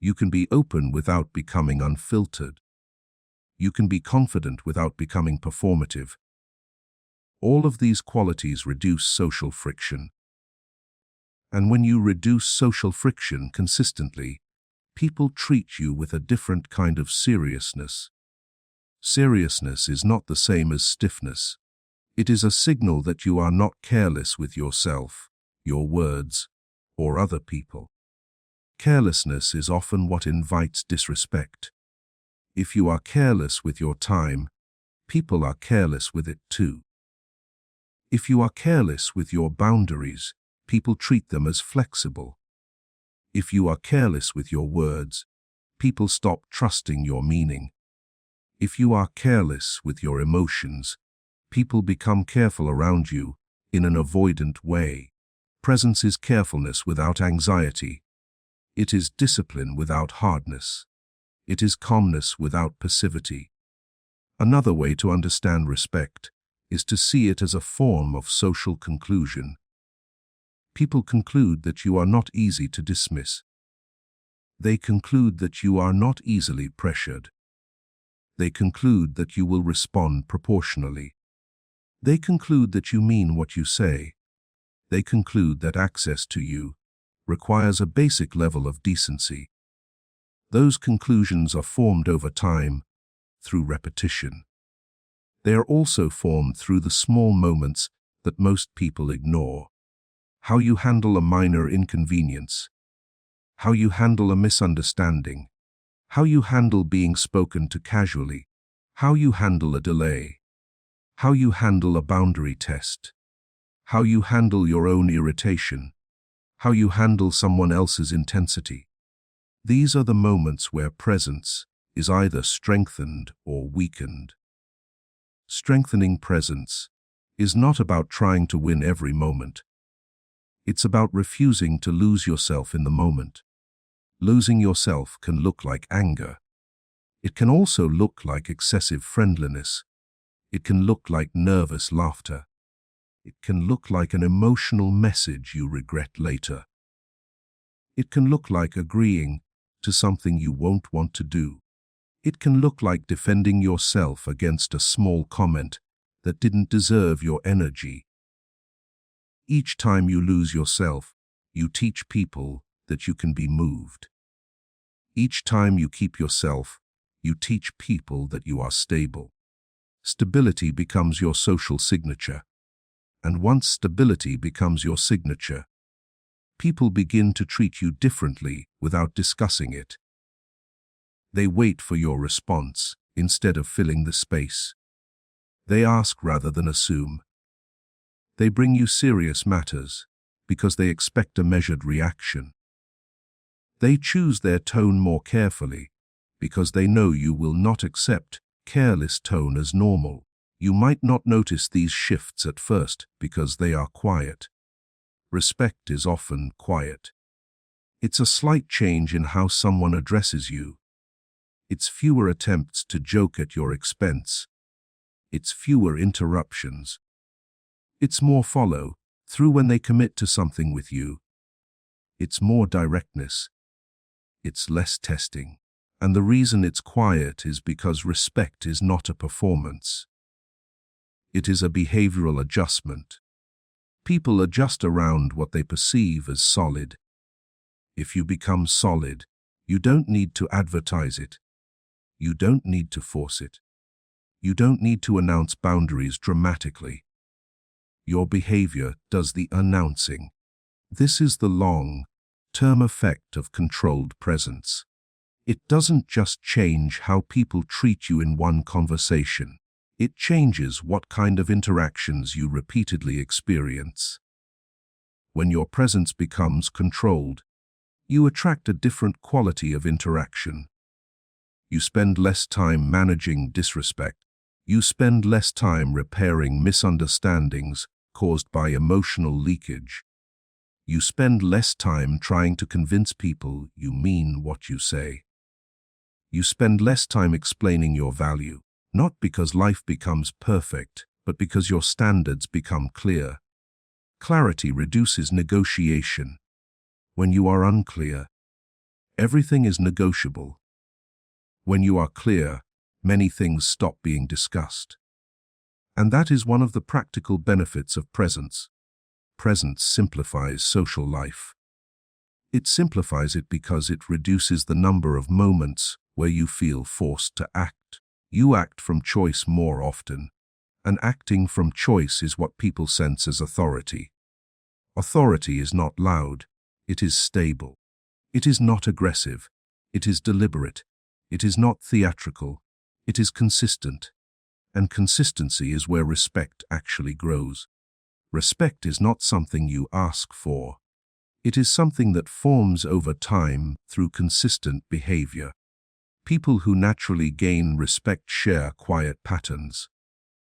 You can be open without becoming unfiltered. You can be confident without becoming performative. All of these qualities reduce social friction. And when you reduce social friction consistently, people treat you with a different kind of seriousness. Seriousness is not the same as stiffness. It is a signal that you are not careless with yourself, your words, or other people. Carelessness is often what invites disrespect. If you are careless with your time, people are careless with it too. If you are careless with your boundaries, people treat them as flexible. If you are careless with your words, people stop trusting your meaning. If you are careless with your emotions, people become careful around you in an avoidant way. Presence is carefulness without anxiety. It is discipline without hardness. It is calmness without passivity. Another way to understand respect is to see it as a form of social conclusion. People conclude that you are not easy to dismiss. They conclude that you are not easily pressured. They conclude that you will respond proportionally. They conclude that you mean what you say. They conclude that access to you requires a basic level of decency. Those conclusions are formed over time, through repetition. They are also formed through the small moments that most people ignore. How you handle a minor inconvenience. How you handle a misunderstanding. How you handle being spoken to casually. How you handle a delay. How you handle a boundary test. How you handle your own irritation. How you handle someone else's intensity. These are the moments where presence is either strengthened or weakened. Strengthening presence is not about trying to win every moment. It's about refusing to lose yourself in the moment. Losing yourself can look like anger. It can also look like excessive friendliness. It can look like nervous laughter. It can look like an emotional message you regret later. It can look like agreeing to something you won't want to do. It can look like defending yourself against a small comment that didn't deserve your energy. Each time you lose yourself, you teach people that you can be moved. Each time you keep yourself, you teach people that you are stable. Stability becomes your social signature. And once stability becomes your signature, people begin to treat you differently without discussing it. They wait for your response instead of filling the space. They ask rather than assume. They bring you serious matters because they expect a measured reaction. They choose their tone more carefully because they know you will not accept careless tone as normal. You might not notice these shifts at first because they are quiet. Respect is often quiet. It's a slight change in how someone addresses you. It's fewer attempts to joke at your expense. It's fewer interruptions. It's more follow through when they commit to something with you. It's more directness. It's less testing. And the reason it's quiet is because respect is not a performance. It is a behavioral adjustment. People adjust around what they perceive as solid. If you become solid, you don't need to advertise it. You don't need to force it. You don't need to announce boundaries dramatically. Your behavior does the announcing. This is the long-term effect of controlled presence. It doesn't just change how people treat you in one conversation. It changes what kind of interactions you repeatedly experience. When your presence becomes controlled, you attract a different quality of interaction. You spend less time managing disrespect. You spend less time repairing misunderstandings caused by emotional leakage. You spend less time trying to convince people you mean what you say. You spend less time explaining your value, not because life becomes perfect, but because your standards become clear. Clarity reduces negotiation. When you are unclear, everything is negotiable. When you are clear, many things stop being discussed. And that is one of the practical benefits of presence. Presence simplifies social life. It simplifies it because it reduces the number of moments where you feel forced to act. You act from choice more often, and acting from choice is what people sense as authority. Authority is not loud, it is stable. It is not aggressive, it is deliberate. It is not theatrical, it is consistent. And consistency is where respect actually grows. Respect is not something you ask for. It is something that forms over time through consistent behavior. People who naturally gain respect share quiet patterns.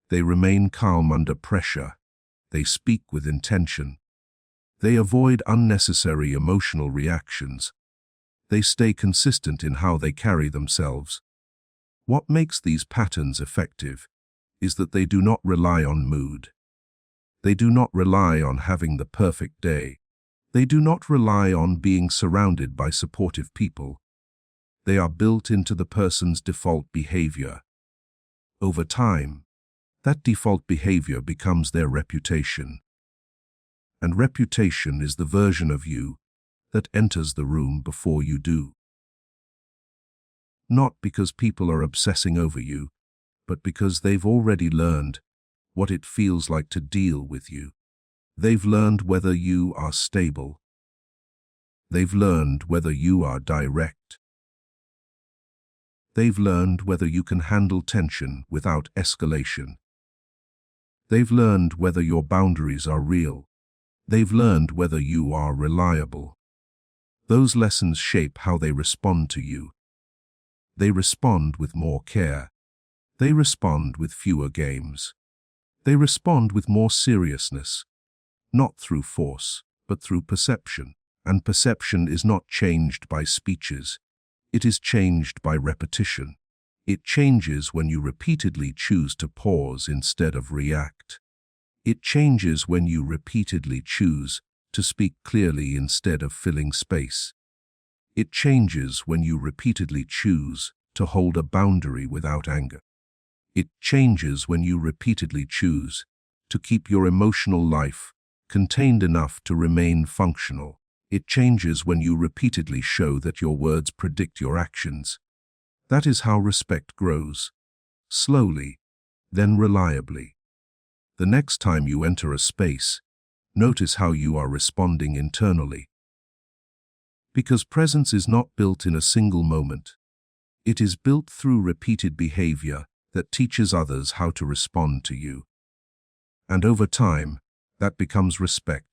They remain calm under pressure. They speak with intention. They avoid unnecessary emotional reactions. They stay consistent in how they carry themselves. What makes these patterns effective is that they do not rely on mood. They do not rely on having the perfect day. They do not rely on being surrounded by supportive people. They are built into the person's default behavior. Over time, that default behavior becomes their reputation. And reputation is the version of you that enters the room before you do. Not because people are obsessing over you, but because they've already learned what it feels like to deal with you. They've learned whether you are stable. They've learned whether you are direct. They've learned whether you can handle tension without escalation. They've learned whether your boundaries are real. They've learned whether you are reliable. Those lessons shape how they respond to you. They respond with more care. They respond with fewer games. They respond with more seriousness, not through force, but through perception. And perception is not changed by speeches. It is changed by repetition. It changes when you repeatedly choose to pause instead of react. It changes when you repeatedly choose to speak clearly instead of filling space. It changes when you repeatedly choose to hold a boundary without anger. It changes when you repeatedly choose to keep your emotional life contained enough to remain functional. It changes when you repeatedly show that your words predict your actions. That is how respect grows. Slowly, then reliably. The next time you enter a space, notice how you are responding internally. Because presence is not built in a single moment. It is built through repeated behavior that teaches others how to respond to you. And over time, that becomes respect.